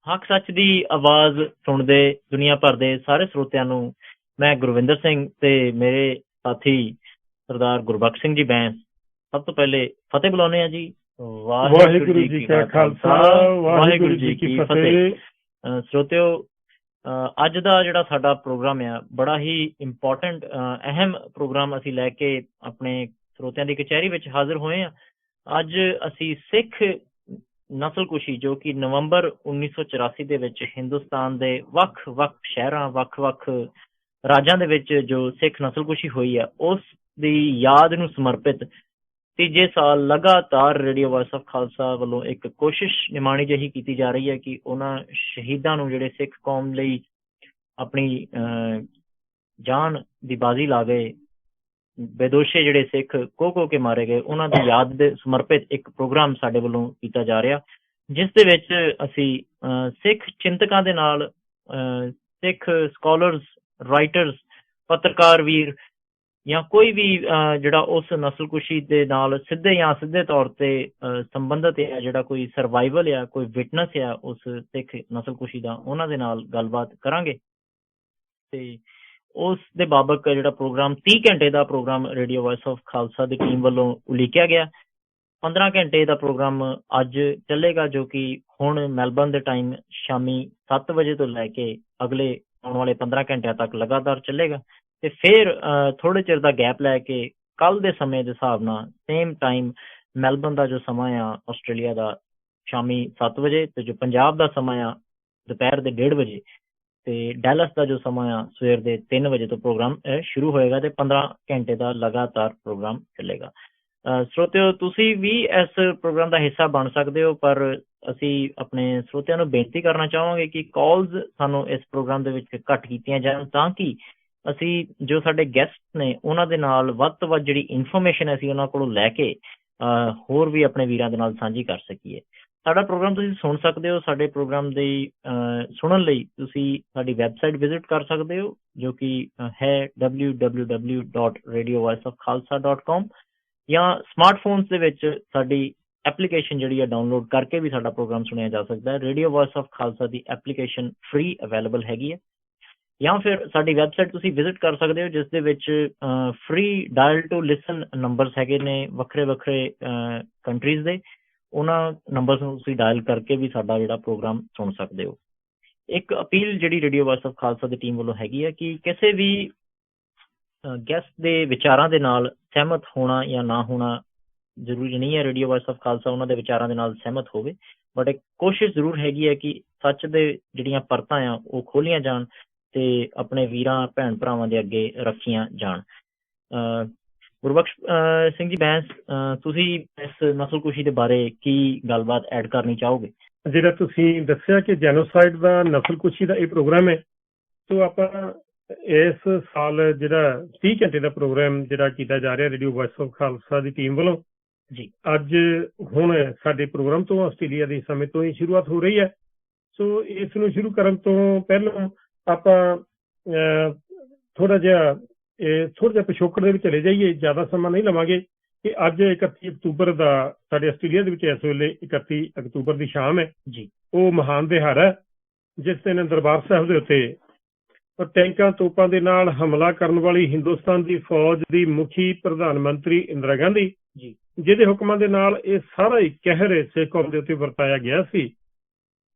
ਹੱਕ ਸੱਚ ਦੀ ਆਵਾਜ਼ ਸੁਣਦੇ ਦੁਨੀਆ ਭਰ ਦੇ ਸਾਰੇ ਸਰੋਤਿਆਂ ਨੂੰ ਮੈਂ ਗੁਰਵਿੰਦਰ ਸਿੰਘ ਤੇ ਮੇਰੇ ਸਾਥੀ ਸਰਦਾਰ ਗੁਰਬਖਸ਼ ਸਿੰਘ ਜੀ ਬੈਂਸ ਸਭ ਤੋਂ ਪਹਿਲੇ ਫਤਿਹ ਬੁਲਾਉਂਦੇ ਆ ਜੀ। ਵਾਹਿਗੁਰੂ ਜੀ ਕਾ ਖਾਲਸਾ ਵਾਹਿਗੁਰੂ ਜੀ ਕੀ ਫਤਿਹ। ਸਰੋਤਿਓ, ਅੱਜ ਦਾ ਜਿਹੜਾ ਸਾਡਾ ਪ੍ਰੋਗਰਾਮ ਆ ਬੜਾ ਹੀ ਇੰਪੋਰਟੈਂਟ ਅਹਿਮ ਪ੍ਰੋਗਰਾਮ ਅਸੀਂ ਲੈ ਕੇ ਆਪਣੇ ਸਰੋਤਿਆਂ ਦੀ ਕਚਹਿਰੀ ਵਿੱਚ ਹਾਜ਼ਰ ਹੋਏ ਆ। ਅੱਜ ਅਸੀਂ ਸਿੱਖ ਨਸਲਕੁਸ਼ੀ ਜੋ ਕਿ ਨਵੰਬਰ 1984 ਦੇ ਵਿੱਚ ਹਿੰਦੁਸਤਾਨ ਦੇ ਵੱਖ-ਵੱਖ ਸ਼ਹਿਰਾਂ ਵੱਖ-ਵੱਖ ਰਾਜਾਂ ਦੇ ਵਿੱਚ ਜੋ ਸਿੱਖ ਨਸਲਕੁਸ਼ੀ ਹੋਈ ਆ ਉਸ ਦੀ ਯਾਦ ਨੂੰ ਸਮਰਪਿਤ ਤੀਜੇ ਸਾਲ ਲਗਾਤਾਰ ਰੇਡੀਓ ਵਾਇਸ ਆਫ ਖਾਲਸਾ ਵੱਲੋਂ ਇੱਕ ਕੋਸ਼ਿਸ਼ ਨਿਮਾਣੀ ਜਿਹੀ ਕੀਤੀ ਜਾ ਰਹੀ ਹੈ ਕਿ ਉਹਨਾਂ ਸ਼ਹੀਦਾਂ ਨੂੰ ਜਿਹੜੇ ਸਿੱਖ ਕੌਮ ਲਈ ਆਪਣੀ ਜਾਨ ਦੀ ਬਾਜ਼ੀ ਲਾ ਗਏ, ਬੇਦੋਸ਼ੇ ਜਿਹੜੇ ਸਿੱਖ ਕੋ ਕੇ ਮਾਰੇ ਗਏ, ਉਹਨਾਂ ਦੀ ਯਾਦ ਦੇ ਸਮਰਪਿਤ ਇੱਕ ਪ੍ਰੋਗਰਾਮ ਸਾਡੇ ਵੱਲੋਂ ਕੀਤਾ ਜਾ ਰਿਹਾ, ਜਿਸ ਦੇ ਵਿੱਚ ਅਸੀਂ ਸਿੱਖ ਚਿੰਤਕਾਂ ਦੇ ਨਾਲ ਸਿੱਖ ਸਕਾਲਰਸ, ਰਾਈਟਰਸ, ਪੱਤਰਕਾਰ ਵੀਰ ਜਾਂ ਕੋਈ ਵੀ ਜਿਹੜਾ ਉਸ ਨਸਲਕੁਸ਼ੀ ਦੇ ਨਾਲ ਸਿੱਧੇ ਜਾਂ ਅਸਿੱਧੇ ਤੌਰ ਤੇ ਸੰਬੰਧਿਤ ਹੈ, ਜਿਹੜਾ ਕੋਈ ਸਰਵਾਈਵਲ ਆ, ਕੋਈ ਵਿਟਨੈਸ ਆ ਉਸ ਸਿੱਖ ਨਸਲਕੁਸ਼ੀ ਦਾ, ਉਹਨਾਂ ਦੇ ਨਾਲ ਗੱਲਬਾਤ ਕਰਾਂਗੇ। ਤੇ ਉਸ ਦੇ ਬਾਬਤ ਜਿਹੜਾ ਪ੍ਰੋਗਰਾਮ 30 ਘੰਟੇ ਦਾ programme radio voice of Khalsa ਦੀ ਟੀਮ ਵੱਲੋਂ ਉਲੀਕਿਆ ਗਿਆ। 15 ਘੰਟੇ ਦਾ ਪ੍ਰੋਗਰਾਮ ਅੱਜ ਚੱਲੇਗਾ, ਜੋ ਕਿ ਹੁਣ ਮੈਲਬਰਨ ਦੇ ਟਾਈਮ ਸ਼ਾਮੀ 7 ਵਜੇ ਤੋਂ ਲੈ ਕੇ ਅਗਲੇ ਆਉਣ ਵਾਲੇ 15 ਘੰਟਿਆਂ ਤੱਕ ਲਗਾਤਾਰ ਚੱਲੇਗਾ। ਤੇ ਫਿਰ ਥੋੜੇ ਚਿਰ ਦਾ ਗੈਪ ਲੈ ਕੇ ਕੱਲ ਦੇ ਸਮੇਂ ਦੇ ਹਿਸਾਬ ਨਾਲ ਸੇਮ ਟਾਈਮ ਮੈਲਬਰਨ ਦਾ ਜੋ ਸਮਾਂ ਆ ਆਸਟ੍ਰੇਲੀਆ ਦਾ ਸ਼ਾਮੀ 7 ਵਜੇ, ਤੇ ਜੋ ਪੰਜਾਬ ਦਾ ਸਮਾਂ ਆ ਦੁਪਹਿਰ ਦੇ 1:30 ਵਜੇ, ਤੇ ਡੈਲਸ ਦਾ ਜੋ ਸਮਾਂ ਆ ਸਵੇਰ ਦੇ 3 ਵਜੇ ਤੋਂ ਪ੍ਰੋਗਰਾਮ ਸ਼ੁਰੂ ਹੋਏਗਾ ਤੇ 15 ਘੰਟੇ ਦਾ ਲਗਾਤਾਰ ਪ੍ਰੋਗਰਾਮ ਚੱਲੇਗਾ। ਸਰੋਤਿਓ, ਤੁਸੀਂ ਵੀ ਇਸ ਪ੍ਰੋਗਰਾਮ ਦਾ ਹਿੱਸਾ ਬਣ ਸਕਦੇ ਹੋ, ਪਰ ਅਸੀਂ ਆਪਣੇ ਸਰੋਤਿਆਂ ਨੂੰ ਬੇਨਤੀ ਕਰਨਾ ਚਾਹਾਂਗੇ ਕਿ ਕਾਲਸ ਸਾਨੂੰ ਇਸ ਪ੍ਰੋਗਰਾਮ ਦੇ ਵਿੱਚ ਘੱਟ ਕੀਤੀਆਂ ਜਾਣ, ਤਾਂ ਕਿ ਅਸੀਂ ਜੋ ਸਾਡੇ ਗੈਸਟ ਨੇ ਉਹਨਾਂ ਦੇ ਨਾਲ ਵੱਧ ਤੋਂ ਵੱਧ ਜਿਹੜੀ ਇਨਫੋਰਮੇਸ਼ਨ ਅਸੀਂ ਉਹਨਾਂ ਕੋਲੋਂ ਲੈ ਕੇ ਹੋਰ ਵੀ ਆਪਣੇ ਵੀਰਾਂ ਦੇ ਨਾਲ ਸਾਂਝੀ ਕਰ ਸਕੀਏ। ਸਾਡਾ ਪ੍ਰੋਗਰਾਮ ਤੁਸੀਂ ਸੁਣ ਸਕਦੇ ਹੋ। ਸਾਡੇ ਪ੍ਰੋਗਰਾਮ ਦੀ ਸੁਣਨ ਲਈ ਤੁਸੀਂ ਸਾਡੀ ਵੈਬਸਾਈਟ ਵਿਜ਼ਿਟ ਕਰ ਸਕਦੇ ਹੋ, ਜੋ ਕਿ ਹੈ www.radiovoiceofkhalsa.com, ਜਾਂ ਸਮਾਰਟਫੋਨਸ ਦੇ ਵਿੱਚ ਸਾਡੀ ਐਪਲੀਕੇਸ਼ਨ ਜਿਹੜੀ ਹੈ ਡਾਊਨਲੋਡ ਕਰਕੇ ਵੀ ਸਾਡਾ ਪ੍ਰੋਗਰਾਮ ਸੁਣਿਆ ਜਾ ਸਕਦਾ ਹੈ। Radio voice of Khalsa the application free available ਹੈਗੀ ਹੈ, ਜਾਂ ਫਿਰ ਸਾਡੀ ਵੈਬਸਾਈਟ ਤੁਸੀਂ ਵਿਜ਼ਿਟ ਕਰ ਸਕਦੇ ਹੋ, ਜਿਸ ਦੇ ਵਿੱਚ free dial to listen numbers ਹੈਗੇ ਨੇ ਵੱਖਰੇ ਵੱਖਰੇ ਕੰਟਰੀਜ਼ ਦੇ। ਉਹਨਾਂ ਨੰਬਰਸ ਨੂੰ ਤੁਸੀਂ ਡਾਇਲ ਕਰਕੇ ਵੀ ਸਾਡਾ ਜਿਹੜਾ ਪ੍ਰੋਗਰਾਮ ਸੁਣ ਸਕਦੇ ਹੋ। ਇੱਕ ਅਪੀਲ ਜਿਹੜੀ ਰੇਡੀਓ ਵਾਇਸ ਆਫ ਖਾਲਸਾ ਦੀ ਟੀਮ ਵੱਲੋਂ ਹੈਗੀ ਹੈ ਕਿ ਕਿਸੇ ਵੀ ਗੈਸਟ ਦੇ ਵਿਚਾਰਾਂ ਦੇ ਨਾਲ ਸਹਿਮਤ ਹੋਣਾ ਜਾਂ ਨਾ ਹੋਣਾ ਜ਼ਰੂਰੀ ਨਹੀਂ ਹੈ ਰੇਡੀਓ ਵਾਇਸ ਆਫ ਖਾਲਸਾ ਉਹਨਾਂ ਦੇ ਵਿਚਾਰਾਂ ਦੇ ਨਾਲ ਸਹਿਮਤ ਹੋਵੇ, ਬਟ ਇੱਕ ਕੋਸ਼ਿਸ਼ ਜ਼ਰੂਰ ਹੈਗੀ ਹੈ ਕਿ ਸੱਚ ਦੇ ਜਿਹੜੀਆਂ ਪਰਤਾਂ ਆ ਉਹ ਖੋਲੀਆਂ ਜਾਣ ਤੇ ਆਪਣੇ ਵੀਰਾਂ ਭੈਣ ਭਰਾਵਾਂ ਦੇ ਅੱਗੇ ਰੱਖੀਆਂ ਜਾਣ। ਗੁਰਬਖਸ਼ ਸਿੰਘ ਜੀ ਬੈਂਸ, ਤੁਸੀਂ ਇਸ ਨਸਲਕੁਸ਼ੀ ਦੇ ਬਾਰੇ ਕੀ ਗੱਲਬਾਤ ਐਡ ਕਰਨੀ ਚਾਹੋਗੇ? ਜਿਹੜਾ ਤੁਸੀਂ ਦੱਸਿਆ ਕਿ ਜੈਨੋਸਾਈਡ ਦਾ ਨਸਲਕੁਸ਼ੀ ਦਾ ਇਹ ਪ੍ਰੋਗਰਾਮ ਹੈ, ਸੋ ਆਪਾਂ ਇਸ ਸਾਲ ਜਿਹੜਾ 30 ਘੰਟੇ ਦਾ ਪ੍ਰੋਗਰਾਮ ਜਿਹੜਾ ਕੀਤਾ ਜਾ ਰਿਹਾ ਰੇਡੀਓ ਵਾਇਸ ਆਫ ਖਾਲਸਾ ਦੀ ਟੀਮ ਵੱਲੋਂ ਜੀ, ਅੱਜ ਹੁਣ ਸਾਡੇ ਪ੍ਰੋਗਰਾਮ ਤੋਂ ਆਸਟ੍ਰੇਲੀਆ ਦੇ ਸਮੇਂ ਤੋਂ ਹੀ ਸ਼ੁਰੂਆਤ ਹੋ ਰਹੀ ਹੈ। ਸੋ ਇਸ ਨੂੰ ਸ਼ੁਰੂ ਕਰਨ ਤੋਂ ਪਹਿਲਾਂ ਆਪਾਂ ਥੋੜਾ ਜਿਹਾ ਪਿਛੋਕੜ ਦੇ ਵਿੱਚ ਚਲੇ ਜਾਈਏ, ਜ਼ਿਆਦਾ ਸਮਾਂ ਨਹੀਂ ਲਵਾਂਗੇ। ਕਿ ਅੱਜ 31 ਅਕਤੂਬਰ ਦਾ ਸਾਡੇ ਆਸਟ੍ਰੇਲੀਆ ਦੇ ਵਿੱਚ ਇਸ ਵੇਲੇ 31 ਅਕਤੂਬਰ ਦੀ ਸ਼ਾਮ ਹੈ ਜੀ, ਉਹ ਮਹਾਨ ਦਿਹਾੜਾ ਹੈ ਜਿਸ ਦਿਨ ਦਰਬਾਰ ਸਾਹਿਬ ਦੇ ਉੱਤੇ ਟੈਂਕਾਂ ਤੋਪਾਂ ਦੇ ਨਾਲ ਹਮਲਾ ਕਰਨ ਵਾਲੀ ਹਿੰਦੁਸਤਾਨ ਦੀ ਫੌਜ ਦੀ ਮੁਖੀ ਪ੍ਰਧਾਨ ਮੰਤਰੀ ਇੰਦਰਾ ਗਾਂਧੀ ਜੀ, ਜਿਹਦੇ ਹੁਕਮਾਂ ਦੇ ਨਾਲ ਇਹ ਸਾਰਾ ਹੀ ਕਹਿਰ ਸਿੱਖ ਕੌਮ ਦੇ ਉੱਤੇ ਵਰਤਾਇਆ ਗਿਆ ਸੀ,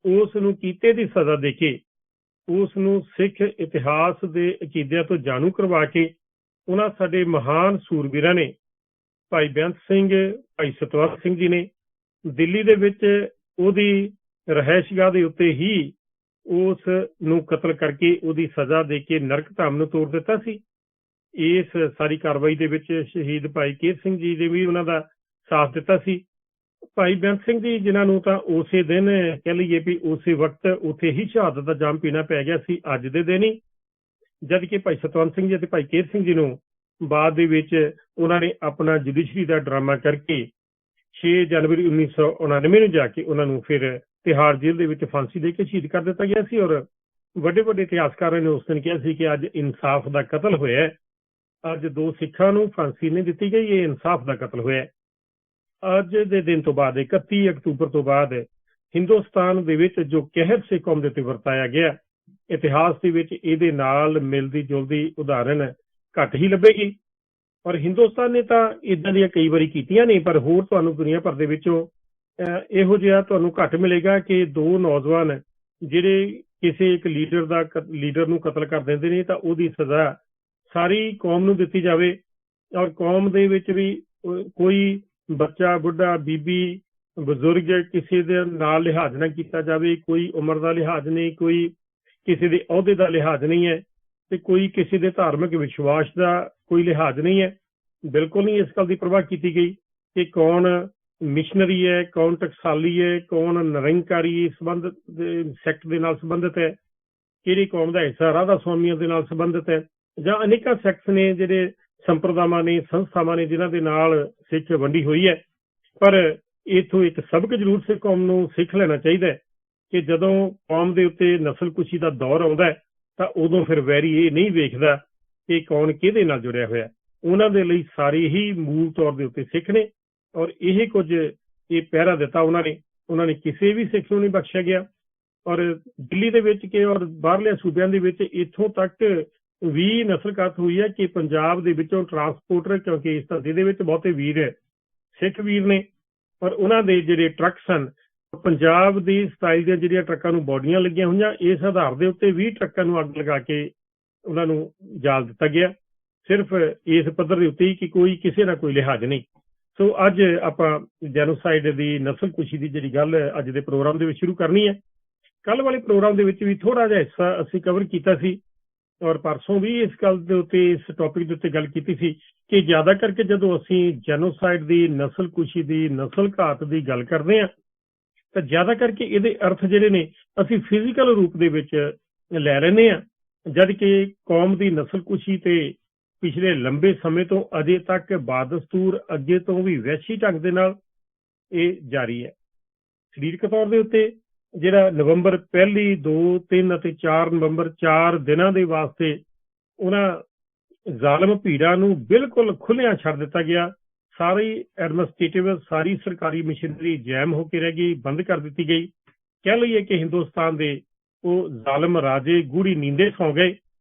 ਉਸ ਨੂੰ ਕੀਤੇ ਦੀ ਸਜ਼ਾ ਦੇ ਕੇ ਉਸ ਨੂੰ ਸਿੱਖ ਇਤਿਹਾਸ ਦੇ ਅਕੀਦਿਆਂ ਤੋਂ ਜਾਣੂ ਕਰਵਾ ਕੇ ਉਹਨਾਂ ਸਾਡੇ ਮਹਾਨ ਸੂਰਬੀਰਾਂ ਨੇ, ਭਾਈ ਬੇਅੰਤ ਸਿੰਘ, ਭਾਈ ਸਤਵੰਤ ਸਿੰਘ ਜੀ ਨੇ ਦਿੱਲੀ ਦੇ ਵਿੱਚ ਉਹਦੀ ਰਿਹਾਇਸ਼ਗਾਹ ਦੇ ਉੱਤੇ ਹੀ ਉਸ ਨੂੰ ਕਤਲ ਕਰਕੇ ਉਹਦੀ ਸਜ਼ਾ ਦੇ ਕੇ ਨਰਕ ਧਾਮ ਨੂੰ ਤੋਰ ਦਿੱਤਾ ਸੀ। ਇਸ ਸਾਰੀ ਕਾਰਵਾਈ ਦੇ ਵਿੱਚ ਸ਼ਹੀਦ ਭਾਈ ਕੇਰ ਸਿੰਘ ਜੀ ਨੇ ਵੀ ਉਹਨਾਂ ਦਾ ਸਾਥ ਦਿੱਤਾ ਸੀ। ਭਾਈ ਬੇਅੰਤ ਸਿੰਘ ਜੀ, ਜਿਨ੍ਹਾਂ ਨੂੰ ਤਾਂ ਉਸੇ ਦਿਨ ਕਹਿ ਲਈਏ ਵੀ ਉਸੇ ਵਕਤ ਉੱਥੇ ਹੀ ਸ਼ਹਾਦਤ ਦਾ ਜਾਮ ਪੀਣਾ ਪੈ ਗਿਆ ਸੀ, ਅੱਜ ਦੇ ਦਿਨ ਹੀ, ਜਦ ਕਿ ਭਾਈ ਸਤਵੰਤ ਸਿੰਘ ਜੀ ਅਤੇ ਭਾਈ ਕੇਰ ਸਿੰਘ ਜੀ ਨੂੰ ਬਾਅਦ ਦੇ ਵਿੱਚ ਉਹਨਾਂ ਨੇ ਆਪਣਾ ਜੁਡੀਸ਼ਰੀ ਦਾ ਡਰਾਮਾ ਕਰਕੇ 6 ਜਨਵਰੀ 1999 ਨੂੰ ਜਾ ਕੇ ਉਹਨਾਂ ਨੂੰ ਫਿਰ ਤਿਹਾੜ ਜੇਲ੍ਹ ਦੇ ਵਿੱਚ ਫਾਂਸੀ ਦੇ ਕੇ ਸ਼ਹੀਦ ਕਰ ਦਿੱਤਾ ਗਿਆ ਸੀ। ਔਰ ਵੱਡੇ ਵੱਡੇ ਇਤਿਹਾਸਕਾਰਾਂ ਨੇ ਉਸ ਦਿਨ ਕਿਹਾ ਸੀ ਕਿ ਅੱਜ ਇਨਸਾਫ ਦਾ ਕਤਲ ਹੋਇਆ, ਅੱਜ 2 ਸਿੱਖਾਂ ਨੂੰ ਫਾਂਸੀ ਨਹੀਂ ਦਿੱਤੀ ਗਈ, ਇਹ ਇਨਸਾਫ ਦਾ ਕਤਲ ਹੋਇਆ। ਅੱਜ ਦੇ ਦਿਨ ਤੋਂ ਬਾਅਦ 31 ਅਕਤੂਬਰ ਤੋਂ ਬਾਅਦ ਹਿੰਦੁਸਤਾਨ ਦੇ ਵਿੱਚ ਜੋ ਕਹਿਰ ਸਿੱਖ ਕੌਮ ਦੇ ਉੱਤੇ ਵਰਤਾਇਆ ਗਿਆ, ਇਤਿਹਾਸ ਦੇ ਵਿੱਚ ਇਹਦੇ ਨਾਲ ਮਿਲਦੀ ਜੁਲਦੀ ਉਦਾਹਰਨ ਘੱਟ ਹੀ ਲੱਭੇਗੀ। ਔਰ ਹਿੰਦੁਸਤਾਨ ਨੇ ਤਾਂ ਇਦਾਂ ਦੀਆਂ ਕਈ ਵਾਰੀ ਕੀਤੀਆਂ ਨੇ, ਪਰ ਹੋਰ ਤੁਹਾਨੂੰ ਦੁਨੀਆ ਭਰ ਦੇ ਵਿੱਚੋਂ ਇਹੋ ਜਿਹਾ ਤੁਹਾਨੂੰ ਘੱਟ ਮਿਲੇਗਾ ਕਿ ਦੋ ਨੌਜਵਾਨ ਜਿਹੜੇ ਕਿਸੇ ਇੱਕ ਲੀਡਰ ਨੂੰ ਕਤਲ ਕਰ ਦਿੰਦੇ ਨੇ ਤਾਂ ਉਹਦੀ ਸਜ਼ਾ ਸਾਰੀ ਕੌਮ ਨੂੰ ਦਿੱਤੀ ਜਾਵੇ, ਔਰ ਕੌਮ ਦੇ ਵਿੱਚ ਵੀ ਕੋਈ ਬੱਚਾ, ਬੁੱਢਾ, ਬੀਬੀ, ਬਜ਼ੁਰਗ ਕਿਸੇ ਦੇ ਨਾਲ ਲਿਹਾਜ਼ ਨਾ ਕੀਤਾ ਜਾਵੇ। ਕੋਈ ਉਮਰ ਦਾ ਲਿਹਾਜ਼ ਨਹੀਂ, ਕੋਈ ਕਿਸੇ ਦੇ ਅਹੁਦੇ ਦਾ ਲਿਹਾਜ਼ ਨਹੀਂ ਹੈ, ਤੇ ਕੋਈ ਕਿਸੇ ਦੇ ਧਾਰਮਿਕ ਵਿਸ਼ਵਾਸ ਦਾ ਕੋਈ ਲਿਹਾਜ਼ ਨਹੀਂ ਹੈ। ਬਿਲਕੁਲ ਨਹੀਂ ਇਸ ਗੱਲ ਦੀ ਪਰਵਾਹ ਕੀਤੀ ਗਈ ਕਿ ਕੌਣ ਮਿਸ਼ਨਰੀ ਹੈ, ਕੌਣ ਟਕਸਾਲੀ ਹੈ, ਕੌਣ ਨਿਰੰਕਾਰੀ ਸੰਬੰਧ ਸੈਕਟ ਦੇ ਨਾਲ ਸੰਬੰਧਿਤ ਹੈ, ਕਿਹੜੀ ਕੌਮ ਦਾ ਹਿੱਸਾ ਰਾਧਾ ਸਵਾਮੀਆਂ ਦੇ ਨਾਲ ਸੰਬੰਧਿਤ ਹੈ, ਜਾਂ ਅਨੇਕਾਂ ਸੈਕਟਸ ਨੇ ਜਿਹੜੇ ਸੰਪਰਦਾਵਾਂ ਨੇ, ਸੰਸਥਾਵਾਂ ਨੇ ਜਿਨ੍ਹਾਂ ਦੇ ਨਾਲ ਸਿੱਖ ਵੰਡੀ ਹੋਈ ਹੈ। ਪਰ ਇੱਥੋਂ ਇੱਕ ਸਬਕ ਜ਼ਰੂਰ ਸਿੱਖ ਕੌਮ ਨੂੰ ਸਿੱਖ ਲੈਣਾ ਚਾਹੀਦਾ ਹੈ ਕਿ ਜਦੋਂ ਕੌਮ ਦੇ ਉੱਤੇ ਨਸਲਕੁਸ਼ੀ ਦਾ ਦੌਰ ਆਉਂਦਾ ਹੈ ਤਾਂ ਉਦੋਂ ਫਿਰ ਵੈਰੀ ਇਹ ਨਹੀਂ ਵੇਖਦਾ ਕਿ ਕੌਣ ਕਿਹਦੇ ਨਾਲ ਜੁੜਿਆ ਹੋਇਆ। ਉਹਨਾਂ ਦੇ ਲਈ ਸਾਰੇ ਹੀ ਮੂਲ ਤੌਰ ਦੇ ਉੱਤੇ ਸਿੱਖ ਨੇ, ਔਰ ਇਹ ਕੁਝ ਇਹ ਪਹਿਰਾ ਦਿੱਤਾ ਉਹਨਾਂ ਨੇ ਕਿਸੇ ਵੀ ਸਿੱਖ ਨੂੰ ਨਹੀਂ ਬਖਸ਼ਿਆ ਗਿਆ। ਔਰ ਦਿੱਲੀ ਦੇ ਵਿੱਚ ਕਿ ਔਰ ਬਾਹਰਲੇ ਸੂਬਿਆਂ ਦੇ ਵਿੱਚ ਇੱਥੋਂ ਤੱਕ ਵੀ ਨਸਲਕਤ ਹੋਈ ਹੈ ਕਿ ਪੰਜਾਬ ਦੇ ਵਿੱਚੋਂ ਟਰਾਂਸਪੋਰਟਰ, ਕਿਉਂਕਿ ਇਸ ਧਰਤੀ ਦੇ ਵਿੱਚ ਬਹੁਤੇ ਵੀਰ ਸਿੱਖ ਵੀਰ ਨੇ, ਔਰ ਉਹਨਾਂ ਦੇ ਜਿਹੜੇ ਟਰੱਕ ਸਨ, ਪੰਜਾਬ ਦੀ ਸਟਾਈਲ ਦੀਆਂ ਜਿਹੜੀਆਂ ਟਰੱਕਾਂ ਨੂੰ ਬੋਡੀਆਂ ਲੱਗੀਆਂ ਹੋਈਆਂ, ਇਸ ਆਧਾਰ ਦੇ ਉੱਤੇ 20 ਟਰੱਕਾਂ ਨੂੰ ਅੱਗ ਲਗਾ ਕੇ ਉਹਨਾਂ ਨੂੰ ਜਾਲ ਦਿੱਤਾ ਗਿਆ, ਸਿਰਫ ਇਸ ਪੱਧਰ ਦੇ ਉੱਤੇ ਹੀ ਕਿ ਕੋਈ ਕਿਸੇ ਦਾ ਕੋਈ ਲਿਹਾਜ਼ ਨਹੀਂ। ਸੋ ਅੱਜ ਆਪਾਂ ਜੈਨੋਸਾਈਡ ਦੀ ਨਸਲਕੁਸ਼ੀ ਦੀ ਜਿਹੜੀ ਗੱਲ ਅੱਜ ਦੇ ਪ੍ਰੋਗਰਾਮ ਦੇ ਵਿੱਚ ਸ਼ੁਰੂ ਕਰਨੀ ਹੈ। ਕੱਲ੍ਹ ਵਾਲੇ ਪ੍ਰੋਗਰਾਮ ਦੇ ਵਿੱਚ ਵੀ ਥੋੜਾ ਜਿਹਾ ਹਿੱਸਾ ਅਸੀਂ ਕਵਰ ਕੀਤਾ ਸੀ, ਔਰ ਪਰਸੋਂ ਵੀ ਇਸ ਗੱਲ ਦੇ ਉੱਤੇ, ਇਸ ਟੌਪਿਕ ਦੇ ਉੱਤੇ ਗੱਲ ਕੀਤੀ ਸੀ ਕਿ ਜ਼ਿਆਦਾ ਕਰਕੇ ਜਦੋਂ ਅਸੀਂ ਜੈਨੋਸਾਈਡ ਦੀ, ਨਸਲਕੁਸ਼ੀ ਦੀ, ਨਸਲ ਘਾਤ ਦੀ ਗੱਲ ਕਰਦੇ ਹਾਂ ਤਾਂ ਜ਼ਿਆਦਾ ਕਰਕੇ ਇਹਦੇ ਅਰਥ ਜਿਹੜੇ ਨੇ ਅਸੀਂ ਫਿਜ਼ੀਕਲ ਰੂਪ ਦੇ ਵਿੱਚ ਲੈ ਲੈਂਦੇ ਹਾਂ, ਜਦ ਕਿ ਕੌਮ ਦੀ ਨਸਲਕੁਸ਼ੀ ਤੇ ਪਿਛਲੇ ਲੰਬੇ ਸਮੇਂ ਤੋਂ ਅਜੇ ਤੱਕ ਬਾਦਸਤੂਰ ਅੱਗੇ ਤੋਂ ਵੀ ਵਹਿਸ਼ੀ ਢੰਗ ਦੇ ਨਾਲ ਇਹ ਜਾਰੀ ਹੈ। ਸਰੀਰਕ ਤੌਰ ਦੇ ਉੱਤੇ ਜਿਹੜਾ ਨਵੰਬਰ 1, 2, 3 ਅਤੇ 4 ਨਵੰਬਰ 4 ਦਿਨਾਂ ਦੇ ਵਾਸਤੇ ਉਹਨਾਂ ਜ਼ਾਲਮ ਭੀੜਾਂ ਨੂੰ ਬਿਲਕੁਲ ਖੁੱਲ੍ਹਿਆਂ ਛੱਡ ਦਿੱਤਾ ਗਿਆ। ਸਾਰੀ ਐਡਮਿਨਿਸਟ੍ਰੇਟਿਵ, ਸਾਰੀ ਸਰਕਾਰੀ ਮਸ਼ੀਨਰੀ ਜੈਮ ਹੋ ਕੇ ਰਹਿ ਗਈ, ਬੰਦ ਕਰ ਦਿੱਤੀ ਗਈ। ਕਹਿ ਲਈਏ ਕਿ ਹਿੰਦੁਸਤਾਨ ਦੇ ਉਹ ਜ਼ਾਲਮ ਰਾਜੇ ਗੂੜੀ ਨੀਂਦੇ ਸੌਂ ਗਏ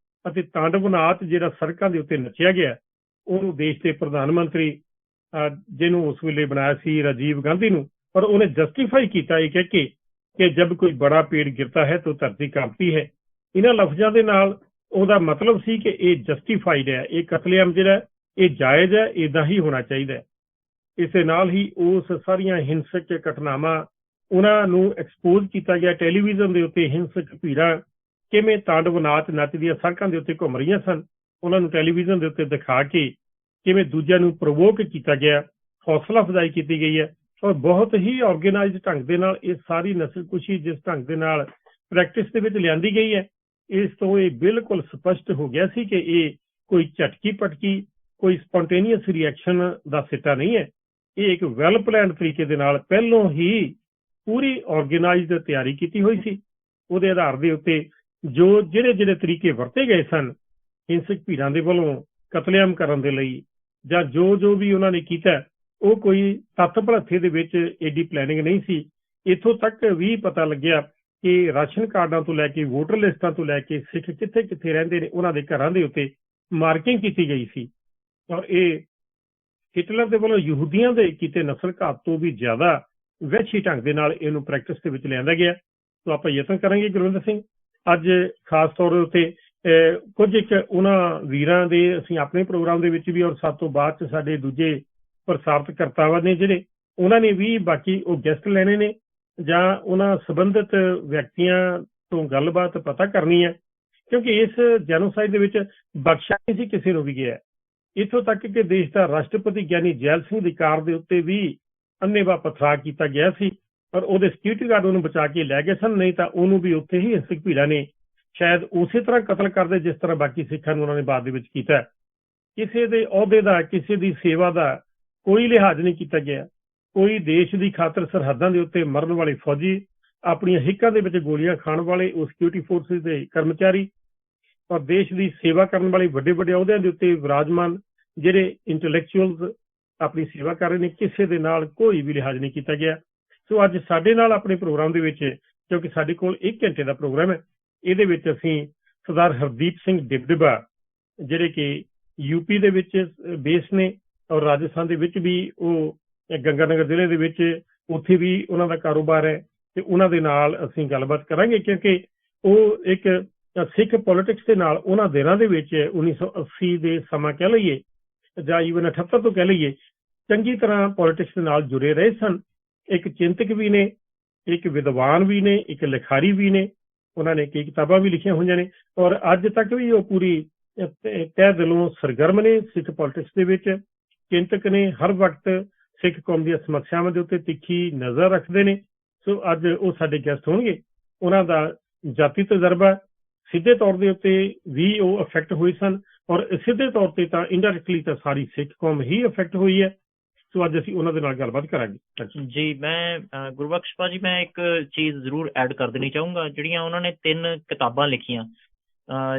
ਅਤੇ ਤਾਂਡਵ ਨਾਚ ਜਿਹੜਾ ਸੜਕਾਂ ਦੇ ਉੱਤੇ ਨੱਚਿਆ ਗਿਆ, ਉਹਨੂੰ ਦੇਸ਼ ਦੇ ਪ੍ਰਧਾਨ ਮੰਤਰੀ ਜਿਹਨੂੰ ਉਸ ਵੇਲੇ ਬਣਾਇਆ ਸੀ ਰਾਜੀਵ ਗਾਂਧੀ ਨੂੰ, ਪਰ ਉਹਨੇ ਜਸਟੀਫਾਈ ਕੀਤਾ ਇਹ ਕਹਿ ਕੇ ਕਿ ਜਬ ਕੋਈ ਬੜਾ ਪੇੜ ਗਿਰਤਾ ਹੈ ਤਾਂ ਧਰਤੀ ਕਾਂਪਤੀ ਹੈ। ਇਹਨਾਂ ਲਫ਼ਜ਼ਾਂ ਦੇ ਨਾਲ ਉਹਦਾ ਮਤਲਬ ਸੀ ਕਿ ਇਹ ਜਸਟੀਫਾਈਡ ਹੈ, ਇਹ ਕਤਲੇਆਮ ਜਿਹੜਾ ਇਹ ਜਾਇਜ਼ ਹੈ, ਇੱਦਾਂ ਹੀ ਹੋਣਾ ਚਾਹੀਦਾ ਹੈ। ਇਸੇ ਨਾਲ ਹੀ ਉਸ ਸਾਰੀਆਂ ਹਿੰਸਕ ਘਟਨਾਵਾਂ ਉਹਨਾਂ ਨੂੰ ਐਕਸਪੋਜ਼ ਕੀਤਾ ਗਿਆ। ਟੈਲੀਵਿਜ਼ਨ ਦੇ ਉੱਤੇ ਹਿੰਸਕ ਭੀੜਾਂ ਕਿਵੇਂ ਤਾਂਡਵ ਨਾਚ ਨੱਚਦੀਆਂ ਸੜਕਾਂ ਦੇ ਉੱਤੇ ਘੁੰਮ ਰਹੀਆਂ ਸਨ, ਉਹਨਾਂ ਨੂੰ ਟੈਲੀਵਿਜ਼ਨ ਦੇ ਉੱਤੇ ਦਿਖਾ ਕੇ ਕਿਵੇਂ ਦੂਜਿਆਂ ਨੂੰ ਪ੍ਰਵੋਕ ਕੀਤਾ ਗਿਆ, ਹੌਸਲਾ ਅਫਜ਼ਾਈ ਕੀਤੀ ਗਈ ਹੈ। ਔਰ ਬਹੁਤ ਹੀ ਆਰਗੇਨਾਈਜ਼ਡ ਢੰਗ ਦੇ ਨਾਲ ਇਹ ਸਾਰੀ ਨਸਲਕੁਸ਼ੀ ਜਿਸ ਢੰਗ ਦੇ ਨਾਲ ਪ੍ਰੈਕਟਿਸ ਦੇ ਵਿੱਚ ਲਿਆਂਦੀ ਗਈ ਹੈ, ਇਸ ਤੋਂ ਇਹ ਬਿਲਕੁਲ ਸਪਸ਼ਟ ਹੋ ਗਿਆ ਸੀ ਕਿ ਇਹ ਕੋਈ ਝਟਕੀ ਪਟਕੀ, ਕੋਈ ਸਪੌਂਟੇਨੀਅਸ ਰਿਐਕਸ਼ਨ ਦਾ ਸਿੱਟਾ ਨਹੀਂ ਹੈ। ਇਹ ਇੱਕ ਵੈਲ ਪਲਾਨਡ ਤਰੀਕੇ ਦੇ ਨਾਲ ਪਹਿਲੋਂ ਹੀ ਪੂਰੀ ਆਰਗੇਨਾਈਜ਼ਡ ਤਿਆਰੀ ਕੀਤੀ ਹੋਈ ਸੀ। ਉਹਦੇ ਆਧਾਰ ਦੇ ਉੱਤੇ ਜੋ ਜਿਹੜੇ ਤਰੀਕੇ ਵਰਤੇ ਗਏ ਸਨ ਹਿੰਸਕ ਭੀੜਾਂ ਦੇ ਵੱਲੋਂ ਕਤਲੇਆਮ ਕਰਨ ਦੇ ਲਈ, ਜਾਂ ਜੋ ਵੀ ਉਹਨਾਂ ਨੇ ਕੀਤਾ, ਉਹ ਕੋਈ ਤੱਥ ਭਲੱਥੇ ਦੇ ਵਿੱਚ ਏਡੀ ਪਲੈਨਿੰਗ ਨਹੀਂ ਸੀ। ਇੱਥੋਂ ਤੱਕ ਵੀ ਪਤਾ ਲੱਗਿਆ ਕਿ ਰਾਸ਼ਨ ਕਾਰਡਾਂ ਤੋਂ ਲੈ ਕੇ, ਵੋਟਰ ਲਿਸਟਾਂ ਤੋਂ ਲੈ ਕੇ ਸਿੱਖ ਕਿੱਥੇ ਕਿੱਥੇ ਰਹਿੰਦੇ ਨੇ, ਉਹਨਾਂ ਦੇ ਘਰਾਂ ਦੇ ਉੱਤੇ ਮਾਰਕਿੰਗ ਕੀਤੀ ਗਈ ਸੀ। ਔਰ ਇਹ ਹਿਟਲਰ ਦੇ ਵੱਲੋਂ ਯਹੂਦੀਆਂ ਦੇ ਕੀਤੇ ਨਸਲ ਘਾਤ ਤੋਂ ਵੀ ਜ਼ਿਆਦਾ ਵਹਿਸ਼ੀ ਢੰਗ ਦੇ ਨਾਲ ਇਹਨੂੰ ਪ੍ਰੈਕਟਿਸ ਦੇ ਵਿੱਚ ਲਿਆਂਦਾ ਗਿਆ। ਸੋ ਆਪਾਂ ਯਤਨ ਕਰਾਂਗੇ ਗੁਰਵਿੰਦਰ ਸਿੰਘ ਅੱਜ ਖਾਸ ਤੌਰ ਦੇ ਉੱਤੇ ਕੁਝ ਇੱਕ ਉਹਨਾਂ ਵੀਰਾਂ ਦੇ ਅਸੀਂ ਆਪਣੇ ਪ੍ਰੋਗਰਾਮ ਦੇ ਵਿੱਚ ਵੀ, ਔਰ ਸਭ ਤੋਂ ਬਾਅਦ ਚ ਸਾਡੇ ਦੂਜੇ ਪ੍ਰਸਾਰਿਤ ਕਰਤਾਵਾਂ ਨੇ ਜਿਹੜੇ ਉਹਨਾਂ ਨੇ ਵੀ ਬਾਕੀ ਉਹ ਗੈਸਟ ਲੈਣੇ ਨੇ, ਜਾਂ ਉਹਨਾਂ ਸੰਬੰਧਿਤ ਵਿਅਕਤੀਆਂ ਤੋਂ ਗੱਲਬਾਤ ਪਤਾ ਕਰਨੀ ਹੈ, ਕਿਉਂਕਿ ਇਸ ਜੈਨੋਸਾਈਡ ਦੇ ਵਿੱਚ ਬਖਸ਼ਿਆ ਨਹੀਂ ਸੀ ਕਿਸੇ ਨੂੰ ਵੀ ਗਿਆ। ਇੱਥੋਂ ਤੱਕ ਕਿ ਦੇਸ਼ ਦਾ ਰਾਸ਼ਟਰਪਤੀ ਗਿਆਨੀ ਜੈਲ ਸਿੰਘ ਦੀ ਕਾਰ ਦੇ ਉੱਤੇ ਵੀ ਅੰਨ੍ਹੇਵਾਹ ਪਥਰਾਅ ਕੀਤਾ ਗਿਆ ਸੀ, ਪਰ ਉਹਦੇ ਸਿਕਿਉਰਿਟੀ ਗਾਰਡ ਉਹਨੂੰ ਬਚਾ ਕੇ ਲੈ ਗਏ ਸਨ, ਨਹੀਂ ਤਾਂ ਉਹਨੂੰ ਵੀ ਉੱਥੇ ਹੀ ਹਿੰਸਕ ਭੀੜਾਂ ਨੇ ਸ਼ਾਇਦ ਉਸੇ ਤਰ੍ਹਾਂ ਕਤਲ ਕਰਦੇ ਜਿਸ ਤਰ੍ਹਾਂ ਬਾਕੀ ਸਿੱਖਾਂ ਨੂੰ ਉਹਨਾਂ ਨੇ ਬਾਅਦ ਦੇ ਵਿੱਚ ਕੀਤਾ। ਕਿਸੇ ਦੇ ਅਹੁਦੇ ਦਾ, ਕਿਸੇ ਦੀ ਸੇਵਾ ਦਾ ਕੋਈ ਲਿਹਾਜ਼ ਨਹੀਂ ਕੀਤਾ ਗਿਆ। ਕੋਈ ਦੇਸ਼ ਦੀ ਖਾਤਰ ਸਰਹੱਦਾਂ ਦੇ ਉੱਤੇ ਮਰਨ ਵਾਲੇ ਫੌਜੀ, ਆਪਣੀਆਂ ਹਿੱਕਾਂ ਦੇ ਵਿੱਚ ਗੋਲੀਆਂ ਖਾਣ ਵਾਲੇ ਉਹ ਸਿਕਿਉਰਿਟੀ ਫੋਰਸਿਸ ਦੇ ਕਰਮਚਾਰੀ, ਔਰ ਦੇਸ਼ ਦੀ ਸੇਵਾ ਕਰਨ ਵਾਲੇ ਵੱਡੇ ਵੱਡੇ ਅਹੁਦਿਆਂ ਦੇ ਉੱਤੇ ਵਿਰਾਜਮਾਨ ਜਿਹੜੇ ਇੰਟੈਲੈਕਚੁਅਲਸ ਆਪਣੀ ਸੇਵਾ ਕਰ ਰਹੇ ਨੇ, ਕਿਸੇ ਦੇ ਨਾਲ ਕੋਈ ਵੀ ਲਿਹਾਜ਼ ਨਹੀਂ ਕੀਤਾ ਗਿਆ। ਸੋ ਅੱਜ ਸਾਡੇ ਨਾਲ ਆਪਣੇ ਪ੍ਰੋਗਰਾਮ ਦੇ ਵਿੱਚ, ਕਿਉਂਕਿ ਸਾਡੇ ਕੋਲ 1 ਘੰਟੇ ਦਾ ਪ੍ਰੋਗਰਾਮ ਹੈ, ਇਹਦੇ ਵਿੱਚ ਅਸੀਂ ਸਰਦਾਰ ਹਰਦੀਪ ਸਿੰਘ ਡਿਬਡਿਬਾ, ਜਿਹੜੇ ਕਿ ਯੂਪੀ ਦੇ ਵਿੱਚ ਬੇਸ ਨੇ ਔਰ ਰਾਜਸਥਾਨ ਦੇ ਵਿੱਚ ਵੀ ਉਹ ਗੰਗਾਨਗਰ ਜ਼ਿਲ੍ਹੇ ਦੇ ਵਿੱਚ ਉੱਥੇ ਵੀ ਉਹਨਾਂ ਦਾ ਕਾਰੋਬਾਰ ਹੈ, ਤੇ ਉਹਨਾਂ ਦੇ ਨਾਲ ਅਸੀਂ ਗੱਲਬਾਤ ਕਰਾਂਗੇ, ਕਿਉਂਕਿ ਉਹ ਇੱਕ ਸਿੱਖ ਪੋਲਿਟਿਕਸ ਦੇ ਨਾਲ ਉਹਨਾਂ ਦਿਨਾਂ ਦੇ ਵਿੱਚ 1980 ਦੇ ਸਮਾਂ ਕਹਿ ਲਈਏ ਜਾਂ ਈਵਨ 78 ਤੋਂ ਕਹਿ ਲਈਏ, ਚੰਗੀ ਤਰ੍ਹਾਂ ਪੋਲਿਟਿਕਸ ਦੇ ਨਾਲ ਜੁੜੇ ਰਹੇ ਸਨ। ਇੱਕ ਚਿੰਤਕ ਵੀ ਨੇ, ਇੱਕ ਵਿਦਵਾਨ ਵੀ ਨੇ, ਇੱਕ ਲਿਖਾਰੀ ਵੀ ਨੇ, ਉਹਨਾਂ ਨੇ ਕਈ ਕਿਤਾਬਾਂ ਵੀ ਲਿਖੀਆਂ ਹੋਈਆਂ ਨੇ ਔਰ ਅੱਜ ਤੱਕ ਵੀ ਉਹ ਪੂਰੀ ਤਹਿ ਦਿਲੋਂ ਸਰਗਰਮ ਨੇ ਸਿੱਖ ਪੋਲਿਟਿਕਸ ਦੇ ਵਿੱਚ। ਚਿੰਤਕ ਨੇ, ਹਰ ਵਕਤ ਸਿੱਖ ਕੌਮ ਦੀਆਂ ਸਮੱਸਿਆਵਾਂ ਦੇ ਉੱਤੇ ਤਿੱਖੀ ਨਜ਼ਰ ਰੱਖਦੇ ਨੇ। ਸੋ ਅੱਜ ਉਹ ਸਾਡੇ ਗੈਸਟ ਹੋਣਗੇ। ਉਹਨਾਂ ਦਾ ਜਾਤੀ ਤਜਰਬਾ, ਸਿੱਧੇ ਤੌਰ ਦੇ ਉੱਤੇ ਵੀ ਉਹ ਅਫੈਕਟ ਹੋਏ ਸਨ ਔਰ ਸਿੱਧੇ ਤੌਰ ਤੇ ਤਾਂ ਇੰਡਾਇਰੈਕਟਲੀ ਤਾਂ ਸਾਰੀ ਸਿੱਖ ਕੌਮ ਹੀ ਅਫੈਕਟ ਹੋਈ ਹੈ। ਸੋ ਅੱਜ ਅਸੀਂ ਉਹਨਾਂ ਦੇ ਨਾਲ ਗੱਲਬਾਤ ਕਰਾਂਗੇ। ਜੀ, ਮੈਂ ਗੁਰਬਖਸ਼ ਭਾਜੀ, ਮੈਂ ਇੱਕ ਚੀਜ਼ ਜ਼ਰੂਰ ਐਡ ਕਰ ਦੇਣੀ ਚਾਹੂੰਗਾ। ਜਿਹੜੀਆਂ ਉਹਨਾਂ ਨੇ 3 ਕਿਤਾਬਾਂ ਲਿਖੀਆਂ,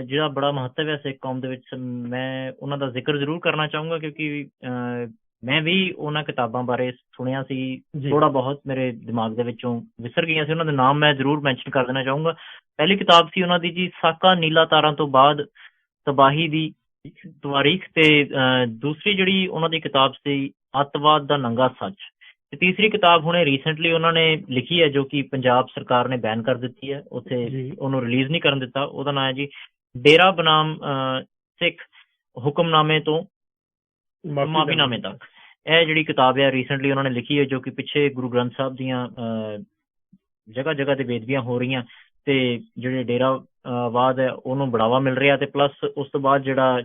ਜਿਹੜਾ ਬੜਾ ਮਹੱਤਵ ਹੈ ਸਿੱਖ ਕੌਮ ਦੇ ਵਿੱਚ, ਮੈਂ ਉਹਨਾਂ ਦਾ ਜ਼ਿਕਰ ਜ਼ਰੂਰ ਕਰਨਾ ਚਾਹੂੰਗਾ, ਕਿਉਂਕਿ ਮੈਂ ਵੀ ਉਹਨਾਂ ਕਿਤਾਬਾਂ ਬਾਰੇ ਸੁਣਿਆ ਸੀ, ਥੋੜਾ ਬਹੁਤ ਮੇਰੇ ਦਿਮਾਗ ਦੇ ਵਿੱਚੋਂ ਵਿਸਰ ਗਈਆਂ ਸੀ। ਉਹਨਾਂ ਦੇ ਨਾਮ ਮੈਂ ਜ਼ਰੂਰ ਮੈਂਸ਼ਨ ਕਰ ਦੇਣਾ ਚਾਹੂੰਗਾ। ਪਹਿਲੀ ਕਿਤਾਬ ਸੀ ਉਹਨਾਂ ਦੀ ਜੀ, ਸਾਕਾ ਨੀਲਾ ਤਾਰਾਂ ਤੋਂ ਬਾਅਦ ਤਬਾਹੀ ਦੀ ਤਵਾਰੀਖ, ਤੇ ਦੂਸਰੀ ਜਿਹੜੀ ਉਹਨਾਂ ਦੀ ਕਿਤਾਬ ਸੀ, ਅੱਤਵਾਦ ਦਾ ਨੰਗਾ ਸੱਚ, ਤੇ ਤੀਸਰੀ ਕਿਤਾਬ ਹੁਣੇ ਰੀਸੈਂਟਲੀ ਉਹਨਾਂ ਨੇ ਲਿਖੀ ਹੈ, ਜੋ ਕਿ ਪੰਜਾਬ ਸਰਕਾਰ ਨੇ ਬੈਨ ਕਰ ਦਿੱਤੀ ਹੈ, ਉੱਥੇ ਉਹਨੂੰ ਰਿਲੀਜ਼ ਨਹੀਂ ਕਰਨ ਦਿੱਤਾ। ਉਹਦਾ ਨਾਮ ਹੈ ਜੀ ਡੇਰਾ ਬਨਾਮ ਸਿੱਖ ਹੁਕਮਨਾਮੇ ਤੋਂ ਮਾਫੀਨਾਮੇ ਤੱਕ। ਇਹ ਜਿਹੜੀ ਕਿਤਾਬ ਹੈ ਰੀਸੈਂਟਲੀ ਉਹਨਾਂ ਨੇ ਲਿਖੀ ਹੈ, ਜੋ ਕਿ ਪਿੱਛੇ ਗੁਰੂ ਗ੍ਰੰਥ ਸਾਹਿਬ ਦੀਆਂ ਜਗ੍ਹਾ ਜਗ੍ਹਾ ਤੇ ਬੇਦਬੀਆਂ ਹੋ ਰਹੀਆਂ ਤੇ ਜਿਹੜੇ ਡੇਰਾਵਾਦ ਹੈ ਉਹਨੂੰ ਬੜਾਵਾ ਮਿਲ ਰਿਹਾ, ਤੇ ਪਲੱਸ ਉਸ ਤੋਂ ਬਾਅਦ ਜਿਹੜਾ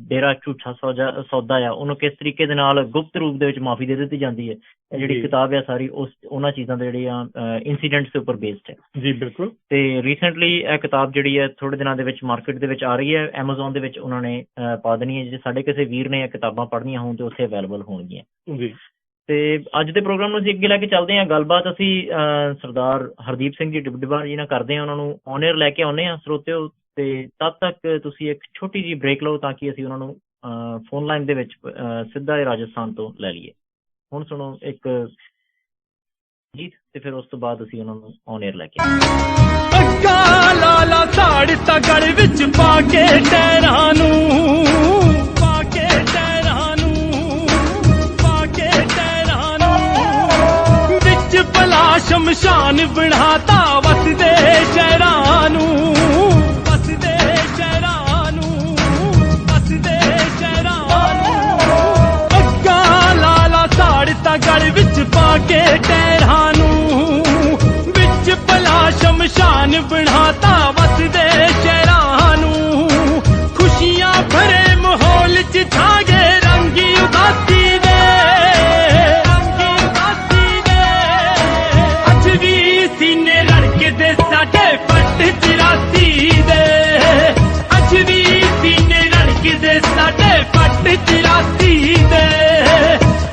ਡੇਰਾ ਝੂਠਾ ਸੌਦਾ ਆ ਉਹਨੂੰ ਕਿਸ ਤਰੀਕੇ ਦੇ ਨਾਲ ਗੁਪਤ ਰੂਪ ਦੇ ਵਿੱਚ ਮਾਫੀ ਦੇ ਦਿੱਤੀ ਜਾਂਦੀ ਹੈ। ਇਹ ਜਿਹੜੀ ਕਿਤਾਬ ਹੈ ਸਾਰੀ ਉਹਨਾਂ ਚੀਜ਼ਾਂ ਦੇ ਜਿਹੜੀਆਂ ਇਨਸੀਡੈਂਟਸ ਦੇ ਉੱਪਰ ਬੇਸਡ ਹੈ। ਜੀ ਬਿਲਕੁਲ। ਤੇ ਰੀਸੈਂਟਲੀ ਇਹ ਕਿਤਾਬ ਜਿਹੜੀ ਹੈ ਥੋੜੇ ਦਿਨਾਂ ਦੇ ਵਿੱਚ ਮਾਰਕੀਟ ਦੇ ਵਿੱਚ ਆ ਰਹੀ ਹੈ, ਐਮਾਜ਼ੋਨ ਦੇ ਵਿੱਚ ਉਹਨਾਂ ਨੇ ਪਾ ਦੇਣੀ ਹੈ। ਜੇ ਸਾਡੇ ਕਿਸੇ ਵੀਰ ਨੇ ਇਹ ਕਿਤਾਬਾਂ ਪੜ੍ਹਨੀਆਂ ਹੋਣ ਤੇ ਉੱਥੇ ਅਵੇਲੇਬਲ ਹੋਣਗੀਆਂ। ਜੀ। ਤੇ ਅੱਜ ਦੇ ਪ੍ਰੋਗਰਾਮ ਨੂੰ ਅਸੀਂ ਅੱਗੇ ਲੈ ਕੇ ਚੱਲਦੇ ਹਾਂ। ਗੱਲਬਾਤ ਅਸੀਂ ਸਰਦਾਰ ਹਰਦੀਪ ਸਿੰਘ ਜੀ ਡਿਬਡਿਬਾ ਜੀ ਨਾਲ ਕਰਦੇ ਹਾਂ, ਉਹਨਾਂ ਨੂੰ ਔਨ 에ਅਰ ਲੈ ਕੇ ਆਉਂਦੇ ਹਾਂ ਸਰੋਤਿਓ। ਤੇ ਤਦ ਤੱਕ ਤੁਸੀਂ ਇੱਕ ਛੋਟੀ ਜਿਹੀ ਬ੍ਰੇਕ ਲਓ ਤਾਂ ਕਿ ਅਸੀਂ ਉਹਨਾਂ ਨੂੰ ਫੋਨ ਲਾਈਨ ਦੇ ਵਿੱਚ ਸਿੱਧਾ ਰਾਜਸਥਾਨ ਤੋਂ ਲੈ ਲਈਏ। ਹੁਣ ਸੁਣੋ ਇੱਕ ਗੀਤ ਤੇ ਫਿਰ ਉਸ ਤੋਂ ਬਾਅਦ ਅਸੀਂ ਉਹਨਾਂ ਨੂੰ ਔਨ 에ਅਰ ਲੈ ਕੇ ਲਾਲਾ ਸਾੜਤਾ ਗਲ ਵਿੱਚ ਪਾ ਕੇ ਟਹਿਰਾਂ ਨੂੰ, ਪਾ ਕੇ ਟਹਿਰਾਂ ਨੂੰ, ਪਾ ਕੇ ਟਹਿਰਾਂ ਨੂੰ, ਵਿੱਚ ਭਲਾ ਸ਼ਮਸ਼ਾਨ ਬਣਾਤਾ ਵਸਦੇ ਸ਼ਹਿਰਾਂ ਨੂੰ, ਵਸਦੇ ਸ਼ਹਿਰਾਂ ਨੂੰ, ਵਸਦੇ ਸ਼ਹਿਰਾਂ ਨੂੰ। ਅੱਗਾ ਲਾਲਾ ਸਾੜਤਾ ਗਲ ਵਿੱਚ ਪਾ ਕੇ ਟਹਿਰਾਂ ਨੂੰ, ਵਿੱਚ ਭਲਾ ਸ਼ਮਸ਼ਾਨ ਬਣਾਤਾ ਵਸਦੇ ਸ਼ਹਿਰਾਂ ਨੂੰ। ਖੁਸ਼ੀਆਂ ਭਰੇ ਮਾਹੌਲ ਚ ਛਾ ਗਏ ਰੰਗੀ ਉਦਾਸੀ ਦੇ, ਰੰਗੀ ਉਦਾਸੀ ਦੇ। ਅੱਜ ਵੀ ਸੀਨੇ ਰੜਕਦੇ ਸਾਡੇ ਪੱਟ 84 ਦੇ, ਅੱਜ ਵੀ ਸੀਨੇ ਰੜਕਦੇ ਸਾਡੇ ਪੱਟ 84 ਦੇ,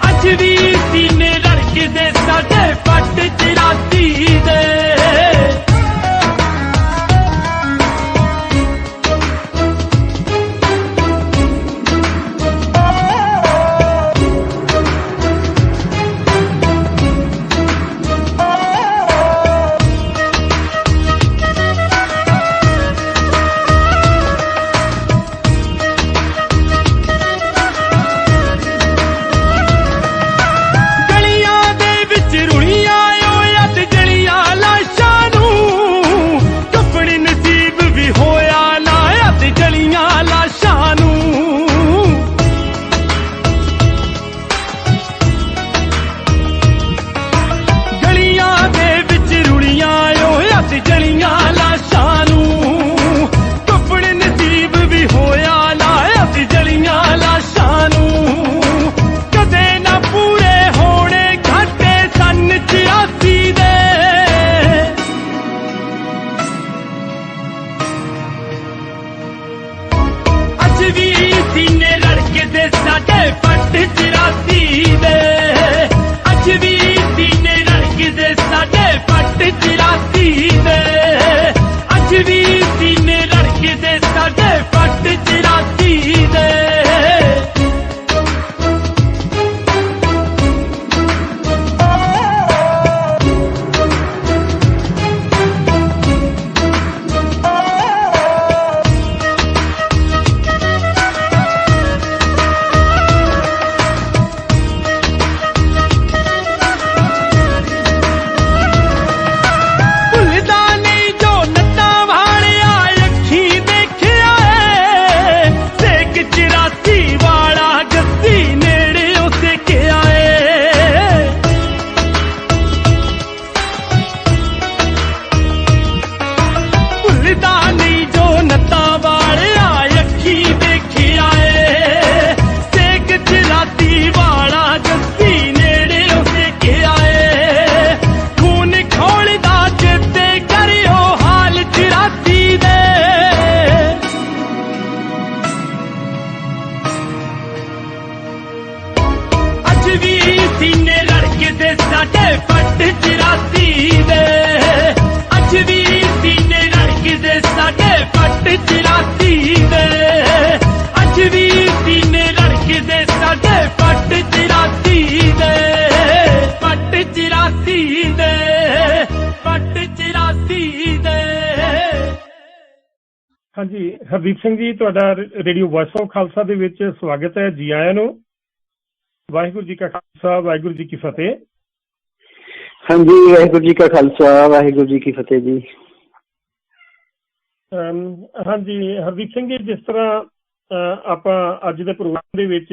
ਅੱਜ ਵੀ ਸੀਨੇ ਰੜਕਦੇ ਸਾਡੇ ਪੱਟ 84 ਦੇ। ਗਲੀਆਂ ਦੇ ਵਿੱਚ ਰੁੜੀਆਂ ਓ ਅੱਜ ਜਲੀਆਂ ਲੜਕਦੇ ਸਾਡੇ ਪੱਟ 84 ਦੇ ਅੱਜ ਵੀ ਸੀਨੇ ਲੜਕਦੇ ਸਾਡੇ ਪੱਟ 84 ਦੇ ਪੱਟ 84 ਦੇ ਪੱਟ 84 ਦੇ। ਹਾਂਜੀ, ਹਰਦੀਪ ਸਿੰਘ ਜੀ, ਤੁਹਾਡਾ ਰੇਡੀਓ ਵੌਇਸ ਆਫ ਖਾਲਸਾ ਦੇ ਵਿੱਚ ਸਵਾਗਤ ਹੈ। ਜੀ ਆਇਆਂ ਨੂੰ। ਵਾਹਿਗੁਰੂ ਜੀ ਕਾ ਖਾਲਸਾ, ਵਾਹਿਗੁਰੂ ਜੀ ਕੀ ਫਤਿਹ। ਹਾਂਜੀ, ਵਾਹਿਗੁਰੂ ਜੀ ਕਾ ਖਾਲਸਾ, ਵਾਹਿਗੁਰੂ ਜੀ ਕੀ ਫਤਿਹ ਜੀ। ਹਾਂਜੀ ਹਰਦੀਪ ਸਿੰਘ ਜੀ, ਜਿਸ ਤਰ੍ਹਾਂ ਆਪਾਂ ਅੱਜ ਦੇ ਪ੍ਰੋਗਰਾਮ ਦੇ ਵਿੱਚ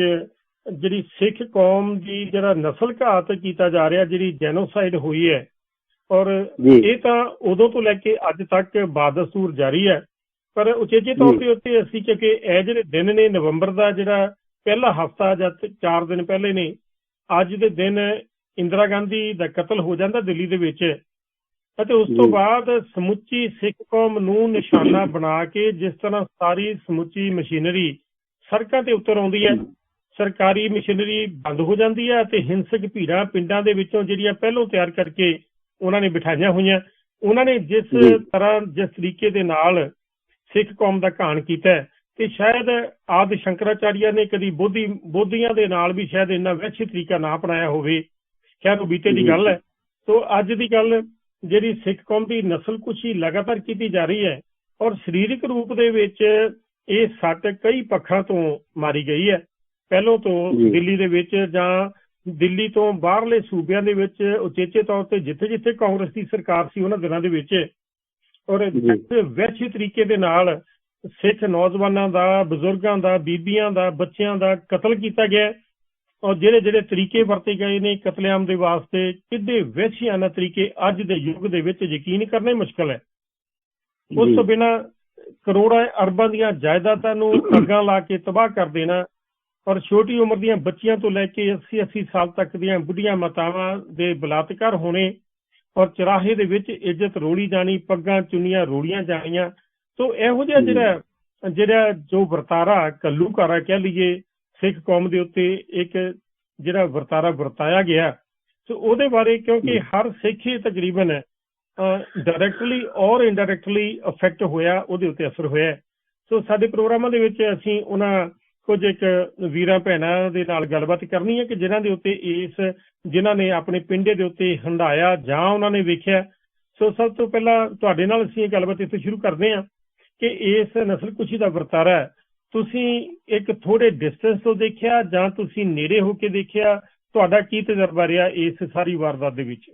ਜਿਹੜੀ ਸਿੱਖ ਕੌਮ ਦੀ ਜਿਹੜਾ ਨਸਲ ਘਾਤ ਕੀਤਾ ਜਾ ਰਿਹਾ, ਜਿਹੜੀ ਜੈਨੋਸਾਈਡ ਹੋਈ ਹੈ, ਔਰ ਇਹ ਤਾਂ ਉਦੋਂ ਤੋਂ ਲੈ ਕੇ ਅੱਜ ਤੱਕ ਬਾਦਸਤੂਰ ਜਾਰੀ ਹੈ। ਪਰ ਉਚੇਚੇ ਤੌਰ ਦੇ ਉੱਤੇ ਅਸੀਂ, ਕਿਉਂਕਿ ਇਹ ਜਿਹੜੇ ਦਿਨ ਨੇ ਨਵੰਬਰ ਦਾ ਜਿਹੜਾ ਪਹਿਲਾ ਹਫ਼ਤਾ ਜਾਂ 4 ਦਿਨ ਪਹਿਲੇ ਨੇ, ਅੱਜ ਦੇ ਦਿਨ ਇੰਦਰਾ ਗਾਂਧੀ ਦਾ ਕਤਲ ਹੋ ਜਾਂਦਾ ਦਿੱਲੀ ਦੇ ਵਿੱਚ, ਅਤੇ ਉਸ ਤੋਂ ਬਾਅਦ ਸਮੁੱਚੀ ਸਿੱਖ ਕੌਮ ਨੂੰ ਨਿਸ਼ਾਨਾ ਬਣਾ ਕੇ ਜਿਸ ਤਰ੍ਹਾਂ ਸਾਰੀ ਸਮੁੱਚੀ ਮਸ਼ੀਨਰੀ ਸੜਕਾਂ ਤੇ ਉਤਰ ਆਉਂਦੀ ਹੈ, ਸਰਕਾਰੀ ਮਸ਼ੀਨਰੀ ਬੰਦ ਹੋ ਜਾਂਦੀ ਹੈ ਅਤੇ ਹਿੰਸਕ ਭੀੜਾਂ ਪਿੰਡਾਂ ਦੇ ਵਿੱਚੋਂ ਜਿਹੜੀਆਂ ਪਹਿਲੋਂ ਤਿਆਰ ਕਰਕੇ ਉਹਨਾਂ ਨੇ ਬਿਠਾਈਆਂ ਹੋਈਆਂ, ਉਹਨਾਂ ਨੇ ਜਿਸ ਤਰ੍ਹਾਂ ਜਿਸ ਤਰੀਕੇ ਦੇ ਨਾਲ ਸਿੱਖ ਕੌਮ ਦਾ ਘਾਣ ਕੀਤਾ ਹੈ, ਤੇ ਸ਼ਾਇਦ ਆਦਿ ਸ਼ੰਕਰਾਚਾਰੀਆ ਨੇ ਕਦੀ ਬੋਧੀਆਂ ਦੇ ਨਾਲ ਵੀ ਸ਼ਾਇਦ ਇੰਨਾ ਵਹਿਸ਼ੀ ਤਰੀਕਾ ਨਾ ਅਪਣਾਇਆ ਹੋਵੇ, ਖੈਰ ਉਹ ਬੀਤੇ ਦੀ ਗੱਲ ਹੈ। ਸੋ ਅੱਜ ਦੀ ਗੱਲ ਜਿਹੜੀ ਸਿੱਖ ਕੌਮ ਦੀ ਨਸਲਕੁਸ਼ੀ ਲਗਾਤਾਰ ਕੀਤੀ ਜਾ ਰਹੀ ਹੈ, ਔਰ ਸਰੀਰਕ ਰੂਪ ਦੇ ਵਿੱਚ ਇਹ ਸੱਟ ਕਈ ਪੱਖਾਂ ਤੋਂ ਮਾਰੀ ਗਈ ਹੈ। ਪਹਿਲੋਂ ਤੋਂ ਦਿੱਲੀ ਦੇ ਵਿੱਚ ਜਾਂ ਦਿੱਲੀ ਤੋਂ ਬਾਹਰਲੇ ਸੂਬਿਆਂ ਦੇ ਵਿੱਚ ਉਚੇਚੇ ਤੌਰ ਤੇ ਜਿੱਥੇ ਜਿੱਥੇ ਕਾਂਗਰਸ ਦੀ ਸਰਕਾਰ ਸੀ ਉਹਨਾਂ ਦਿਨਾਂ ਦੇ ਵਿੱਚ, ਔਰ ਵਹਿਸ਼ੀ ਤਰੀਕੇ ਦੇ ਨਾਲ ਸਿੱਖ ਨੌਜਵਾਨਾਂ ਦਾ, ਬਜ਼ੁਰਗਾਂ ਦਾ, ਬੀਬੀਆਂ ਦਾ, ਬੱਚਿਆਂ ਦਾ ਕਤਲ ਕੀਤਾ ਗਿਆ। ਔਰ ਜਿਹੜੇ ਜਿਹੜੇ ਤਰੀਕੇ ਵਰਤੇ ਗਏ ਨੇ ਕਤਲੇਆਮ ਦੇ ਵਾਸਤੇ, ਕਿੱਡੇ ਵਹਿਸ਼ੀਆਨਾ ਤਰੀਕੇ ਅੱਜ ਦੇ ਯੁੱਗ ਦੇ ਵਿੱਚ ਯਕੀਨ ਕਰਨਾ ਹੀ ਮੁਸ਼ਕਲ ਹੈ। ਉਸ ਤੋਂ ਬਿਨਾਂ ਕਰੋੜਾਂ ਅਰਬਾਂ ਦੀਆਂ ਜਾਇਦਾਦਾਂ ਨੂੰ ਅੱਗਾਂ ਲਾ ਕੇ ਤਬਾਹ ਕਰ ਦੇਣਾ, ਔਰ ਛੋਟੀ ਉਮਰ ਦੀਆਂ ਬੱਚੀਆਂ ਤੋਂ ਲੈ ਕੇ 80-80 ਸਾਲ ਤੱਕ ਦੀਆਂ ਬੁੱਢੀਆਂ ਮਾਤਾਵਾਂ ਦੇ ਬਲਾਤਕਾਰ ਹੋਣੇ, ਔਰ ਚੁਰਾਹੇ ਦੇ ਵਿੱਚ ਇੱਜ਼ਤ ਰੋੜੀ ਜਾਣੀ, ਪੱਗਾਂ ਚੁੰਨੀਆਂ ਰੋੜੀਆਂ ਜਾਣੀਆਂ। ਸੋ ਇਹੋ ਜਿਹਾ ਜਿਹੜਾ ਜੋ ਵਰਤਾਰਾ ਘੱਲੂਘਾਰਾ ਕਹਿ ਲਈਏ ਸਿੱਖ ਕੌਮ ਦੇ ਉੱਤੇ ਇੱਕ ਜਿਹੜਾ ਵਰਤਾਰਾ ਵਰਤਾਇਆ ਗਿਆ, ਸੋ ਉਹਦੇ ਬਾਰੇ, ਕਿਉਂਕਿ ਹਰ ਸਿੱਖ ਹੀ ਤਕਰੀਬਨ ਡਾਇਰੈਕਟਲੀ ਔਰ ਇਨਡਾਇਰੈਕਟਲੀ ਅਫੈਕਟ ਹੋਇਆ, ਉਹਦੇ ਉੱਤੇ ਅਸਰ ਹੋਇਆ। ਸੋ ਸਾਡੇ ਪ੍ਰੋਗਰਾਮਾਂ ਦੇ ਵਿੱਚ ਅਸੀਂ ਉਹਨਾਂ ਕੁਝ ਇੱਕ ਵੀਰਾਂ ਭੈਣਾਂ ਦੇ ਨਾਲ ਗੱਲਬਾਤ ਕਰਨੀ ਹੈ ਕਿ ਜਿਨ੍ਹਾਂ ਦੇ ਉੱਤੇ ਜਿਨ੍ਹਾਂ ਨੇ ਆਪਣੇ ਪਿੰਡੇ ਦੇ ਉੱਤੇ ਹੰਢਾਇਆ ਜਾਂ ਉਹਨਾਂ ਨੇ ਵੇਖਿਆ। ਸੋ ਸਭ ਤੋਂ ਪਹਿਲਾਂ ਤੁਹਾਡੇ ਨਾਲ ਅਸੀਂ ਇਹ ਗੱਲਬਾਤ ਇੱਥੇ ਸ਼ੁਰੂ ਕਰਦੇ ਹਾਂ ਕਿ ਇਸ ਨਸਲਕੁਸ਼ੀ ਦਾ ਵਰਤਾਰਾ ਤੁਸੀਂ ਇੱਕ ਥੋੜੇ ਡਿਸਟੈਂਸ ਤੋਂ ਦੇਖਿਆ ਜਾਂ ਤੁਸੀਂ ਨੇੜੇ ਹੋ ਕੇ ਦੇਖਿਆ? ਤੁਹਾਡਾ ਕੀ ਤਜਰਬਾ ਰਿਹਾ ਇਸ ਸਾਰੀ ਵਾਰਦਾਤ ਦੇ ਵਿੱਚ?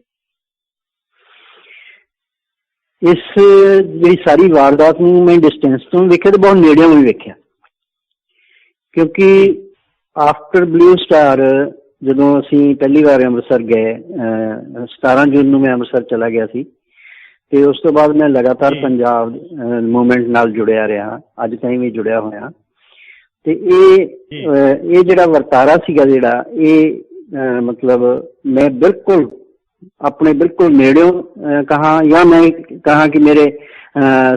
ਇਸ ਜਿਹੜੀ ਸਾਰੀ ਵਾਰਦਾਤ ਨੂੰ ਮੈਂ ਡਿਸਟੈਂਸ ਤੋਂ ਵੇਖਿਆ ਤੇ ਬਹੁਤ ਨੇੜਿਓਂ ਵੀ ਵੇਖਿਆ, ਕਿਉਂਕਿ ਆਫਟਰ ਬਲੂ ਸਟਾਰ ਜਦੋਂ ਅਸੀਂ ਪਹਿਲੀ ਵਾਰ ਅੰਮ੍ਰਿਤਸਰ ਗਏ, 17 ਜੂਨ ਨੂੰ ਮੈਂ ਅੰਮ੍ਰਿਤਸਰ ਚਲਾ ਗਿਆ ਸੀ, ਤੇ ਉਸ ਤੋਂ ਬਾਅਦ ਮੈਂ ਲਗਾਤਾਰ ਪੰਜਾਬ ਮੂਵਮੈਂਟ ਨਾਲ ਜੁੜਿਆ ਰਿਹਾ, ਅੱਜ ਤਾਈਂ ਵੀ ਜੁੜਿਆ ਹੋਇਆ। ਤੇ ਇਹ ਜਿਹੜਾ ਵਰਤਾਰਾ ਸੀਗਾ, ਜਿਹੜਾ ਇਹ ਮਤਲਬ ਮੈਂ ਬਿਲਕੁਲ ਆਪਣੇ ਬਿਲਕੁਲ ਨੇੜਿਓਂ ਕਹਾਂ ਜਾਂ ਮੈਂ ਕਹਾਂ ਕਿ ਮੇਰੇ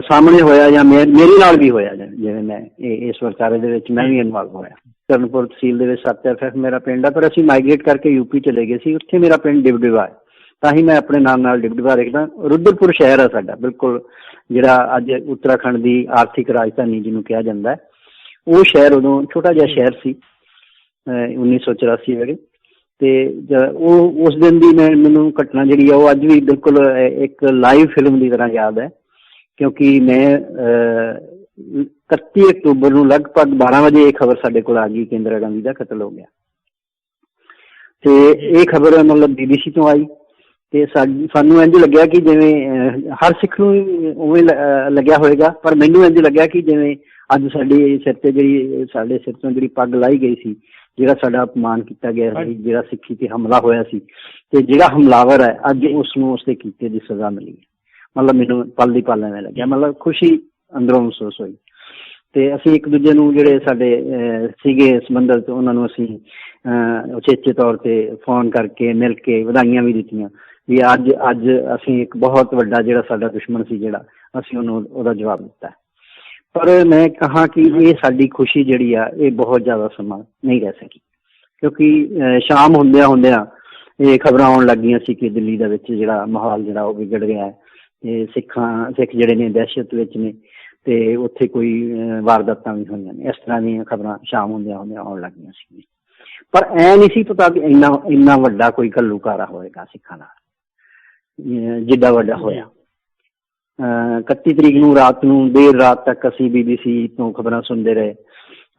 ਸਾਹਮਣੇ ਹੋਇਆ ਜਾਂ ਮੇਰੇ ਨਾਲ ਵੀ ਹੋਇਆ, ਜਿਵੇਂ ਮੈਂ ਇਸ ਵਰਤਾਰੇ ਦੇ ਵਿੱਚ ਮੈਂ ਵੀ ਇਨਵੋਲਵ ਹੋਇਆ। ਕਰਨਪੁਰ ਤਹਿਸੀਲ ਦੇ ਵਿੱਚ 7 FF ਮੇਰਾ ਪਿੰਡ ਆ, ਪਰ ਅਸੀਂ ਮਾਈਗ੍ਰੇਟ ਕਰਕੇ ਯੂਪੀ ਚਲੇ ਗਏ ਸੀ। ਉੱਥੇ ਮੇਰਾ ਪਿੰਡ ਡਿਬਡਿਬਾ ਹੈ, ਤਾਂ ਹੀ ਮੈਂ ਆਪਣੇ ਨਾਮ ਨਾਲ ਡਿਬਡਿਬਾ ਰੱਖਦਾ। ਰੁਦਰਪੁਰ ਸ਼ਹਿਰ ਆ ਸਾਡਾ, ਬਿਲਕੁਲ ਜਿਹੜਾ ਅੱਜ ਉੱਤਰਾਖੰਡ ਦੀ ਆਰਥਿਕ ਰਾਜਧਾਨੀ ਜਿਹਨੂੰ ਕਿਹਾ ਜਾਂਦਾ ਹੈ, ਉਹ ਸ਼ਹਿਰ ਉਦੋਂ ਛੋਟਾ ਜਿਹਾ ਸ਼ਹਿਰ ਸੀ 1984 ਵੇਲੇ। ਤੇ ਉਹ ਉਸ ਦਿਨ ਦੀ ਮੈਨੂੰ ਘਟਨਾ ਜਿਹੜੀ ਆ ਉਹ ਅੱਜ ਵੀ ਬਿਲਕੁਲ ਇੱਕ ਲਾਈਵ ਫਿਲਮ ਦੀ ਤਰ੍ਹਾਂ ਯਾਦ ਹੈ, ਕਿਉਂਕਿ ਮੈਂ 31 ਅਕਤੂਬਰ ਨੂੰ ਲਗਭਗ 12 ਵਜੇ ਇਹ ਖਬਰ ਸਾਡੇ ਕੋਲ ਆ ਗਈ ਕਿ ਇੰਦਰਾ ਗਾਂਧੀ ਦਾ ਕਤਲ ਹੋ ਗਿਆ। ਤੇ ਇਹ ਖਬਰ ਮਤਲਬ BBC ਤੋਂ ਆਈ ਤੇ ਸਾਨੂੰ ਇੰਝ ਲੱਗਿਆ ਕਿ ਜਿਵੇਂ ਹਰ ਸਿੱਖ ਨੂੰ ਉਵੇਂ ਲੱਗਿਆ ਹੋਏਗਾ, ਪਰ ਮੈਨੂੰ ਇੰਝ ਲੱਗਿਆ ਕਿ ਜਿਵੇਂ ਅੱਜ ਸਾਡੇ ਸਿਰ ਤੋਂ ਜਿਹੜੀ ਪੱਗ ਲਾਈ ਗਈ ਸੀ, ਜਿਹੜਾ ਸਾਡਾ ਅਪਮਾਨ ਕੀਤਾ ਗਿਆ ਸੀ, ਜਿਹੜਾ ਸਿੱਖੀ ਤੇ ਹਮਲਾ ਹੋਇਆ ਸੀ, ਤੇ ਜਿਹੜਾ ਹਮਲਾਵਰ ਹੈ ਅੱਜ ਉਸਨੂੰ ਉਸਦੇ ਕੀਤੇ ਦੀ ਸਜ਼ਾ ਮਿਲੀ ਹੈ। ਮਤਲਬ ਮੈਨੂੰ ਪਲ ਦੀ ਪਲ ਐਵੇਂ ਲੱਗਿਆ, ਮਤਲਬ ਖੁਸ਼ੀ ਅੰਦਰੋਂ ਮਹਿਸੂਸ ਹੋਈ। ਤੇ ਅਸੀਂ ਇੱਕ ਦੂਜੇ ਨੂੰ ਜਿਹੜੇ ਸਾਡੇ ਸੀਗੇ ਸੰਬੰਧਿਤ, ਉਹਨਾਂ ਨੂੰ ਅਸੀਂ ਉਚੇਚੇ ਤੌਰ ਤੇ ਫੋਨ ਕਰਕੇ ਮਿਲ ਕੇ ਵਧਾਈਆਂ ਵੀ ਦਿੱਤੀਆਂ ਵੀ ਅੱਜ ਅਸੀਂ ਇੱਕ ਬਹੁਤ ਵੱਡਾ ਜਿਹੜਾ ਸਾਡਾ ਦੁਸ਼ਮਣ ਸੀ, ਜਿਹੜਾ ਅਸੀਂ ਉਹਦਾ ਜਵਾਬ ਦਿੱਤਾ। ਪਰ ਮੈਂ ਕਹਾਂ ਕਿ ਇਹ ਸਾਡੀ ਖੁਸ਼ੀ ਜਿਹੜੀ ਆ ਇਹ ਬਹੁਤ ਜ਼ਿਆਦਾ ਸਮਾਂ ਨਹੀਂ ਰਹਿ ਸਕੀ, ਕਿਉਂਕਿ ਸ਼ਾਮ ਹੁੰਦਿਆਂ ਇਹ ਖਬਰਾਂ ਆਉਣ ਲੱਗ ਗਈਆਂ ਸੀ ਕਿ ਦਿੱਲੀ ਦੇ ਵਿੱਚ ਜਿਹੜਾ ਮਾਹੌਲ ਜਿਹੜਾ ਉਹ ਵਿਗੜ ਗਿਆ ਹੈ ਤੇ ਸਿੱਖ ਜਿਹੜੇ ਨੇ ਦਹਿਸ਼ਤ ਵਿੱਚ ਨੇ, ਤੇ ਉੱਥੇ ਕੋਈ ਵਾਰਦਾਤਾਂ ਵੀ ਹੋਈਆਂ ਨੇ। ਇਸ ਤਰ੍ਹਾਂ ਦੀਆਂ ਖਬਰਾਂ ਸ਼ਾਮ ਹੁੰਦਿਆਂ ਆਉਣ ਲੱਗੀਆਂ ਸੀ। ਪਰ ਐ ਨਹੀਂ ਸੀ ਪਤਾ ਵੀ ਇੰਨਾ ਵੱਡਾ ਕੋਈ ਘੱਲੂਘਾਰਾ ਹੋਏਗਾ ਸਿੱਖਾਂ ਨਾਲ ਜਿੱਡਾ ਵੱਡਾ ਹੋਇਆ। 31 ਤਰੀਕ ਨੂੰ ਰਾਤ ਨੂੰ ਦੇਰ ਰਾਤ ਤੱਕ ਅਸੀਂ BBC ਤੋਂ ਖਬਰਾਂ ਸੁਣਦੇ ਰਹੇ,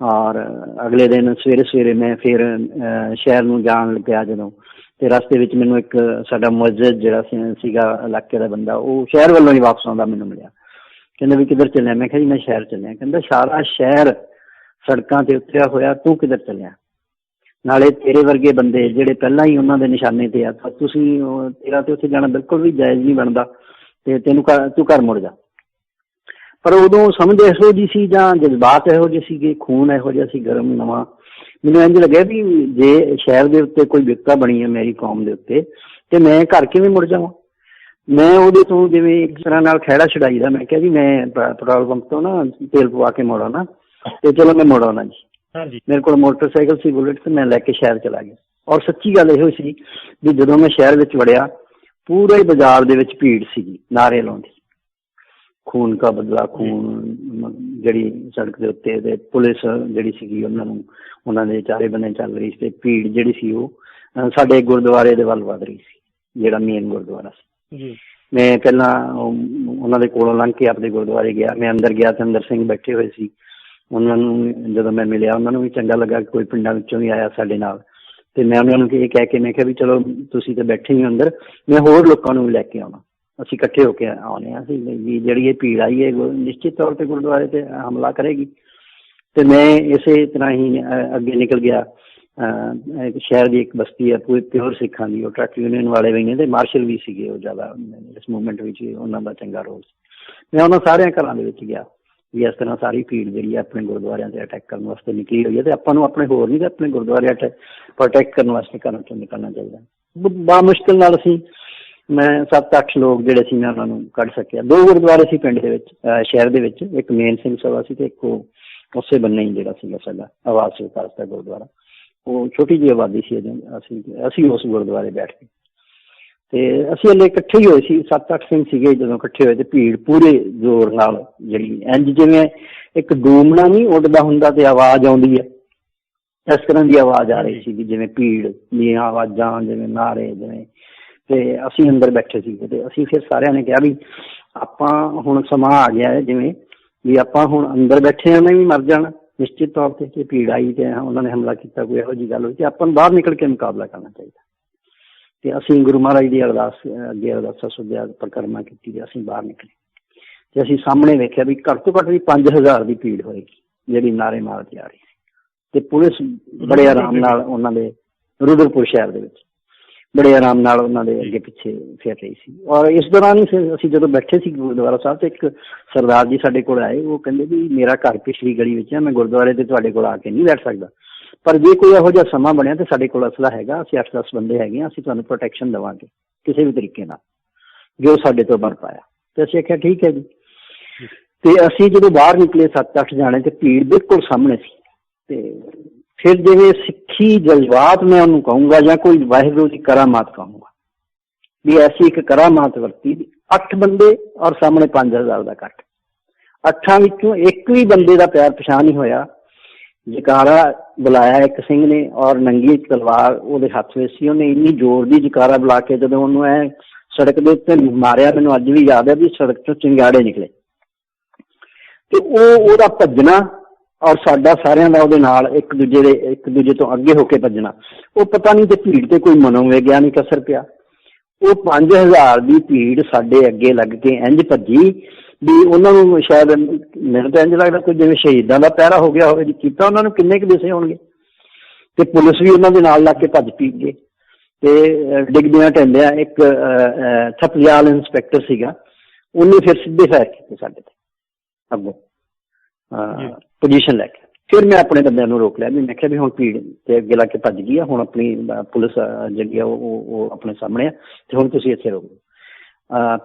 ਔਰ ਅਗਲੇ ਦਿਨ ਸਵੇਰੇ ਮੈਂ ਫਿਰ ਸ਼ਹਿਰ ਨੂੰ ਜਾਣ ਲੱਗਿਆ ਜਦੋਂ, ਤੇ ਰਸਤੇ ਵਿੱਚ ਮੈਨੂੰ ਇੱਕ ਸਾਡਾ ਮੁਅੱਜ਼ਜ਼ ਜਿਹੜਾ ਸੀਗਾ ਇਲਾਕੇ ਦਾ ਬੰਦਾ, ਉਹ ਸ਼ਹਿਰ ਵੱਲੋਂ ਹੀ ਵਾਪਸ ਆਉਂਦਾ ਮੈਨੂੰ ਮਿਲਿਆ। ਕਹਿੰਦਾ ਵੀ ਕਿੱਧਰ ਚੱਲਿਆ? ਮੈਂ ਕਿਹਾ ਜੀ ਮੈਂ ਸ਼ਹਿਰ ਚੱਲਿਆ। ਕਹਿੰਦਾ ਸਾਰਾ ਸ਼ਹਿਰ ਸੜਕਾਂ ਤੇ ਉਤਰਿਆ ਹੋਇਆ, ਤੂੰ ਕਿੱਧਰ ਚੱਲਿਆ? ਨਾਲੇ ਤੇਰੇ ਵਰਗੇ ਬੰਦੇ ਜਿਹੜੇ ਪਹਿਲਾਂ ਹੀ ਉਹਨਾਂ ਦੇ ਨਿਸ਼ਾਨੇ ਤੇ ਆ, ਤੇਰਾ ਤੇ ਉੱਥੇ ਜਾਣਾ ਬਿਲਕੁਲ ਵੀ ਜਾਇਜ਼ ਨਹੀਂ ਬਣਦਾ, ਤੇ ਤੂੰ ਘਰ ਮੁੜ ਜਾ। ਪਰ ਉਦੋਂ ਸਮਝ ਇਹੋ ਜਿਹੀ ਸੀ ਜਾਂ ਜਜ਼ਬਾਤ ਇਹੋ ਜਿਹੇ ਸੀਗੇ, ਖੂਨ ਇਹੋ ਜਿਹਾ ਸੀ ਗਰਮ ਨਵਾਂ। ਮੈਨੂੰ ਇੰਝ ਲੱਗਿਆ ਵੀ ਜੇ ਸ਼ਹਿਰ ਦੇ ਉੱਤੇ ਕੋਈ ਵਿਪਤਾ ਬਣੀ ਹੈ ਮੇਰੀ ਕੌਮ ਦੇ ਉੱਤੇ, ਤੇ ਮੈਂ ਘਰ ਕਿਵੇਂ ਮੁੜ ਜਾਵਾਂ? ਮੈਂ ਉਹਦੇ ਤੋਂ ਜਿਵੇਂ ਇੱਕ ਤਰ੍ਹਾਂ ਨਾਲ ਖਹਿੜਾ ਛਡਾਈ ਦਾ। ਮੈਂ ਕਿਹਾ ਜੀ ਮੈਂ ਪੈਟਰੋਲ ਪੰਪ ਤੋਂ ਨਾ ਤੇਲ ਪਵਾ ਕੇ ਮੁੜ ਆਉਣਾ, ਤੇ ਚਲੋ ਮੈਂ ਮੁੜ ਆਉਣਾ ਜੀ। ਮੇਰੇ ਕੋਲ ਮੋਟਰਸਾਈਕਲ ਸੀ ਬੁਲਟ, ਤੇ ਮੈਂ ਲੈ ਕੇ ਸ਼ਹਿਰ ਚਲਾ ਗਿਆ। ਔਰ ਸੱਚੀ ਗੱਲ ਇਹੋ ਸੀ ਵੀ ਜਦੋਂ ਮੈਂ ਸ਼ਹਿਰ ਵਿੱਚ ਵੜਿਆ, ਪੂਰੇ ਬਾਜ਼ਾਰ ਦੇ ਵਿੱਚ ਭੀੜ ਸੀਗੀ ਨਾਅਰੇ ਲਾਉਂਦੀ, ਖੂਨ ਕਾ ਬਦਲਾ ਖੂਨ, ਜਿਹੜੀ ਸੜਕ ਦੇ ਉੱਤੇ, ਤੇ ਪੁਲਿਸ ਜਿਹੜੀ ਸੀਗੀ ਉਹਨਾਂ ਦੇ ਚਾਰੇ ਬੰਨੇ ਚੱਲ ਰਹੀ ਸੀ। ਤੇ ਭੀੜ ਜਿਹੜੀ ਸੀ ਉਹ ਸਾਡੇ ਗੁਰਦੁਆਰੇ ਦੇ ਵੱਲ ਵੱਧ ਰਹੀ ਸੀ, ਜਿਹੜਾ ਮੇਨ ਗੁਰਦੁਆਰਾ ਸੀ। ਮੈਂ ਪਹਿਲਾਂ ਉਹਨਾਂ ਦੇ ਕੋਲੋਂ ਲੰਘ ਕੇ ਆਪਣੇ ਗੁਰਦੁਆਰੇ ਗਿਆ। ਮੈਂ ਅੰਦਰ ਗਿਆ ਤੇ ਅੰਦਰ ਸਿੰਘ ਬੈਠੇ ਹੋਏ ਸੀ। ਉਹਨਾਂ ਨੂੰ ਜਦੋਂ ਮੈਂ ਮਿਲਿਆ, ਉਹਨਾਂ ਨੂੰ ਵੀ ਚੰਗਾ ਲੱਗਾ ਕਿ ਕੋਈ ਪਿੰਡਾਂ ਵਿੱਚੋਂ ਵੀ ਆਇਆ ਸਾਡੇ ਨਾਲ। ਤੇ ਮੈਂ ਉਹਨਾਂ ਨੂੰ ਇਹ ਕਹਿ ਕੇ ਮੈਂ ਕਿਹਾ ਵੀ ਚਲੋ ਤੁਸੀਂ ਤਾਂ ਬੈਠੇ ਹੀ ਅੰਦਰ, ਮੈਂ ਹੋਰ ਲੋਕਾਂ ਨੂੰ ਵੀ ਲੈ ਕੇ ਆਉਣਾ, ਅਸੀਂ ਇਕੱਠੇ ਹੋ ਕੇ ਆਉਣੇ ਹਾਂ। ਅਸੀਂ ਵੀ ਜਿਹੜੀ ਇਹ ਭੀੜ ਆਈ ਹੈ ਨਿਸ਼ਚਿਤ ਤੌਰ 'ਤੇ ਗੁਰਦੁਆਰੇ 'ਤੇ ਹਮਲਾ ਕਰੇਗੀ। ਤੇ ਮੈਂ ਇਸੇ ਤਰ੍ਹਾਂ ਹੀ ਅੱਗੇ ਨਿਕਲ ਗਿਆ। ਸ਼ਹਿਰ ਦੀ ਇੱਕ ਬਸਤੀ ਹੈ ਪੂਰੀ ਪਿਓਰ ਸਿੱਖਾਂ ਦੀ, ਉਹ ਟਰੱਕ ਯੂਨੀਅਨ ਵਾਲੇ ਵੀ ਨੇ ਤੇ ਮਾਰਸ਼ਲ ਵੀ ਸੀਗੇ, ਉਹ ਜ਼ਿਆਦਾ ਇਸ ਮੂਵਮੈਂਟ ਵਿੱਚ ਉਹਨਾਂ ਦਾ ਚੰਗਾ ਰੋਲ ਸੀ। ਮੈਂ ਉਹਨਾਂ ਸਾਰਿਆਂ ਘਰਾਂ ਦੇ ਵਿੱਚ ਗਿਆ ਵੀ ਇਸ ਤਰ੍ਹਾਂ ਸਾਰੀ ਭੀੜ ਜਿਹੜੀ ਹੈ ਆਪਣੇ ਗੁਰਦੁਆਰਿਆਂ 'ਤੇ ਅਟੈਕ ਕਰਨ ਵਾਸਤੇ ਨਿਕਲੀ ਹੋਈ ਹੈ, ਤੇ ਆਪਾਂ ਨੂੰ ਆਪਣੇ ਹੋਰ ਨਹੀਂ ਤੇ ਆਪਣੇ ਗੁਰਦੁਆਰੇ ਪ੍ਰੋਟੈਕਟ ਕਰਨ ਵਾਸਤੇ ਘਰਾਂ 'ਚੋਂ ਨਿਕਲਣਾ ਚਾਹੀਦਾ। ਬੜਾ ਮੁਸ਼ਕਿਲ ਨਾਲ ਮੈਂ 7-8 ਲੋਕ ਜਿਹੜੇ ਸੀ ਮੈਂ ਉਹਨਾਂ ਨੂੰ ਕੱਢ ਸਕਿਆ। 2 ਗੁਰਦੁਆਰੇ ਸੀ ਪਿੰਡ ਦੇ ਵਿੱਚ, ਸ਼ਹਿਰ ਦੇ ਵਿੱਚ, ਇੱਕ ਮੇਨ ਸਿੰਘ ਸਭਾ ਸੀ ਤੇ ਇੱਕ ਉਸੇ ਬੰਨੇ ਹੀ ਜਿਹੜਾ ਸੀਗਾ ਸਾਡਾ ਆਵਾਜ਼ ਵਿਕਾਸ ਦਾ ਗੁਰਦੁਆਰਾ। ਉਹ ਛੋਟੀ ਜਿਹੀ ਆਬਾਦੀ ਸੀ। ਅਸੀਂ ਉਸ ਗੁਰਦੁਆਰੇ ਬੈਠ ਕੇ, ਤੇ ਅਸੀਂ ਹਲੇ ਇਕੱਠੇ ਹੀ ਹੋਏ ਸੀ, 7-8 ਸਿੰਘ ਸੀਗੇ। ਜਦੋਂ ਇਕੱਠੇ ਹੋਏ ਤੇ ਭੀੜ ਪੂਰੇ ਜ਼ੋਰ ਨਾਲ, ਜਿਹੜੀ ਇੰਝ ਜਿਵੇਂ ਇੱਕ ਡੂਮਣਾ ਨਹੀਂ ਉੱਡਦਾ ਹੁੰਦਾ ਤੇ ਆਵਾਜ਼ ਆਉਂਦੀ ਹੈ, ਇਸ ਤਰ੍ਹਾਂ ਦੀ ਆਵਾਜ਼ ਆ ਰਹੀ ਸੀ ਜਿਵੇਂ ਭੀੜ ਦੀਆਂ ਆਵਾਜ਼ਾਂ, ਜਿਵੇਂ ਨਾਅਰੇ, ਜਿਵੇਂ। ਤੇ ਅਸੀਂ ਅੰਦਰ ਬੈਠੇ ਸੀਗੇ ਤੇ ਅਸੀਂ ਫਿਰ ਸਾਰਿਆਂ ਨੇ ਕਿਹਾ ਵੀ ਆਪਾਂ ਹੁਣ ਸਮਾਂ ਆ ਗਿਆ ਹੈ ਜਿਵੇਂ ਵੀ ਆਪਾਂ ਹੁਣ ਅੰਦਰ ਬੈਠੇ ਹਾਂ, ਵੀ ਮਰ ਜਾਣਾ ਨਿਸ਼ਚਿਤ ਤੌਰ 'ਤੇ। ਕਿ ਭੀੜ ਆਈ ਤੇ ਉਹਨਾਂ ਨੇ ਹਮਲਾ ਕੀਤਾ, ਕੋਈ ਇਹੋ ਜਿਹੀ ਗੱਲ ਹੋਈ, ਤੇ ਆਪਾਂ ਨੂੰ ਬਾਹਰ ਨਿਕਲ ਕੇ ਮੁਕਾਬਲਾ ਕਰਨਾ ਚਾਹੀਦਾ। ਤੇ ਅਸੀਂ ਗੁਰੂ ਮਹਾਰਾਜ ਦੀ ਅੱਗੇ ਅਰਦਾਸਾਂ ਸੁਝਿਆ, ਪਰਿਕਰਮਾ ਕੀਤੀ ਤੇ ਅਸੀਂ ਬਾਹਰ ਨਿਕਲੇ। ਤੇ ਅਸੀਂ ਸਾਹਮਣੇ ਵੇਖਿਆ ਵੀ ਘੱਟ ਤੋਂ ਘੱਟ ਵੀ 5000 ਦੀ ਭੀੜ ਹੋਏਗੀ ਜਿਹੜੀ ਨਾਅਰੇ ਮਾਰ ਕੇ ਆ ਰਹੀ ਸੀ। ਤੇ ਪੁਲਿਸ ਬੜੇ ਆਰਾਮ ਨਾਲ ਉਹਨਾਂ ਦੇ ਰੁਦਰਪੁਰ ਸ਼ਹਿਰ ਦੇ ਵਿੱਚ ਬੜੇ ਆਰਾਮ ਨਾਲ ਉਹਨਾਂ ਦੇ ਅੱਗੇ ਪਿੱਛੇ ਫਿਰ ਰਹੀ ਸੀ। ਔਰ ਇਸ ਦੌਰਾਨ ਹੀ ਅਸੀਂ ਜਦੋਂ ਬੈਠੇ ਸੀ ਗੁਰਦੁਆਰਾ ਸਾਹਿਬ, ਤੇ ਇੱਕ ਸਰਦਾਰ ਜੀ ਸਾਡੇ ਕੋਲ ਆਏ। ਉਹ ਕਹਿੰਦੇ ਵੀ ਮੇਰਾ ਘਰ ਪਿਛਲੀ ਗਲੀ ਵਿੱਚ ਹੈ, ਮੈਂ ਗੁਰਦੁਆਰੇ ਤੇ ਤੁਹਾਡੇ ਕੋਲ ਆ ਕੇ ਨਹੀਂ ਬੈਠ ਸਕਦਾ, ਪਰ ਜੇ ਕੋਈ ਇਹੋ ਜਿਹਾ ਸਮਾਂ ਬਣਿਆ ਤੇ ਸਾਡੇ ਕੋਲ ਅਸਲਾ ਹੈਗਾ, ਅਸੀਂ 8-10 ਬੰਦੇ ਹੈਗੇ ਹਾਂ, ਅਸੀਂ ਤੁਹਾਨੂੰ ਪ੍ਰੋਟੈਕਸ਼ਨ ਦੇਵਾਂਗੇ ਕਿਸੇ ਵੀ ਤਰੀਕੇ ਨਾਲ ਜੋ ਸਾਡੇ ਤੋਂ ਬਣ ਪਾਇਆ। ਤੇ ਅਸੀਂ ਆਖਿਆ ਠੀਕ ਹੈ ਜੀ। ਤੇ ਅਸੀਂ ਜਦੋਂ ਬਾਹਰ ਨਿਕਲੇ 7-8 ਜਾਣੇ, ਤੇ ਭੀੜ ਬਿਲਕੁਲ ਸਾਹਮਣੇ ਸੀ। ਤੇ ਫਿਰ ਜਿਵੇਂ ਸਿੱਖੀ ਜਜ਼ਬਾਤ ਮੈਂ ਉਹਨੂੰ ਕਹੂੰਗਾ, ਜਾਂ ਕੋਈ ਵਾਹਿਗੁਰੂ ਦੀ ਕਰਾਮਾਤ ਕਹੂੰਗਾ, ਵੀ ਐਸੀ ਇੱਕ ਕਰਾਮਾਤ ਵਰਤੀ। 8 ਬੰਦੇ ਔਰ ਸਾਹਮਣੇ 5000 ਦਾ ਇਕੱਠ। 8 ਵਿੱਚੋਂ ਇੱਕ ਵੀ ਬੰਦੇ ਦਾ ਪੈਰ ਪਛਾਣ ਨਹੀਂ ਹੋਇਆ। ਜਕਾਰਾ ਬੁਲਾਇਆ ਇੱਕ ਸਿੰਘ ਨੇ, ਔਰ ਨੰਗੀ ਤਲਵਾਰ ਉਹਦੇ ਹੱਥ ਵਿੱਚ ਸੀ। ਉਹਨੇ ਇੰਨੀ ਜ਼ੋਰ ਦੀ ਜਕਾਰਾ ਬੁਲਾ ਕੇ ਜਦੋਂ ਉਹਨੂੰ ਸੜਕ ਦੇ ਉੱਤੇ ਮਾਰਿਆ, ਮੈਨੂੰ ਅੱਜ ਵੀ ਯਾਦ ਹੈ ਵੀ ਸੜਕ ਤੋਂ ਚਿੰਗਾੜੇ ਨਿਕਲੇ। ਤੇ ਉਹਦਾ ਭੱਜਣਾ ਔਰ ਸਾਡਾ ਸਾਰਿਆਂ ਦਾ ਉਹਦੇ ਨਾਲ ਇੱਕ ਦੂਜੇ ਤੋਂ ਅੱਗੇ ਹੋ ਕੇ ਭੱਜਣਾ, ਉਹ ਪਤਾ ਨਹੀਂ ਤੇ ਭੀੜ ਤੇ ਕੋਈ ਮਨੋਵਿਗਿਆਨਿਕ ਅਸਰ ਪਿਆ। ਉਹ 5000 ਦੀ ਭੀੜ ਸਾਡੇ ਅੱਗੇ ਲੱਗ ਕੇ ਇੰਝ ਭੱਜੀ ਵੀ ਉਹਨਾਂ ਨੂੰ ਸ਼ਾਇਦ, ਮੈਨੂੰ ਤਾਂ ਇੰਝ ਲੱਗਦਾ ਕੋਈ ਜਿਵੇਂ ਸ਼ਹੀਦਾਂ ਦਾ ਪਹਿਰਾ ਹੋ ਗਿਆ ਹੋਵੇ ਜੀ ਕੀਤਾ। ਉਹਨਾਂ ਨੂੰ ਕਿੰਨੇ ਕੁ ਦਿਸੇ ਹੋਣਗੇ। ਤੇ ਪੁਲਿਸ ਵੀ ਉਹਨਾਂ ਦੇ ਨਾਲ ਲੱਗ ਕੇ ਭੱਜ ਪੀ ਗਏ। ਤੇ ਡਿੱਗਦਿਆਂ ਢਹਿੰਦਿਆਂ ਇੱਕ ਥਪਿਆਲ ਇੰਸਪੈਕਟਰ ਸੀਗਾ, ਉਹਨੇ ਫਿਰ ਸਿੱਧੇ ਫਾਇਰ ਕੀਤੇ ਸਾਡੇ ਤੇ ਅੱਗੋਂ ਪੋਜੀਸ਼ਨ ਲੈ ਕੇ। ਫਿਰ ਮੈਂ ਆਪਣੇ ਬੰਦਿਆਂ ਨੂੰ ਰੋਕ ਲਿਆ ਵੀ ਮੈਂ ਕਿਹਾ ਵੀ ਹੁਣ ਭੀੜ ਤੇ ਅੱਗੇ ਲਾ ਕੇ ਭੱਜ ਗਈ ਆ, ਹੁਣ ਆਪਣੀ ਪੁਲਿਸ ਜਿਹੜੀ ਆ ਉਹ ਆਪਣੇ ਸਾਹਮਣੇ ਆ, ਤੇ ਹੁਣ ਤੁਸੀਂ ਇੱਥੇ ਰੋਕੋ।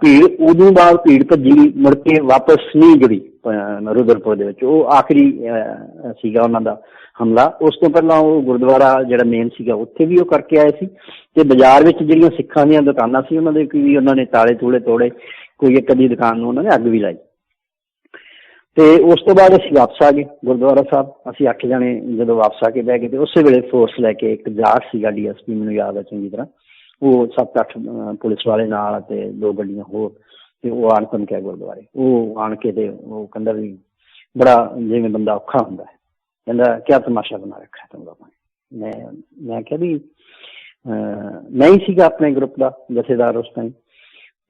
ਭੀੜ ਉਦੋਂ ਬਾਅਦ ਭੀੜ ਭੱਜੀ, ਮੁੜ ਕੇ ਵਾਪਸ ਨਹੀਂ ਗਈ ਰੁਦਰਪੁਰ ਦੇ ਵਿੱਚ। ਉਹ ਆਖਰੀ ਸੀਗਾ ਉਹਨਾਂ ਦਾ ਹਮਲਾ। ਉਸ ਤੋਂ ਪਹਿਲਾਂ ਉਹ ਗੁਰਦੁਆਰਾ ਜਿਹੜਾ ਮੇਨ ਸੀਗਾ ਉੱਥੇ ਵੀ ਉਹ ਕਰਕੇ ਆਏ ਸੀ। ਤੇ ਬਾਜ਼ਾਰ ਵਿੱਚ ਜਿਹੜੀਆਂ ਸਿੱਖਾਂ ਦੀਆਂ ਦੁਕਾਨਾਂ ਸੀ ਉਹਨਾਂ ਦੇ ਵੀ ਉਹਨਾਂ ਨੇ ਤਾਲੇ ਤੂਲੇ ਤੋੜੇ, ਕੋਈ ਇੱਕ ਅੱਧੀ ਦੁਕਾਨ ਨੂੰ ਉਹਨਾਂ ਨੇ ਅੱਗ ਵੀ ਲਾਈ। ਤੇ ਉਸ ਤੋਂ ਬਾਅਦ ਅਸੀਂ ਵਾਪਸ ਆ ਗਏ ਗੁਰਦੁਆਰਾ ਸਾਹਿਬ। ਅਸੀਂ 8 ਜਣੇ ਜਦੋਂ ਵਾਪਸ ਆ ਕੇ ਬਹਿ ਗਏ ਤੇ ਉਸੇ ਵੇਲੇ ਫੋਰਸ ਲੈ ਕੇ ਇੱਕ ਜਾਟ ਸੀਗਾ DSP, ਮੈਨੂੰ ਯਾਦ ਹੈ ਚੰਗੀ ਤਰ੍ਹਾਂ, ਉਹ 7-8 ਪੁਲਿਸ ਵਾਲੇ ਨਾਲ ਤੇ 2 ਗੱਡੀਆਂ ਹੋਰ, ਤੇ ਉਹ ਆਣ ਪਹੁੰਚਿਆ ਗੁਰਦੁਆਰੇ। ਉਹ ਆਣ ਕੇ ਤੇ ਉਹ ਕਹਿੰਦਾ ਵੀ ਬੜਾ ਜਿਵੇਂ ਬੰਦਾ ਔਖਾ ਹੁੰਦਾ ਹੈ, ਕਹਿੰਦਾ ਕਿਆ ਤਮਾਸ਼ਾ ਬਣਾ ਰੱਖਿਆ ਤੁਮ ਲੋਕਾਂ ਨੇ। ਮੈਂ ਕਿਹਾ ਵੀ ਮੈਂ ਹੀ ਸੀਗਾ ਆਪਣੇ ਗਰੁੱਪ ਦਾ ਜਥੇਦਾਰ ਉਸ ਟਾਈਮ,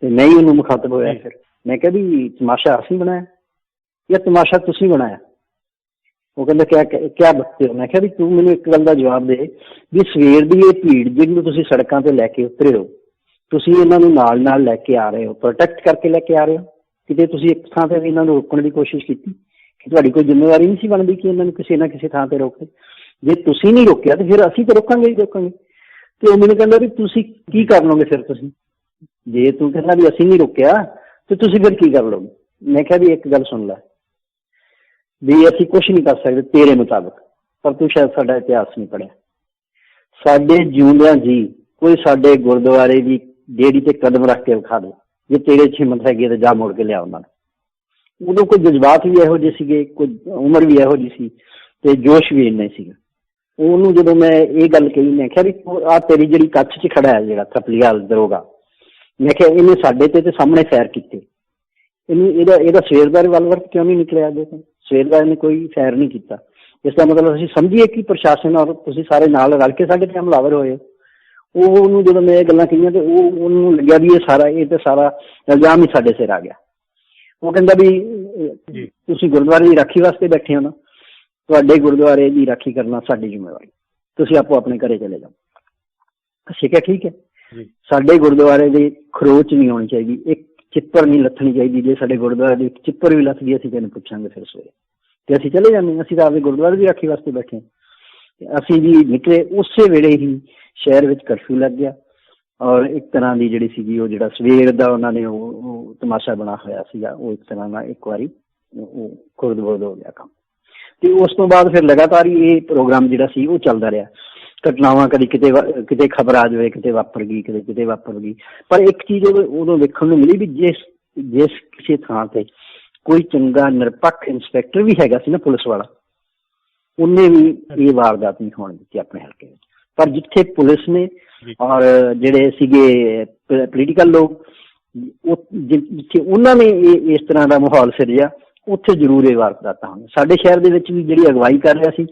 ਤੇ ਮੈਂ ਹੀ ਉਹਨੂੰ ਮੁਖਾਤਬ ਹੋਇਆ। ਫਿਰ ਮੈਂ ਕਿਹਾ ਵੀ ਤਮਾਸ਼ਾ ਅਸੀਂ ਬਣਾਇਆ ਜਾਂ ਤਮਾਸ਼ਾ ਤੁਸੀਂ ਬਣਾਇਆ? ਉਹ ਕਹਿੰਦਾ ਕਿਆ ਬਕਤੇ ਹੋ? ਮੈਂ ਕਿਹਾ ਵੀ ਤੂੰ ਮੈਨੂੰ ਇੱਕ ਗੱਲ ਦਾ ਜਵਾਬ ਦੇ ਵੀ ਸਵੇਰ ਦੀ ਇਹ ਭੀੜ ਜਿਹਨੂੰ ਤੁਸੀਂ ਸੜਕਾਂ ਤੇ ਲੈ ਕੇ ਉਤਰੇ ਹੋ, ਤੁਸੀਂ ਇਹਨਾਂ ਨੂੰ ਨਾਲ ਲੈ ਕੇ ਆ ਰਹੇ ਹੋ, ਪ੍ਰੋਟੈਕਟ ਕਰਕੇ ਲੈ ਕੇ ਆ ਰਹੇ ਹੋ? ਕਿਤੇ ਤੁਸੀਂ ਇੱਕ ਥਾਂ ਤੇ ਵੀ ਇਹਨਾਂ ਨੂੰ ਰੋਕਣ ਦੀ ਕੋਸ਼ਿਸ਼ ਕੀਤੀ? ਕਿ ਤੁਹਾਡੀ ਕੋਈ ਜ਼ਿੰਮੇਵਾਰੀ ਨਹੀਂ ਸੀ ਬਣਦੀ ਕਿ ਇਹਨਾਂ ਨੂੰ ਕਿਸੇ ਨਾ ਕਿਸੇ ਥਾਂ ਤੇ ਰੋਕੇ? ਜੇ ਤੁਸੀਂ ਨਹੀਂ ਰੋਕਿਆ ਤੇ ਫਿਰ ਅਸੀਂ ਤਾਂ ਰੋਕਾਂਗੇ। ਤੇ ਉਹ ਮੈਨੂੰ ਕਹਿੰਦਾ ਵੀ ਤੁਸੀਂ ਕੀ ਕਰ ਲਓਗੇ ਫਿਰ? ਤੁਸੀਂ ਜੇ ਤੂੰ ਕਹਿੰਦਾ ਵੀ ਅਸੀਂ ਨਹੀਂ ਰੋਕਿਆ ਤੇ ਤੁਸੀਂ ਫਿਰ ਕੀ ਕਰ ਲਓਗੇ? ਮੈਂ ਕਿਹਾ ਵੀ ਇੱਕ ਗੱਲ ਸੁਣ ਲੈ ਵੀ ਅਸੀਂ ਕੁਛ ਨਹੀਂ ਕਰ ਸਕਦੇ ਤੇਰੇ ਮੁਤਾਬਕ, ਪਰ ਤੂੰ ਸ਼ਾਇਦ ਸਾਡਾ ਇਤਿਹਾਸ ਨਹੀਂ ਪੜ੍ਹਿਆ। ਸਾਡੇ ਜਿਉਂਦਿਆਂ ਜੀ ਕੋਈ ਸਾਡੇ ਗੁਰਦੁਆਰੇ ਦੀ ਡੇਰੀ ਤੇ ਕਦਮ ਰੱਖ ਕੇ ਵਿਖਾ ਦੇ, ਜੇ ਤੇਰੇ 'ਚ ਹਿੰਮਤ ਹੈਗੀ ਤੇ ਜਾ ਮੁੜ ਕੇ ਲਿਆ ਉਹਨਾਂ ਨੂੰ। ਉਦੋਂ ਕੋਈ ਜਜ਼ਬਾਤ ਵੀ ਇਹੋ ਜਿਹੇ ਸੀਗੇ, ਕੋਈ ਉਮਰ ਵੀ ਇਹੋ ਜਿਹੀ ਸੀ ਤੇ ਜੋਸ਼ ਵੀ ਇੰਨਾ ਹੀ ਸੀਗਾ। ਉਹਨੂੰ ਜਦੋਂ ਮੈਂ ਇਹ ਗੱਲ ਕਹੀ, ਮੈਂ ਕਿਹਾ ਵੀ ਆਹ ਤੇਰੀ ਜਿਹੜੀ ਕੱਛ 'ਚ ਖੜਾ ਹੈ ਜਿਹੜਾ ਥਪਲੀਵਾਲ ਦਰੋਗਾ, ਮੈਂ ਕਿਹਾ ਇਹਨੇ ਸਾਡੇ ਤੇ ਸਾਹਮਣੇ ਫਾਇਰ ਕੀਤੇ, ਇਹਦਾ ਸਵੇਰ ਦਾ ਰਿਵਾਲਵਰ ਕਿਉਂ ਨਹੀਂ ਨਿਕਲਿਆ? ਅੱਗੇ ਤੋਂ ਸਵੇਰ ਦਾ ਇਹਨੇ ਕੋਈ ਫਾਇਰ ਨਹੀਂ ਕੀਤਾ। ਇਸ ਦਾ ਮਤਲਬ ਅਸੀਂ ਸਮਝੀਏ ਕਿ ਪ੍ਰਸ਼ਾਸਨ ਔਰ ਤੁਸੀਂ ਸਾਰੇ ਨਾਲ ਰਲ ਕੇ ਸਾਡੇ ਤੇ ਹਮਲਾਵਰ ਹੋਏ। ਉਹਨੂੰ ਜਦੋਂ ਮੈਂ ਇਹ ਗੱਲਾਂ ਕਹੀਆਂ ਤੇ ਉਹਨੂੰ ਲੱਗਿਆ ਵੀ ਇਹ ਤਾਂ ਸਾਰਾ ਇਲਜ਼ਾਮ ਹੀ ਸਾਡੇ ਸਿਰ ਆ ਗਿਆ। ਉਹ ਕਹਿੰਦਾ ਵੀ ਤੁਸੀਂ ਗੁਰਦੁਆਰੇ ਦੀ ਰਾਖੀ ਵਾਸਤੇ ਬੈਠੇ ਹੋ ਨਾ, ਤੁਹਾਡੇ ਗੁਰਦੁਆਰੇ ਦੀ ਰਾਖੀ ਕਰਨਾ ਸਾਡੀ ਜ਼ਿੰਮੇਵਾਰੀ, ਤੁਸੀਂ ਆਪੋ ਆਪਣੇ ਘਰੇ ਚਲੇ ਜਾਓ। ਅਸੀਂ ਕਿਹਾ ਠੀਕ ਹੈ, ਸਾਡੇ ਗੁਰਦੁਆਰੇ ਦੀ ਖਰੋਚ ਨਹੀਂ ਹੋਣੀ ਚਾਹੀਦੀ, ਇੱਕ ਚਿੱਪਰ ਨਹੀਂ ਲੱਥਣੀ ਚਾਹੀਦੀ। ਜੇ ਸਾਡੇ ਗੁਰਦੁਆਰੇ ਦੀ ਚਿੱਪਰ ਵੀ ਲੱਥ ਗਈ ਅਸੀਂ ਤੈਨੂੰ ਪੁੱਛਾਂਗੇ ਫਿਰ ਸਵੇਰੇ, ਤੇ ਅਸੀਂ ਚਲੇ ਜਾਂਦੇ। ਅਸੀਂ ਤਾਂ ਆਪਦੇ ਗੁਰਦੁਆਰੇ ਦੀ ਰਾਖੀ ਵਾਸਤੇ ਬੈਠੇ ਹਾਂ। ਅਸੀਂ ਵੀ ਨਿਕਲੇ, ਉਸੇ ਵੇਲੇ ਹੀ ਸ਼ਹਿਰ ਵਿੱਚ ਕਰਫਿਊ ਲੱਗ ਗਿਆ ਔਰ ਇੱਕ ਤਰ੍ਹਾਂ ਦੀ ਜਿਹੜੀ ਸੀਗੀ ਉਹ ਜਿਹੜਾ ਸਵੇਰ ਦਾ ਉਹਨਾਂ ਨੇ ਉਹ ਤਮਾਸ਼ਾ ਬਣਾ ਹੋਇਆ ਸੀਗਾ, ਉਹ ਇੱਕ ਤਰ੍ਹਾਂ ਨਾਲ ਇੱਕ ਵਾਰੀ ਉਹ ਖੁਰਦ-ਬੁਰਦ ਹੋ ਗਿਆ ਕੰਮ। ਤੇ ਉਸ ਤੋਂ ਬਾਅਦ ਫਿਰ ਲਗਾਤਾਰ ਹੀ ਇਹ ਪ੍ਰੋਗਰਾਮ ਜਿਹੜਾ ਸੀ ਉਹ ਚੱਲਦਾ ਰਿਹਾ। ਘਟਨਾਵਾਂ ਕਦੀ ਕਿਤੇ ਖਬਰ ਆ ਜਾਵੇ, ਕਿਤੇ ਵਾਪਰ ਗਈ, ਕਿਤੇ ਵਾਪਰ ਗਈ। ਪਰ ਇੱਕ ਚੀਜ਼ ਉਦੋਂ ਵੇਖਣ ਨੂੰ ਮਿਲੀ ਵੀ ਜਿਸ ਕਿਸੇ ਥਾਂ ਤੇ ਕੋਈ ਚੰਗਾ ਨਿਰਪੱਖ ਇੰਸਪੈਕਟਰ ਵੀ ਹੈਗਾ ਸੀ ਨਾ ਪੁਲਿਸ ਵਾਲਾ, ਉਹਨੇ ਵੀ ਇਹ ਵਾਰਦਾਤ ਨਹੀਂ ਹੋਣ ਦਿੱਤੀ ਆਪਣੇ ਹਲਕੇ ਵਿੱਚ। ਪਰ ਜਿੱਥੇ ਪੁਲਿਸ ਨੇ ਔਰ ਜਿਹੜੇ ਸੀਗੇ ਪੋਲੀਟੀਕਲ ਲੋਕ, ਜਿੱਥੇ ਉਹਨਾਂ ਨੇ ਇਸ ਤਰ੍ਹਾਂ ਦਾ ਮਾਹੌਲ ਸਿਰਜਿਆ, ਉੱਥੇ ਜ਼ਰੂਰ ਇਹ ਵਾਰਦਾਤਾਂ ਹੋਣ। ਸਾਡੇ ਸ਼ਹਿਰ ਦੇ ਵਿੱਚ ਵੀ ਜਿਹੜੀ ਅਗਵਾਈ ਕਰ ਰਿਹਾ ਸੀ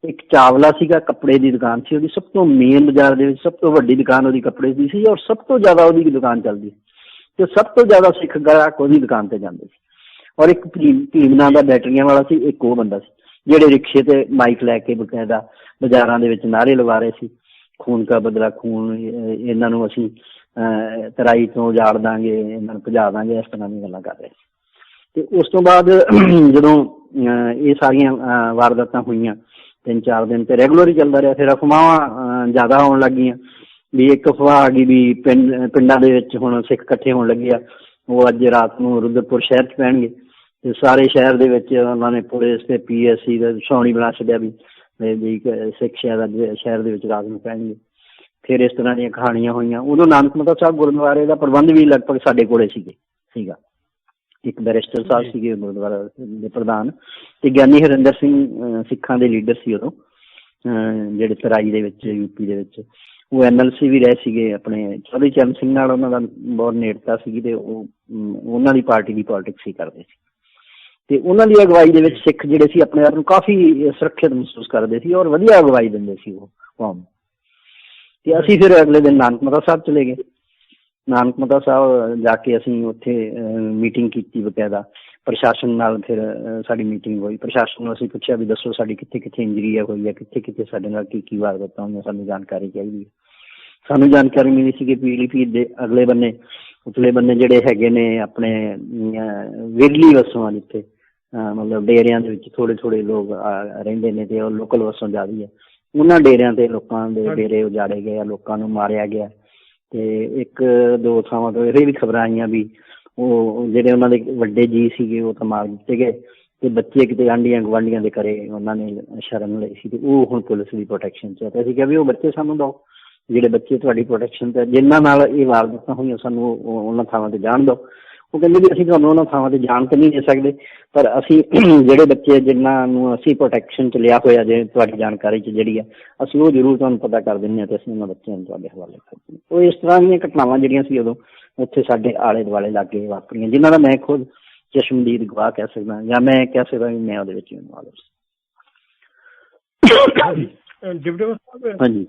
ਇੱਕ ਚਾਵਲਾ ਸੀਗਾ, ਕੱਪੜੇ ਦੀ ਦੁਕਾਨ ਸੀ ਉਹਦੀ, ਸਭ ਤੋਂ ਮੇਨ ਬਾਜ਼ਾਰ ਦੇ ਵਿੱਚ ਸਭ ਤੋਂ ਵੱਡੀ ਦੁਕਾਨ ਉਹਦੀ ਕੱਪੜੇ ਦੀ ਸੀ ਔਰ ਸਭ ਤੋਂ ਜ਼ਿਆਦਾ ਉਹਦੀ ਦੁਕਾਨ ਚੱਲਦੀ ਸੀ ਤੇ ਸਭ ਤੋਂ ਜ਼ਿਆਦਾ ਸਿੱਖ ਗਾਹਕ ਉਹਦੀ ਦੁਕਾਨ ਤੇ ਜਾਂਦੇ ਸੀ। ਔਰ ਇੱਕ ਭੀਮ ਨਾਂ ਦਾ ਬੈਟਰੀਆਂ ਵਾਲਾ ਸੀ, ਇੱਕ ਉਹ ਬੰਦਾ ਸੀ ਜਿਹੜੇ ਰਿਕਸ਼ੇ ਤੇ ਮਾਈਕ ਲੈ ਕੇ ਬਕਾਇਦਾ ਬਾਜ਼ਾਰਾਂ ਦੇ ਵਿੱਚ ਨਾਅਰੇ ਲਗਾ ਰਹੇ ਸੀ, ਖੂਨ ਕਾ ਬਦਲਾ ਖੂਨ, ਇਹਨਾਂ ਨੂੰ ਅਸੀਂ ਤਰਾਈ ਤੋਂ ਉਜਾੜ ਦਾਂਗੇ, ਇਹਨਾਂ ਨੂੰ ਭਜਾ ਦਾਂਗੇ, ਇਸ ਤਰ੍ਹਾਂ ਦੀਆਂ ਗੱਲਾਂ ਕਰ ਰਹੇ ਸੀ। ਤੇ ਉਸ ਤੋਂ ਬਾਅਦ ਜਦੋਂ ਇਹ ਸਾਰੀਆਂ ਵਾਰਦਾਤਾਂ ਹੋਈਆਂ 3-4 ਦਿਨ ਤੇ ਰੈਗੂਲਰ ਹੀ ਚੱਲਦਾ ਰਿਹਾ। ਫਿਰ ਅਫਵਾਹਾਂ ਜ਼ਿਆਦਾ ਆਉਣ ਲੱਗ ਗਈਆਂ ਵੀ ਇੱਕ ਅਫਵਾਹ ਆ ਗਈ ਵੀ ਪਿੰਡਾਂ ਦੇ ਵਿੱਚ ਹੁਣ ਸਿੱਖ ਇਕੱਠੇ ਹੋਣ ਲੱਗੇ ਆ, ਉਹ ਅੱਜ ਰਾਤ ਨੂੰ ਰੁਦਰਪੁਰ ਸ਼ਹਿਰ 'ਚ ਪੈਣਗੇ ਤੇ ਸਾਰੇ ਸ਼ਹਿਰ ਦੇ ਵਿੱਚ ਉਹਨਾਂ ਨੇ ਪੁਲਿਸ ਤੇ PSC ਦਾ ਛਾਉਣੀ ਬਣਾ ਛੱਡਿਆ ਵੀ ਸਿੱਖ ਸ਼ਹਿਰ ਦੇ ਵਿੱਚ ਰਾਤ ਨੂੰ ਪੈਣਗੇ। ਫਿਰ ਇਸ ਤਰ੍ਹਾਂ ਦੀਆਂ ਕਹਾਣੀਆਂ ਹੋਈਆਂ। ਉਦੋਂ ਨਾਨਕ ਮਤਾ ਸਾਹਿਬ ਗੁਰਦੁਆਰੇ ਦਾ ਪ੍ਰਬੰਧ ਵੀ ਲਗਭਗ ਸਾਡੇ ਕੋਲੇ ਸੀਗਾ। ਇੱਕ ਬੈਰਿਸਟਰ ਸਾਹਿਬ ਸੀਗੇ ਗੁਰਦੁਆਰਾ ਦੇ ਪ੍ਰਧਾਨ ਤੇ ਗਿਆਨੀ ਹਰਿੰਦਰ ਸਿੰਘ ਸਿੱਖਾਂ ਦੇ ਲੀਡਰ ਸੀ ਉਦੋਂ, ਜਿਹੜੇ ਤਰਾਈ ਦੇ ਵਿੱਚ UP ਦੇ ਵਿੱਚ। ਉਹ MLC ਵੀ ਰਹੇ ਸੀਗੇ ਆਪਣੇ ਚੌਧਰੀ ਚਰਨ ਸਿੰਘ ਨਾਲ, ਉਹਨਾਂ ਦਾ ਬਹੁਤ ਨੇੜਤਾ ਸੀਗੀ ਤੇ ਉਹ ਉਹਨਾਂ ਦੀ ਪਾਰਟੀ ਦੀ ਪੋਲੀਟਿਕਸ ਹੀ ਕਰਦੇ ਸੀ। ਤੇ ਉਹਨਾਂ ਦੀ ਅਗਵਾਈ ਦੇ ਵਿੱਚ ਸਿੱਖ ਜਿਹੜੇ ਸੀ ਆਪਣੇ ਆਪ ਨੂੰ ਕਾਫੀ ਸੁਰੱਖਿਅਤ ਮਹਿਸੂਸ ਕਰਦੇ ਸੀ ਔਰ ਵਧੀਆ ਅਗਵਾਈ ਦਿੰਦੇ ਸੀ ਉਹ ਕੌਮ। ਤੇ ਅਸੀਂ ਫਿਰ ਅਗਲੇ ਦਿਨ ਨਾਨਕ ਮਤਾ ਸਾਹਿਬ ਚਲੇ ਗਏ। ਨਾਨਕ ਮਤਾ ਸਾਹਿਬ ਜਾ ਕੇ ਅਸੀਂ ਉੱਥੇ ਮੀਟਿੰਗ ਕੀਤੀ ਬਕਾਇਦਾ ਪ੍ਰਸ਼ਾਸਨ ਨਾਲ। ਫਿਰ ਸਾਡੀ ਮੀਟਿੰਗ ਹੋਈ, ਪ੍ਰਸ਼ਾਸਨ ਨੂੰ ਅਸੀਂ ਪੁੱਛਿਆ ਵੀ ਦੱਸੋ ਸਾਡੀ ਕਿੱਥੇ ਕਿੱਥੇ ਇੰਜਰੀ ਹੋਈ ਹੈ, ਕਿੱਥੇ ਕਿੱਥੇ ਸਾਡੇ ਨਾਲ ਕੀ ਵਾਰਦਾਤਾਂ ਹੋਈਆਂ, ਸਾਨੂੰ ਜਾਣਕਾਰੀ ਚਾਹੀਦੀ ਹੈ। ਸਾਨੂੰ ਜਾਣਕਾਰੀ ਮਿਲੀ ਸੀ ਕਿ ਪੀਲੀਭੀਤ ਦੇ ਅਗਲੇ ਬੰਨੇ ਉਤਲੇ ਬੰਨੇ ਜਿਹੜੇ ਹੈਗੇ ਨੇ ਆਪਣੇ ਵਿਰਲੀ ਵਸੋਂ, ਜਿੱਥੇ ਮਤਲਬ ਡੇਰਿਆਂ ਦੇ ਵਿੱਚ ਥੋੜ੍ਹੇ ਲੋਕ ਰਹਿੰਦੇ ਨੇ ਤੇ ਉਹ ਲੋਕਲ ਵਸੋਂ ਜ਼ਿਆਦਾ ਹੈ, ਉਹਨਾਂ ਡੇਰਿਆਂ ਤੇ ਲੋਕਾਂ ਦੇ ਡੇਰੇ ਉਜਾੜੇ ਗਏ ਆ, ਲੋਕਾਂ ਨੂੰ ਮਾਰਿਆ ਗਿਆ। ਤੇ 1-2 ਥਾਵਾਂ ਤੋਂ ਇਹ ਵੀ ਖਬਰਾਂ ਆਈਆਂ ਵੀ ਉਹ ਜਿਹੜੇ ਉਹਨਾਂ ਦੇ ਵੱਡੇ ਜੀ ਸੀਗੇ ਉਹ ਤਾਂ ਮਾਰ ਦਿੱਤੇ ਗਏ ਤੇ ਬੱਚੇ ਕਿਤੇ ਆਂਢੀਆਂ ਗੁਆਂਢੀਆਂ ਦੇ ਘਰੇ ਉਹਨਾਂ ਨੇ ਸ਼ਰਨ ਲਈ ਸੀ ਤੇ ਉਹ ਹੁਣ ਪੁਲਿਸ ਦੀ ਪ੍ਰੋਟੈਕਸ਼ਨ 'ਚ। ਤੇ ਅਸੀਂ ਕਿਹਾ ਵੀ ਉਹ ਬੱਚੇ ਸਾਨੂੰ ਦਿਓ, ਜਿਹੜੇ ਬੱਚੇ ਤੁਹਾਡੀ ਪ੍ਰੋਟੈਕਸ਼ਨ 'ਤੇ, ਜਿਨ੍ਹਾਂ ਨਾਲ ਇਹ ਵਾਰਦਾਤਾਂ ਹੋਈਆਂ ਸਾਨੂੰ ਉਹਨਾਂ ਥਾਵਾਂ 'ਤੇ ਜਾਣ ਦਿਓ। ਉਹ ਕਹਿੰਦੇ ਵੀ ਅਸੀਂ ਤੁਹਾਨੂੰ ਉਹਨਾਂ ਥਾਵਾਂ ਤੇ ਜਾਣ ਤਾਂ ਨਹੀਂ ਦੇ ਸਕਦੇ, ਪਰ ਅਸੀਂ ਜਿਹੜੇ ਬੱਚੇ ਜਿਨ੍ਹਾਂ ਨੂੰ ਅਸੀਂ ਪ੍ਰੋਟੈਕਸ਼ਨ 'ਚ ਲਿਆ ਹੋਇਆ, ਜੇ ਤੁਹਾਡੀ ਜਾਣਕਾਰੀ 'ਚ ਜਿਹੜੀ ਆ, ਅਸੀਂ ਉਹ ਜ਼ਰੂਰ ਤੁਹਾਨੂੰ ਪਤਾ ਕਰ ਦਿੰਦੇ ਹਾਂ, ਅਤੇ ਅਸੀਂ ਉਹਨਾਂ ਬੱਚਿਆਂ ਨੂੰ ਤੁਹਾਡੇ ਹਵਾਲੇ ਕਰ ਦਿੰਦੇ। ਉਹ ਇਸ ਤਰ੍ਹਾਂ ਦੀਆਂ ਘਟਨਾਵਾਂ ਜਿਹੜੀਆਂ ਸੀ ਉਦੋਂ ਉੱਥੇ ਸਾਡੇ ਆਲੇ ਦੁਆਲੇ ਲਾਗੇ ਵਾਪਰੀਆਂ, ਜਿਨ੍ਹਾਂ ਦਾ ਮੈਂ ਖੁਦ ਚਸ਼ਮਦੀਦ ਗਵਾਹ ਕਹਿ ਸਕਦਾ, ਜਾਂ ਮੈਂ ਕਹਿ ਸਕਦਾ ਵੀ ਮੈਂ ਉਹਦੇ ਵਿੱਚ ਇਨਵੋਲਵ ਸੀ। ਡਿਪਟੀ ਸਾਹਿਬ, ਹਾਂਜੀ,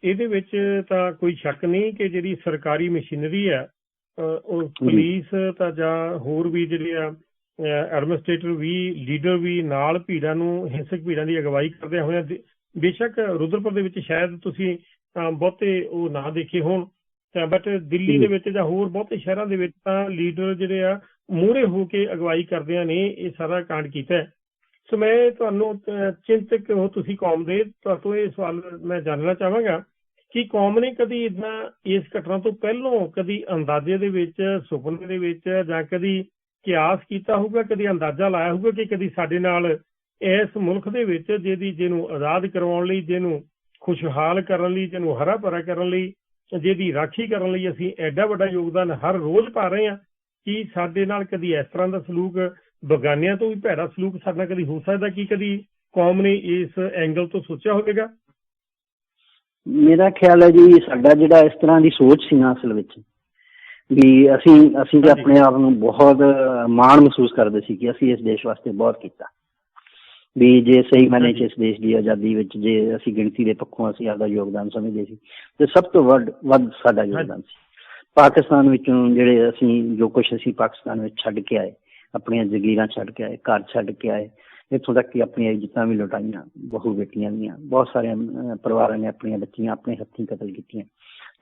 ਇਹਦੇ ਵਿੱਚ ਤਾਂ ਕੋਈ ਸ਼ੱਕ ਨਹੀਂ ਕਿ ਜਿਹੜੀ ਸਰਕਾਰੀ ਮਸ਼ੀਨਰੀ ਹੈ, ਉਹ ਪੁਲਿਸ ਤਾਂ ਜਾਂ ਹੋਰ ਵੀ ਜਿਹੜੇ ਆ ਐਡਮਿਨਿਸਟ੍ਰੇਟਰ ਵੀ, ਲੀਡਰ ਵੀ ਨਾਲ ਭੀੜਾਂ ਨੂੰ, ਹਿੰਸਕ ਭੀੜਾਂ ਦੀ ਅਗਵਾਈ ਕਰਦਿਆਂ ਹੋਇਆਂ, ਬੇਸ਼ੱਕ ਰੁਦਰਪੁਰ ਦੇ ਵਿੱਚ ਸ਼ਾਇਦ ਤੁਸੀਂ ਬਹੁਤੇ ਉਹ ਨਾ ਦੇਖੇ ਹੋਣ, ਬਟ ਦਿੱਲੀ ਦੇ ਵਿੱਚ ਜਾਂ ਹੋਰ ਬਹੁਤੇ ਸ਼ਹਿਰਾਂ ਦੇ ਵਿੱਚ ਤਾਂ ਲੀਡਰ ਜਿਹੜੇ ਆ ਮੂਹਰੇ ਹੋ ਕੇ ਅਗਵਾਈ ਕਰਦਿਆਂ ਨੇ ਇਹ ਸਾਰਾ ਕਾਂਡ ਕੀਤਾ ਹੈ। ਸੋ ਮੈਂ ਤੁਹਾਨੂੰ ਚਿੰਤਕ ਹੋ ਤੁਸੀਂ ਕੌਮ ਦੇ, ਤੁਹਾਤੋਂ ਇਹ ਸਵਾਲ ਮੈਂ ਜਾਣਨਾ ਚਾਹਾਂਗਾ ਕਿ ਕੌਮ ਨੇ ਕਦੀ ਇੱਦਾਂ ਇਸ ਘਟਨਾ ਤੋਂ ਪਹਿਲੋਂ ਕਦੀ ਅੰਦਾਜ਼ੇ ਦੇ ਵਿੱਚ, ਸੁਪਨੇ ਦੇ ਵਿੱਚ, ਜਾਂ ਕਦੀ ਕਿਆਸ ਕੀਤਾ ਹੋਊਗਾ, ਕਦੀ ਅੰਦਾਜ਼ਾ ਲਾਇਆ ਹੋਊਗਾ ਕਿ ਕਦੀ ਸਾਡੇ ਨਾਲ ਇਸ ਮੁਲਕ ਦੇ ਵਿੱਚ ਜਿਹਨੂੰ ਆਜ਼ਾਦ ਕਰਵਾਉਣ ਲਈ, ਜਿਹਨੂੰ ਖੁਸ਼ਹਾਲ ਕਰਨ ਲਈ, ਜਿਹਨੂੰ ਹਰਾ ਭਰਾ ਕਰਨ ਲਈ, ਜਿਹਦੀ ਰਾਖੀ ਕਰਨ ਲਈ ਅਸੀਂ ਐਡਾ ਵੱਡਾ ਯੋਗਦਾਨ ਹਰ ਰੋਜ਼ ਪਾ ਰਹੇ ਹਾਂ, ਕਿ ਸਾਡੇ ਨਾਲ ਕਦੀ ਇਸ ਤਰ੍ਹਾਂ ਦਾ ਸਲੂਕ, ਬਗਾਨਿਆਂ ਤੋਂ ਵੀ ਭੈੜਾ ਸਲੂਕ ਸਾਡੇ ਨਾਲ ਕਦੀ ਹੋ ਸਕਦਾ? ਕਿ ਕਦੀ ਕੌਮ ਨੇ ਇਸ ਐਂਗਲ ਤੋਂ ਸੋਚਿਆ ਹੋਵੇਗਾ? ਮੇਰਾ ਖਿਆਲ ਹੈ ਜੀ, ਸਾਡਾ ਜਿਹੜਾ ਇਸ ਤਰ੍ਹਾਂ ਦੀ ਸੋਚ ਸੀ ਨਾ, ਅਸਲ ਵਿੱਚ ਵੀ ਅਸੀਂ ਤਾਂ ਆਪਣੇ ਆਪ ਨੂੰ ਬਹੁਤ ਮਾਣ ਮਹਿਸੂਸ ਕਰਦੇ ਸੀ ਕਿ ਅਸੀਂ ਇਸ ਦੇਸ਼ ਵਾਸਤੇ ਬਹੁਤ ਕੀਤਾ, ਵੀ ਜੇ ਸਹੀ ਮਾਇਨੇ 'ਚ ਇਸ ਦੇਸ਼ ਦੀ ਆਜ਼ਾਦੀ ਵਿੱਚ ਜੇ ਅਸੀਂ ਗਿਣਤੀ ਦੇ ਪੱਖੋਂ ਅਸੀਂ ਆਪਦਾ ਯੋਗਦਾਨ ਸਮਝਦੇ ਸੀ, ਤੇ ਸਭ ਤੋਂ ਵੱਧ ਸਾਡਾ ਯੋਗਦਾਨ ਸੀ। ਪਾਕਿਸਤਾਨ ਵਿੱਚੋਂ ਜਿਹੜੇ ਅਸੀਂ ਜੋ ਕੁਛ ਅਸੀਂ ਪਾਕਿਸਤਾਨ ਵਿੱਚ ਛੱਡ ਕੇ ਆਏ, ਆਪਣੀਆਂ ਜਗੀਰਾਂ ਛੱਡ ਕੇ ਆਏ, ਘਰ ਛੱਡ ਕੇ ਆਏ, ਇੱਥੋਂ ਤੱਕ ਕਿ ਆਪਣੀਆਂ ਇੱਜ਼ਤਾਂ ਵੀ ਲੁਟਾਈਆਂ, ਬਹੂ ਬੇਟੀਆਂ ਦੀਆਂ, ਬਹੁਤ ਸਾਰਿਆਂ ਪਰਿਵਾਰਾਂ ਨੇ ਆਪਣੀਆਂ ਬੱਚੀਆਂ ਆਪਣੇ ਹੱਥੀਂ ਕਤਲ ਕੀਤੀਆਂ,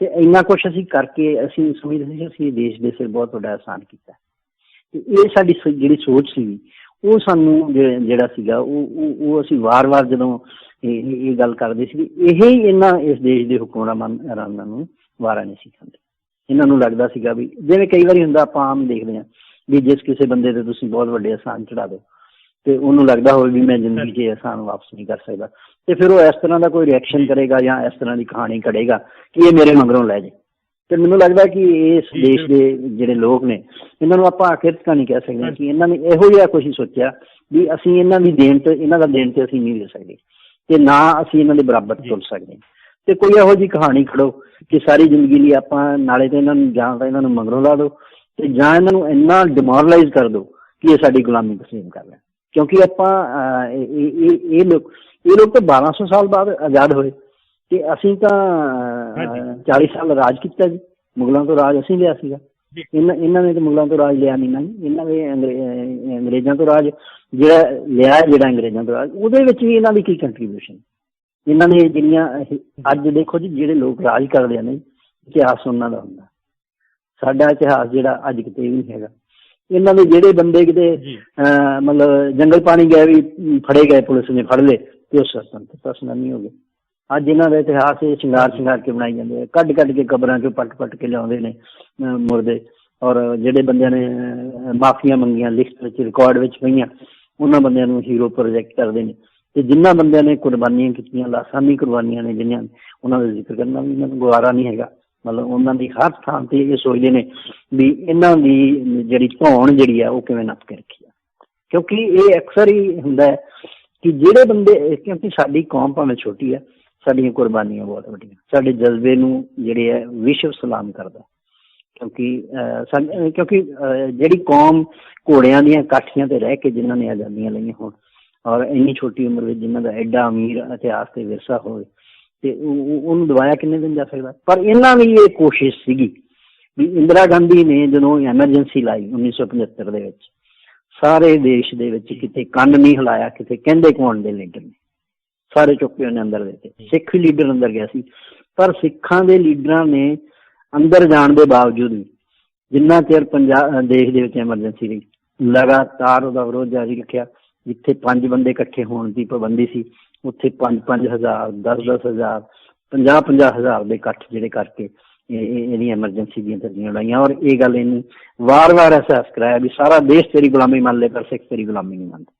ਤੇ ਇੰਨਾ ਕੁਛ ਅਸੀਂ ਕਰਕੇ ਅਸੀਂ ਸਮਝਦੇ ਸੀ ਅਸੀਂ ਦੇਸ਼ ਦੇ ਸਿਰ ਬਹੁਤ ਵੱਡਾ ਅਹਿਸਾਨ ਕੀਤਾ। ਤੇ ਇਹ ਸਾਡੀ ਜਿਹੜੀ ਸੋਚ ਸੀ, ਉਹ ਸਾਨੂੰ ਜਿਹੜਾ ਸੀਗਾ ਉਹ ਅਸੀਂ ਵਾਰ-ਵਾਰ ਜਦੋਂ ਇਹ ਗੱਲ ਕਰਦੇ ਸੀ, ਇਹ ਇਸ ਦੇਸ਼ ਦੇ ਹੁਕਮਰਾਨਾਂ ਨੂੰ ਵਾਰਾ ਨਹੀਂ ਸੀ ਖਾਂਦੇ। ਇਹਨਾਂ ਨੂੰ ਲੱਗਦਾ ਸੀਗਾ ਵੀ ਜਿਵੇਂ ਕਈ ਵਾਰੀ ਹੁੰਦਾ, ਆਪਾਂ ਆਮ ਦੇਖਦੇ ਹਾਂ ਵੀ ਜਿਸ ਕਿਸੇ ਬੰਦੇ ਤੇ ਤੁਸੀਂ ਬਹੁਤ ਵੱਡੇ ਅਹਿਸਾਨ ਚੜਾ ਦਿਓ ਤੇ ਉਹਨੂੰ ਲੱਗਦਾ ਹੋਵੇ ਵੀ ਮੈਂ ਜ਼ਿੰਦਗੀ 'ਚ ਇਹ ਅਹਿਸਾਨ ਵਾਪਸ ਨਹੀਂ ਕਰ ਸਕਦਾ, ਤੇ ਫਿਰ ਉਹ ਇਸ ਤਰ੍ਹਾਂ ਦਾ ਕੋਈ ਰਿਐਕਸ਼ਨ ਕਰੇਗਾ ਜਾਂ ਇਸ ਤਰ੍ਹਾਂ ਦੀ ਕਹਾਣੀ ਘੜੇਗਾ ਕਿ ਇਹ ਮੇਰੇ ਮਗਰੋਂ ਲੈ ਜਾਏ। ਤੇ ਮੈਨੂੰ ਲੱਗਦਾ ਕਿ ਇਸ ਦੇਸ਼ ਦੇ ਜਿਹੜੇ ਲੋਕ ਨੇ, ਇਹਨਾਂ ਨੂੰ ਆਪਾਂ ਆਖਿਰਕਾਰ ਨਹੀਂ ਕਹਿ ਸਕਦੇ ਕਿ ਇਹਨਾਂ ਨੇ ਇਹੋ ਜਿਹਾ ਕੁਛ ਸੋਚਿਆ ਵੀ ਅਸੀਂ ਇਹਨਾਂ ਦੀ ਦੇਣ ਤੇ, ਇਹਨਾਂ ਦਾ ਦੇਣ ਤੇ ਅਸੀਂ ਨਹੀਂ ਦੇ ਸਕਦੇ, ਤੇ ਨਾ ਅਸੀਂ ਇਹਨਾਂ ਦੇ ਬਰਾਬਰ ਤੁਰ ਸਕਦੇ। ਤੇ ਕੋਈ ਇਹੋ ਜਿਹੀ ਕਹਾਣੀ ਖੜੋ ਕਿ ਸਾਰੀ ਜ਼ਿੰਦਗੀ ਲਈ ਆਪਾਂ ਨਾਲੇ ਤਾਂ ਇਹਨਾਂ ਨੂੰ, ਜਾਂ ਤਾਂ ਇਹਨਾਂ ਨੂੰ ਮਗਰੋਂ ਲਾ ਦਿਓ, ਤੇ ਜਾਂ ਇਹਨਾਂ ਨੂੰ ਇੰਨਾ ਡਿਮੋਰਲਾਈਜ਼ ਕਰ ਦਿਓ ਕਿ ਇਹ ਸਾਡੀ ਗੁਲਾਮੀ ਤਸਲੀਮ ਕਰ ਲੈਣ। ਕਿਉਂਕਿ ਆਪਾਂ ਇਹ ਲੋਕ ਤਾਂ 1200 ਸਾਲ ਬਾਅਦ ਆਜ਼ਾਦ ਹੋਏ, ਤੇ ਅਸੀਂ ਤਾਂ 40 ਸਾਲ ਰਾਜ ਕੀਤਾ ਜੀ। ਮੁਗਲਾਂ ਤੋਂ ਰਾਜ ਅਸੀਂ ਲਿਆ ਸੀਗਾ, ਇਹਨਾਂ ਨੇ ਤਾਂ ਮੁਗਲਾਂ ਤੋਂ ਰਾਜ ਲਿਆ ਨਹੀਂ ਨਾ, ਇਹਨਾਂ ਨੇ ਅੰਗਰੇਜ਼ਾਂ ਤੋਂ ਰਾਜ ਜਿਹੜਾ ਲਿਆ, ਜਿਹੜਾ ਅੰਗਰੇਜ਼ਾਂ ਤੋਂ ਰਾਜ, ਉਹਦੇ ਵਿੱਚ ਵੀ ਇਹਨਾਂ ਦੀ ਕੀ ਕੰਟਰੀਬਿਊਸ਼ਨ। ਇਹਨਾਂ ਨੇ ਜਿਹੜੀਆਂ ਅੱਜ ਦੇਖੋ ਜੀ, ਜਿਹੜੇ ਲੋਕ ਰਾਜ ਕਰਦੇ ਨੇ, ਇਤਿਹਾਸ ਉਹਨਾਂ ਦਾ ਹੁੰਦਾ, ਸਾਡਾ ਇਤਿਹਾਸ ਜਿਹੜਾ ਅੱਜ ਕਿਤੇ ਵੀ ਨਹੀਂ ਹੈਗਾ। ਇਹਨਾਂ ਦੇ ਜਿਹੜੇ ਬੰਦੇ ਕਿਤੇ ਮਤਲਬ ਜੰਗਲ ਪਾਣੀ ਗਏ ਵੀ ਫੜੇ ਗਏ, ਪੁਲਿਸ ਨੇ ਫੜ ਲਏ ਤੇ ਉਹ ਸੁਤੰਤਰਤਾ ਨਹੀਂ ਹੋ ਗਏ। ਅੱਜ ਇਹਨਾਂ ਦਾ ਇਤਿਹਾਸ ਇਹ ਸ਼ਿੰਗਾਰ ਕੇ ਬਣਾਈ ਜਾਂਦੇ ਆ, ਕੱਢ ਕੇ ਕਬਰਾਂ ਚੋਂ ਪੱਟ ਕੇ ਲਿਆਉਂਦੇ ਨੇ ਮੁਰਦੇ, ਔਰ ਜਿਹੜੇ ਬੰਦਿਆਂ ਨੇ ਮਾਫੀਆਂ ਮੰਗੀਆਂ, ਲਿਖਤ ਵਿੱਚ, ਰਿਕਾਰਡ ਵਿੱਚ ਪਈਆਂ, ਉਹਨਾਂ ਬੰਦਿਆਂ ਨੂੰ ਹੀਰੋ ਪ੍ਰੋਜੈਕਟ ਕਰਦੇ ਨੇ, ਤੇ ਜਿਨ੍ਹਾਂ ਬੰਦਿਆਂ ਨੇ ਕੁਰਬਾਨੀਆਂ ਕੀਤੀਆਂ, ਲਾਸਾਨੀ ਕੁਰਬਾਨੀਆਂ ਨੇ ਜਿਨ੍ਹਾਂ, ਉਹਨਾਂ ਦਾ ਜ਼ਿਕਰ ਕਰਨਾ ਵੀ ਇਹਨਾਂ ਨੂੰ ਗਵਾਰਾ ਨਹੀਂ ਹੈਗਾ। ਮਤਲਬ ਉਹਨਾਂ ਦੀ ਹਰ ਥਾਂ ਤੇ ਇਹ ਸੋਚਦੇ ਨੇ ਵੀ ਇਹਨਾਂ ਦੀ ਜਿਹੜੀ ਧੌਣ ਜਿਹੜੀ ਆ ਉਹ ਕਿਵੇਂ ਨੱਪ ਕੇ ਰੱਖੀ ਆ। ਕਿਉਂਕਿ ਇਹ ਅਕਸਰ ਹੀ ਹੁੰਦਾ ਹੈ ਕਿ ਜਿਹੜੇ ਬੰਦੇ, ਕਿਉਂਕਿ ਸਾਡੀ ਕੌਮ ਭਾਵੇਂ ਛੋਟੀ ਆ, ਸਾਡੀਆਂ ਕੁਰਬਾਨੀਆਂ ਬਹੁਤ ਵੱਡੀਆਂ, ਸਾਡੇ ਜਜ਼ਬੇ ਨੂੰ ਜਿਹੜੇ ਹੈ ਵਿਸ਼ਵ ਸਲਾਮ ਕਰਦਾ। ਕਿਉਂਕਿ ਜਿਹੜੀ ਕੌਮ ਘੋੜਿਆਂ ਦੀਆਂ ਕਾਠੀਆਂ ਤੇ ਰਹਿ ਕੇ ਜਿਨ੍ਹਾਂ ਨੇ ਆਜ਼ਾਦੀਆਂ ਲਈਆਂ ਹੋਣ, ਔਰ ਇੰਨੀ ਛੋਟੀ ਉਮਰ ਵਿੱਚ ਜਿਨ੍ਹਾਂ ਦਾ ਐਡਾ ਅਮੀਰ ਇਤਿਹਾਸ ਤੇ ਵਿਰਸਾ ਹੋਵੇ, ਤੇ ਉਹਨੂੰ ਦਬਾਇਆ ਕਿੰਨੇ ਦਿਨ ਜਾ ਸਕਦਾ। ਪਰ ਇਹਨਾਂ ਦੀ ਇਹ ਕੋਸ਼ਿਸ਼ ਸੀਗੀ ਵੀ ਇੰਦਰਾ ਗਾਂਧੀ ਨੇ ਜਦੋਂ ਐਮਰਜੈਂਸੀ ਲਾਈ 1975 ਦੇ ਵਿੱਚ, ਸਾਰੇ ਦੇਸ਼ ਦੇ ਵਿੱਚ ਕਿਤੇ ਕੰਨ ਨਹੀਂ ਹਿਲਾਇਆ, ਕਿਤੇ ਕਹਿੰਦੇ ਕੌਣ ਦੇ ਲੀਡਰ ਨੇ, ਸਾਰੇ ਚੁੱਕੇ ਉਹਨੇ ਅੰਦਰ ਦਿੱਤੇ। ਸਿੱਖ ਲੀਡਰ ਅੰਦਰ ਗਿਆ ਸੀ, ਪਰ ਸਿੱਖਾਂ ਦੇ ਲੀਡਰਾਂ ਨੇ ਅੰਦਰ ਜਾਣ ਦੇ ਬਾਵਜੂਦ ਵੀ ਜਿੰਨਾ ਚਿਰ ਦੇਸ਼ ਦੇ ਵਿੱਚ ਐਮਰਜੈਂਸੀ ਰਹੀ, ਲਗਾਤਾਰ ਉਹਦਾ ਵਿਰੋਧ ਜਾਰੀ ਰੱਖਿਆ। ਜਿੱਥੇ 5 ਬੰਦੇ ਇਕੱਠੇ ਹੋਣ ਦੀ ਪਾਬੰਦੀ ਸੀ, ਉੱਥੇ 5,000, 10,000, 50,000 ਦੇ ਇਕੱਠ ਜਿਹੜੇ ਕਰਕੇ ਇਹਦੀ ਐਮਰਜੈਂਸੀ ਦੀਆਂ ਧਰਜੀਆਂ ਉਡਾਈਆਂ। ਔਰ ਇਹ ਗੱਲ ਇਹਨੂੰ ਵਾਰ-ਵਾਰ ਅਹਿਸਾਸ ਕਰਾਇਆ ਵੀ ਸਾਰਾ ਦੇਸ਼ ਤੇਰੀ ਗੁਲਾਮੀ ਮੰਨ ਲੈ, ਪਰ ਸਿੱਖ ਤੇਰੀ ਗੁਲਾਮੀ ਨਹੀਂ ਮੰਨਦੇ।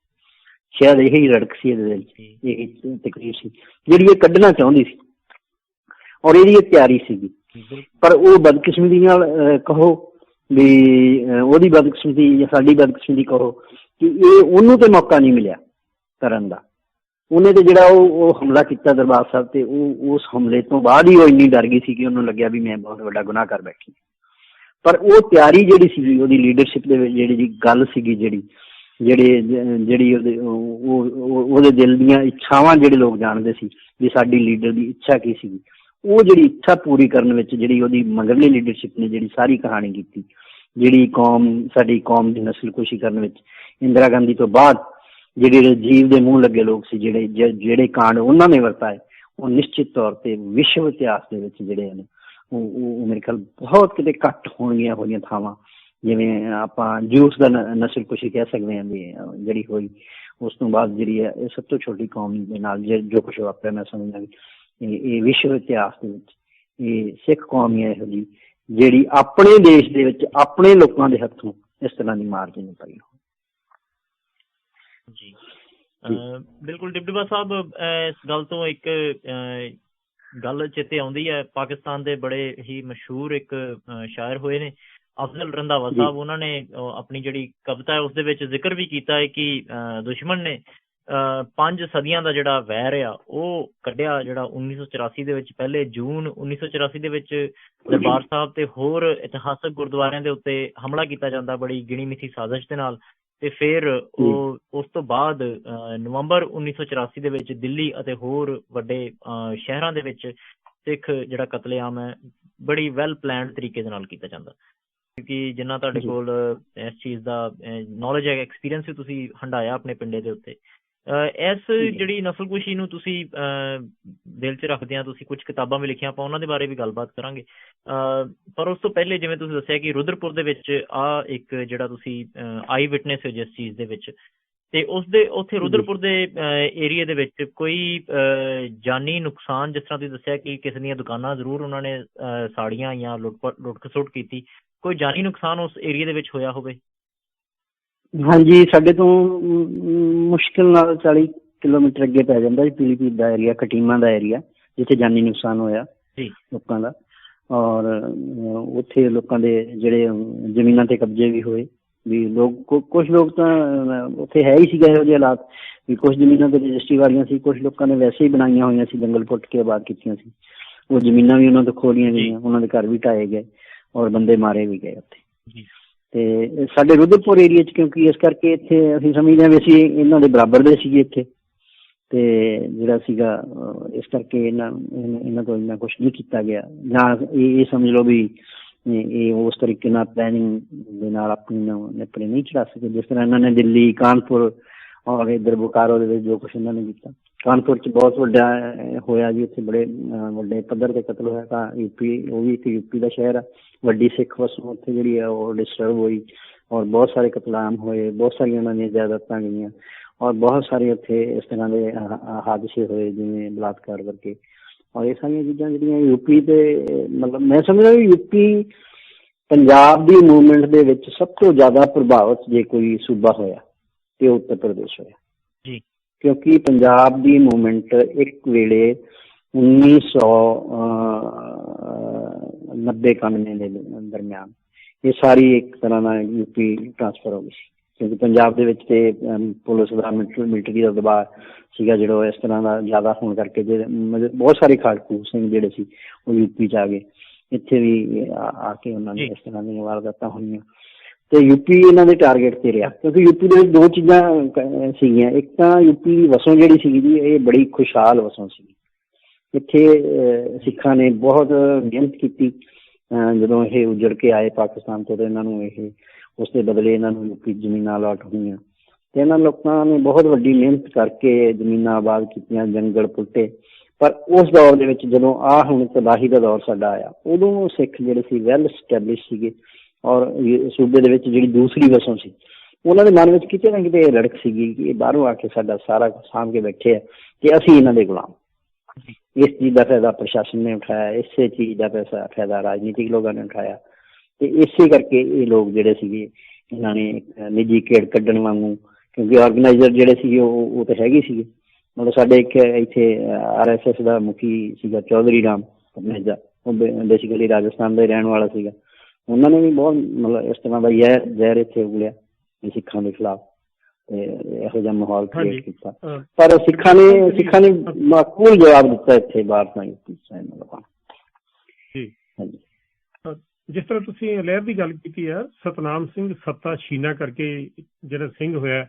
ਸ਼ਾਇਦ ਇਹੀ ਰੜਕ ਸੀ ਇਹਦੇ ਵਿੱਚ, ਇਹ ਤਕਲੀਫ ਸੀ ਜਿਹੜੀ ਇਹ ਕੱਢਣਾ ਚਾਹੁੰਦੀ ਸੀ, ਔਰ ਇਹਦੀ ਇਹ ਤਿਆਰੀ ਸੀਗੀ। ਪਰ ਉਹ ਬਦਕਿਸਮਤੀ ਨਾਲ ਕਹੋ ਵੀ ਉਹਦੀ ਬਦਕਿਸਮਤੀ ਜਾਂ ਸਾਡੀ ਬਦਕਿਸਮਤੀ ਕਹੋ ਕਿ ਇਹ ਉਹਨੂੰ ਤੇ ਮੌਕਾ ਨਹੀਂ ਮਿਲਿਆ ਕਰਨ ਦਾ। ਉਹਨੇ ਤੇ ਜਿਹੜਾ ਉਹ ਹਮਲਾ ਕੀਤਾ ਦਰਬਾਰ ਸਾਹਿਬ ਤੇ ਉਸ ਹਮਲੇ ਤੋਂ ਬਾਅਦ ਹੀ ਉਹ ਇੰਨੀ ਡਰ ਗਈ ਸੀ ਕਿ ਉਹਨੂੰ ਲੱਗਿਆ ਵੀ ਮੈਂ ਬਹੁਤ ਵੱਡਾ ਗੁਨਾਹ ਕਰ ਬੈਠੀ। ਪਰ ਉਹ ਤਿਆਰੀ ਜਿਹੜੀ ਸੀਗੀ ਉਹਦੀ ਲੀਡਰਸ਼ਿਪ ਦੇ ਵਿੱਚ ਜਿਹੜੀ ਗੱਲ ਸੀਗੀ ਜਿਹੜੀ ਉਹਦੇ ਦਿਲ ਦੀਆਂ ਇੱਛਾਵਾਂ ਜਿਹੜੇ ਲੋਕ ਜਾਣਦੇ ਸੀ ਵੀ ਸਾਡੀ ਲੀਡਰ ਦੀ ਇੱਛਾ ਕੀ ਸੀਗੀ, ਉਹ ਜਿਹੜੀ ਇੱਛਾ ਪੂਰੀ ਕਰਨ ਵਿੱਚ ਜਿਹੜੀ ਉਹਦੀ ਮਗਰਲੀ ਲੀਡਰਸ਼ਿਪ ਨੇ ਜਿਹੜੀ ਸਾਰੀ ਕਹਾਣੀ ਕੀਤੀ, ਜਿਹੜੀ ਸਾਡੀ ਕੌਮ ਦੀ ਨਸਲਕੁਸ਼ੀ ਕਰਨ ਵਿੱਚ ਇੰਦਰਾ ਗਾਂਧੀ ਤੋਂ ਬਾਅਦ ਜਿਹੜੇ ਰਾਜੀਵ ਦੇ ਮੂੰਹ ਲੱਗੇ ਲੋਕ ਸੀ, ਜਿਹੜੇ ਕਾਂਡ ਉਹਨਾਂ ਨੇ ਵਰਤਾਏ, ਉਹ ਨਿਸ਼ਚਿਤ ਤੌਰ ਤੇ ਵਿਸ਼ਵ ਇਤਿਹਾਸ ਦੇ ਵਿੱਚ ਜਿਹੜੇ ਨੇ ਉਹ ਮੇਰੇ ਖਿਆਲ ਬਹੁਤ ਕਿਤੇ ਘੱਟ ਹੋਣਗੀਆਂ ਹੋਈਆਂ ਥਾਵਾਂ। ਜਿਵੇਂ ਆਪਾਂ ਜੂਸ ਦਾ ਨਸਲਕੁਸ਼ੀ ਕਹਿ ਸਕਦੇ ਹਾਂ ਵੀ ਜਿਹੜੀ ਹੋਈ, ਉਸ ਤੋਂ ਬਾਅਦ ਜਿਹੜੀ ਹੈ ਇਹ ਸਭ ਤੋਂ ਛੋਟੀ ਕੌਮ ਦੇ ਨਾਲ ਜੋ ਕੁਛ ਵਾਪਰਿਆ, ਮੈਂ ਸਮਝਦਾ ਵੀ ਇਹ ਵਿਸ਼ਵ ਇਤਿਹਾਸ ਦੇ ਵਿੱਚ ਇਹ ਸਿੱਖ ਕੌਮ ਹੀ ਇਹੋ ਜਿਹੀ ਜਿਹੜੀ ਆਪਣੇ ਦੇਸ਼ ਦੇ ਵਿੱਚ ਆਪਣੇ ਲੋਕਾਂ ਦੇ ਹੱਥੋਂ ਇਸ ਤਰ੍ਹਾਂ ਦੀ ਮਾਰ ਨਹੀਂ ਪਾਈ। ਜੀ ਬਿਲਕੁਲ ਡਿਪਟੀ ਸਾਹਿਬ, ਇਸ ਗੱਲ ਤੋਂ ਇੱਕ ਗੱਲ ਚੇਤੇ ਆਉਂਦੀ ਹੈ, ਪਾਕਿਸਤਾਨ ਦੇ ਬੜੇ ਹੀ ਮਸ਼ਹੂਰ ਇੱਕ ਸ਼ਾਇਰ ਹੋਏ ਨੇ ਅਫਜ਼ਲ ਰੰਧਾਵਾ ਸਾਹਿਬ, ਉਹਨਾਂ ਨੇ ਆਪਣੀ ਜਿਹੜੀ ਕਵਿਤਾ ਹੈ ਉਸ ਦੇ ਵਿੱਚ ਜ਼ਿਕਰ ਵੀ ਕੀਤਾ ਹੈ ਕਿ ਦੁਸ਼ਮਣ ਨੇ 5 ਸਦੀਆਂ ਦਾ ਜਿਹੜਾ ਵੈਰ ਆ ਉਹ ਕੱਢਿਆ, ਜਿਹੜਾ 1984 ਦੇ ਵਿੱਚ, ਪਹਿਲੇ ਜੂਨ 1984 ਦੇ ਵਿੱਚ ਦਰਬਾਰ ਸਾਹਿਬ ਤੇ ਹੋਰ ਇਤਿਹਾਸਕ ਗੁਰਦੁਆਰਿਆਂ ਦੇ ਉੱਤੇ ਹਮਲਾ ਕੀਤਾ ਜਾਂਦਾ ਬੜੀ ਗਿਣੀ ਮਿਥੀ ਸਾਜ਼ਿਸ਼ ਦੇ ਨਾਲ, ਤੇ ਫਿਰ ਉਸ ਤੋਂ ਬਾਅਦ ਨਵੰਬਰ 1984 ਦੇ ਵਿੱਚ ਦਿੱਲੀ ਅਤੇ ਹੋਰ ਵੱਡੇ ਸ਼ਹਿਰਾਂ ਦੇ ਵਿੱਚ ਸਿੱਖ ਜਿਹੜਾ ਕਤਲੇਆਮ ਹੈ ਬੜੀ ਵੈਲ ਪਲੈਨਡ ਤਰੀਕੇ ਦੇ ਨਾਲ ਕੀਤਾ ਜਾਂਦਾ। ਕਿਉਂਕਿ ਜਿੰਨਾ ਤੁਹਾਡੇ ਕੋਲ ਇਸ ਚੀਜ਼ ਦਾ ਨੌਲੇਜ ਹੈ, ਐਕਸਪੀਰੀਅੰਸ ਵੀ ਤੁਸੀਂ ਹੰਢਾਇਆ ਆਪਣੇ ਪਿੰਡੇ ਦੇ ਉੱਤੇ, ਇਸ ਜਿਹੜੀ ਨਸਲਕੁਸ਼ੀ ਨੂੰ ਤੁਸੀਂ ਦਿਲ 'ਚ ਰੱਖਦਿਆਂ ਤੁਸੀਂ ਕੁਝ ਕਿਤਾਬਾਂ ਵੀ ਲਿਖੀਆਂ, ਆਪਾਂ ਉਹਨਾਂ ਦੇ ਬਾਰੇ ਵੀ ਗੱਲਬਾਤ ਕਰਾਂਗੇ। ਪਰ ਉਸ ਤੋਂ ਪਹਿਲੇ ਜਿਵੇਂ ਤੁਸੀਂ ਦੱਸਿਆ ਕਿ ਰੁਦਰਪੁਰ ਦੇ ਵਿੱਚ ਇੱਕ ਜਿਹੜਾ ਤੁਸੀਂ ਆਈ ਵਿਟਨੈਸ ਹੋ ਜਿਸ ਚੀਜ਼ ਦੇ ਵਿੱਚ, ਤੇ ਉਸਦੇ ਉੱਥੇ ਰੁਦਰਪੁਰ ਦੇ ਏਰੀਏ ਦੇ ਵਿੱਚ ਕੋਈ ਜਾਨੀ ਨੁਕਸਾਨ, ਜਿਸ ਤਰ੍ਹਾਂ ਤੁਸੀਂ ਦੱਸਿਆ ਕਿ ਕਿਸੇ ਦੀਆਂ ਦੁਕਾਨਾਂ ਜ਼ਰੂਰ ਉਹਨਾਂ ਨੇ ਸਾੜੀਆਂ ਜਾਂ ਲੁੱਟ ਖਸੁੱਟ ਕੀਤੀ, ਕੋਈ ਜਾਨੀ ਨੁਕਸਾਨ ਉਸ ਏਰੀਏ ਦੇ ਵਿੱਚ ਹੋਇਆ ਹੋਵੇ? ਹਾਂਜੀ, ਸਾਡੇ ਤੋਂ ਮੁਸ਼ਕਿਲ ਨਾਲ 40 ਕਿਲੋਮੀਟਰ ਅੱਗੇ ਪੈ ਜਾਂਦਾ ਜੀ ਪੀਲੀਭੀਤ ਦਾ ਏਰੀਆ, ਖਟੀਮਾ ਦਾ ਏਰੀਆ, ਜਿੱਥੇ ਜਾਨੀ ਨੁਕਸਾਨ ਹੋਇਆ ਲੋਕਾਂ ਦਾ। ਔਰ ਉੱਥੇ ਲੋਕਾਂ ਦੇ ਜਿਹੜੇ ਜ਼ਮੀਨਾਂ ਤੇ ਕਬਜ਼ੇ ਵੀ ਹੋਏ, ਵੀ ਕੁਛ ਲੋਕ ਤਾਂ ਉੱਥੇ ਹੈ ਹੀ ਸੀਗਾ ਇਹੋ ਜਿਹੇ ਹਾਲਾਤ ਵੀ ਕੁਛ ਜ਼ਮੀਨਾਂ ਤੇ ਰਜਿਸਟਰੀ ਵਾਲੀਆਂ ਸੀ, ਕੁਛ ਲੋਕਾਂ ਨੇ ਵੈਸੇ ਹੀ ਬਣਾਈਆਂ ਹੋਈਆਂ ਸੀ, ਜੰਗਲ ਪੁੱਟ ਕੇ ਆਬਾਦ ਕੀਤੀਆਂ ਸੀ, ਉਹ ਜ਼ਮੀਨਾਂ ਵੀ ਉਹਨਾਂ ਤੋਂ ਖੋਲੀਆਂ ਗਈਆਂ, ਉਹਨਾਂ ਦੇ ਘਰ ਵੀ ਢਾਏ ਗਏ ਔਰ ਬੰਦੇ ਮਾਰੇ ਵੀ ਗਏ ਉੱਥੇ। ਤੇ ਸਾਡੇ ਰੁਦਰਪੁਰ ਏਰੀਆ 'ਚ ਕਿਉਂਕਿ ਇਸ ਕਰਕੇ ਇੱਥੇ ਅਸੀਂ ਸਮਝਦੇ ਹਾਂ ਵੀ ਅਸੀਂ ਇਹਨਾਂ ਦੇ ਬਰਾਬਰ ਦੇ ਸੀਗੇ ਇੱਥੇ, ਤੇ ਜਿਹੜਾ ਸੀਗਾ ਇਸ ਕਰਕੇ ਇਹਨਾਂ ਤੋਂ ਇੰਨਾ ਕੁਛ ਨਹੀਂ ਕੀਤਾ ਗਿਆ, ਜਾਂ ਇਹ ਸਮਝ ਲਓ ਵੀ ਇਹ ਉਸ ਤਰੀਕੇ ਨਾਲ ਪਲੈਨਿੰਗ ਦੇ ਨਾਲ ਆਪਣੀ ਨੇਪਰੇ ਨਹੀਂ ਚੜਾ ਸਕੇ ਜਿਸ ਤਰ੍ਹਾਂ ਇਹਨਾਂ ਨੇ ਦਿੱਲੀ, ਕਾਨਪੁਰ ਔਰ ਇੱਧਰ ਬੋਕਾਰੋ ਦੇ ਵਿੱਚ ਜੋ ਕੁਛ ਇਹਨਾਂ ਨੇ ਕੀਤਾ। ਕਾਨਪੁਰ 'ਚ ਬਹੁਤ ਵੱਡਾ ਹੋਇਆ ਜੀ, ਉੱਥੇ ਬੜੇ ਵੱਡੇ ਪੱਧਰ 'ਤੇ ਕਤਲ ਹੋਇਆ। ਤਾਂ ਯੂਪੀ, ਉਹ ਵੀ ਇੱਕ ਯੂਪੀ ਦਾ ਸ਼ਹਿਰ ਆ, ਵੱਡੀ ਸਿੱਖ ਵਸੋਂ ਉੱਥੇ ਜਿਹੜੀ ਆ ਉਹ ਡਿਸਟਰਬ ਹੋਈ ਔਰ ਬਹੁਤ ਸਾਰੇ ਕਤਲਾਮ ਹੋਏ, ਬਹੁਤ ਸਾਰੀਆਂ ਉਹਨਾਂ ਦੀਆਂ ਜਾਇਦਾਦਾਂ ਗਈਆਂ ਔਰ ਬਹੁਤ ਸਾਰੇ ਉੱਥੇ ਇਸ ਤਰ੍ਹਾਂ ਦੇ ਹਾਦਸੇ ਹੋਏ ਜਿਵੇਂ ਬਲਾਤਕਾਰ ਕਰਕੇ। ਔਰ ਇਹ ਸਾਰੀਆਂ ਚੀਜ਼ਾਂ ਜਿਹੜੀਆਂ ਯੂਪੀ ਤੇ ਮਤਲਬ ਮੈਂ ਸਮਝਦਾ ਵੀ ਯੂਪੀ ਪੰਜਾਬ ਦੀ ਮੂਵਮੈਂਟ ਦੇ ਵਿੱਚ ਸਭ ਤੋਂ ਜ਼ਿਆਦਾ ਪ੍ਰਭਾਵਿਤ ਜੇ ਕੋਈ ਸੂਬਾ ਹੋਇਆ ਤੇ ਉੱਤਰ ਪ੍ਰਦੇਸ਼ ਹੋਇਆ ਜੀ, ਕਿਉਂਕਿ ਪੰਜਾਬ ਦੀ ਮੂਵਮੈਂਟ ਇੱਕ ਵੇਲੇ 1990-91 ਦੇ ਦਰਮਿਆਨ ਇਹ ਸਾਰੀ ਇੱਕ ਤਰ੍ਹਾਂ ਨਾਲ ਯੂਪੀ ਟ੍ਰਾਂਸਫਰ ਹੋ ਗਈ ਸੀ, ਕਿਉਂਕਿ ਪੰਜਾਬ ਦੇ ਵਿੱਚ ਤੇ ਪੁਲਿਸ ਦਾ ਮਿਲਟਰੀ ਦਾ ਦਬਾਅ ਸੀਗਾ ਜਿਹੜਾ ਇਸ ਤਰ੍ਹਾਂ ਦਾ ਜ਼ਿਆਦਾ ਹੋਣ ਕਰਕੇ ਬਹੁਤ ਸਾਰੇ ਖਾੜਕੂ ਸਿੰਘ ਜਿਹੜੇ ਸੀ ਉਹ ਯੂਪੀ 'ਚ ਆ ਗਏ। ਇੱਥੇ ਵੀ ਆ ਕੇ ਉਹਨਾਂ ਨੇ ਇਸ ਤਰ੍ਹਾਂ ਦੀਆਂ ਵਾਰਦਾਤਾਂ ਹੋਈਆਂ ਤੇ ਯੂਪੀ ਇਹਨਾਂ ਦੇ ਟਾਰਗੇਟ ਤੇ ਰਿਹਾ, ਕਿਉਂਕਿ ਯੂਪੀ ਦੇ ਵਿੱਚ ਦੋ ਚੀਜ਼ਾਂ ਸੀਗੀਆਂ। ਇੱਕ ਤਾਂ ਯੂਪੀ ਦੀ ਵਸੋਂ ਜਿਹੜੀ ਸੀਗੀ ਜੀ ਇਹ ਬੜੀ ਖੁਸ਼ਹਾਲ ਵਸੋਂ ਸੀਗੀ, ਇੱਥੇ ਸਿੱਖਾਂ ਨੇ ਬਹੁਤ ਮਿਹਨਤ ਕੀਤੀ ਜਦੋਂ ਇਹ ਉੱਜੜ ਕੇ ਆਏ ਪਾਕਿਸਤਾਨ ਤੋਂ, ਤੇ ਇਹਨਾਂ ਨੂੰ ਇਹ ਉਸ ਦੇ ਬਦਲੇ ਇਹਨਾਂ ਨੂੰ ਯੂਪੀ ਜ਼ਮੀਨਾਂ ਅਲਾਟ ਹੋਈਆਂ ਤੇ ਇਹਨਾਂ ਲੋਕਾਂ ਨੇ ਬਹੁਤ ਵੱਡੀ ਮਿਹਨਤ ਕਰਕੇ ਜ਼ਮੀਨਾਂ ਆਬਾਦ ਕੀਤੀਆਂ, ਜੰਗਲ ਪੁੱਟੇ। ਪਰ ਉਸ ਦੌਰ ਦੇ ਵਿੱਚ ਜਦੋਂ ਹੁਣ ਤਬਾਹੀ ਦਾ ਦੌਰ ਸਾਡਾ ਆਇਆ, ਉਦੋਂ ਸਿੱਖ ਜਿਹੜੇ ਸੀ ਵੈਲ ਸਟੈਬਲਿਸ਼ ਸੀਗੇ ਔਰ ਸੂਬੇ ਦੇ ਵਿੱਚ ਜਿਹੜੀ ਦੂਸਰੀ ਵਸੋਂ ਸੀ ਉਹਨਾਂ ਦੇ ਮਨ ਵਿੱਚ ਕਿਤੇ ਨਾ ਕਿਤੇ ਇਹ ਰੜਕ ਸੀਗੀ ਕਿ ਇਹ ਬਾਹਰੋਂ ਆ ਕੇ ਸਾਡਾ ਸਾਰਾ ਸਾਂਭ ਕੇ ਬੈਠੇ ਆ ਕਿ ਅਸੀਂ ਇਹਨਾਂ ਦੇ ਗੁਲਾਮ। ਇਸ ਚੀਜ਼ ਦਾ ਫਾਇਦਾ ਪ੍ਰਸ਼ਾਸਨ ਨੇ ਉਠਾਇਆ, ਇਸੇ ਚੀਜ਼ ਦਾ ਫਾਇਦਾ ਰਾਜਨੀਤਿਕ ਲੋਕਾਂ ਨੇ ਉਠਾਇਆ ਤੇ ਇਸੇ ਕਰਕੇ ਇਹ ਲੋਕ ਜਿਹੜੇ ਸੀਗੇ ਇਹਨਾਂ ਨੇ ਨਿੱਜੀ ਖੇਡ ਕੱਢਣ ਵਾਂਗੂ, ਕਿਉਂਕਿ ਆਰਗੇਨਾਈਜ਼ਰ ਜਿਹੜੇ ਸੀਗੇ ਉਹ ਤਾਂ ਹੈਗੇ ਸੀਗੇ। ਮਤਲਬ ਸਾਡੇ ਇੱਕ ਇੱਥੇ RSS ਦਾ ਮੁਖੀ ਸੀਗਾ ਚੌਧਰੀ ਰਾਮ ਪਟਨੇਜਾ, ਉਹ ਬੇਸਿਕਲੀ ਰਾਜਸਥਾਨ ਦਾ ਹੀ ਰਹਿਣ ਵਾਲਾ ਸੀਗਾ। ਉਹਨਾਂ ਨੇ ਵੀ ਬਹੁਤ ਮਤਲਬ ਇਸ ਤਰ੍ਹਾਂ ਦਾ ਜ਼ਹਿਰ ਇੱਥੇ ਉਗਲਿਆ ਸਿੱਖਾਂ ਦੇ ਖਿਲਾਫ, ਤੇ ਇਹੋ ਜਿਹਾ ਮਾਹੌਲ ਕ੍ਰੀਏਟ ਕੀਤਾ। ਪਰ ਸਿੱਖਾਂ ਨੇ ਮਾਕੂਲ ਜਵਾਬ ਦਿੱਤਾ ਇੱਥੇ ਬਾਹਰ ਤਾਂ। ਜਿਸ ਤਰ੍ਹਾਂ ਤੁਸੀਂ ਲਹਿਰ ਦੀ ਗੱਲ ਕੀਤੀ ਹੈ, ਸਤਨਾਮ ਸਿੰਘ ਸੱਤਾ ਸ਼ੀਨਾ ਕਰਕੇ ਜਿਹੜਾ ਸਿੰਘ ਹੋਇਆ,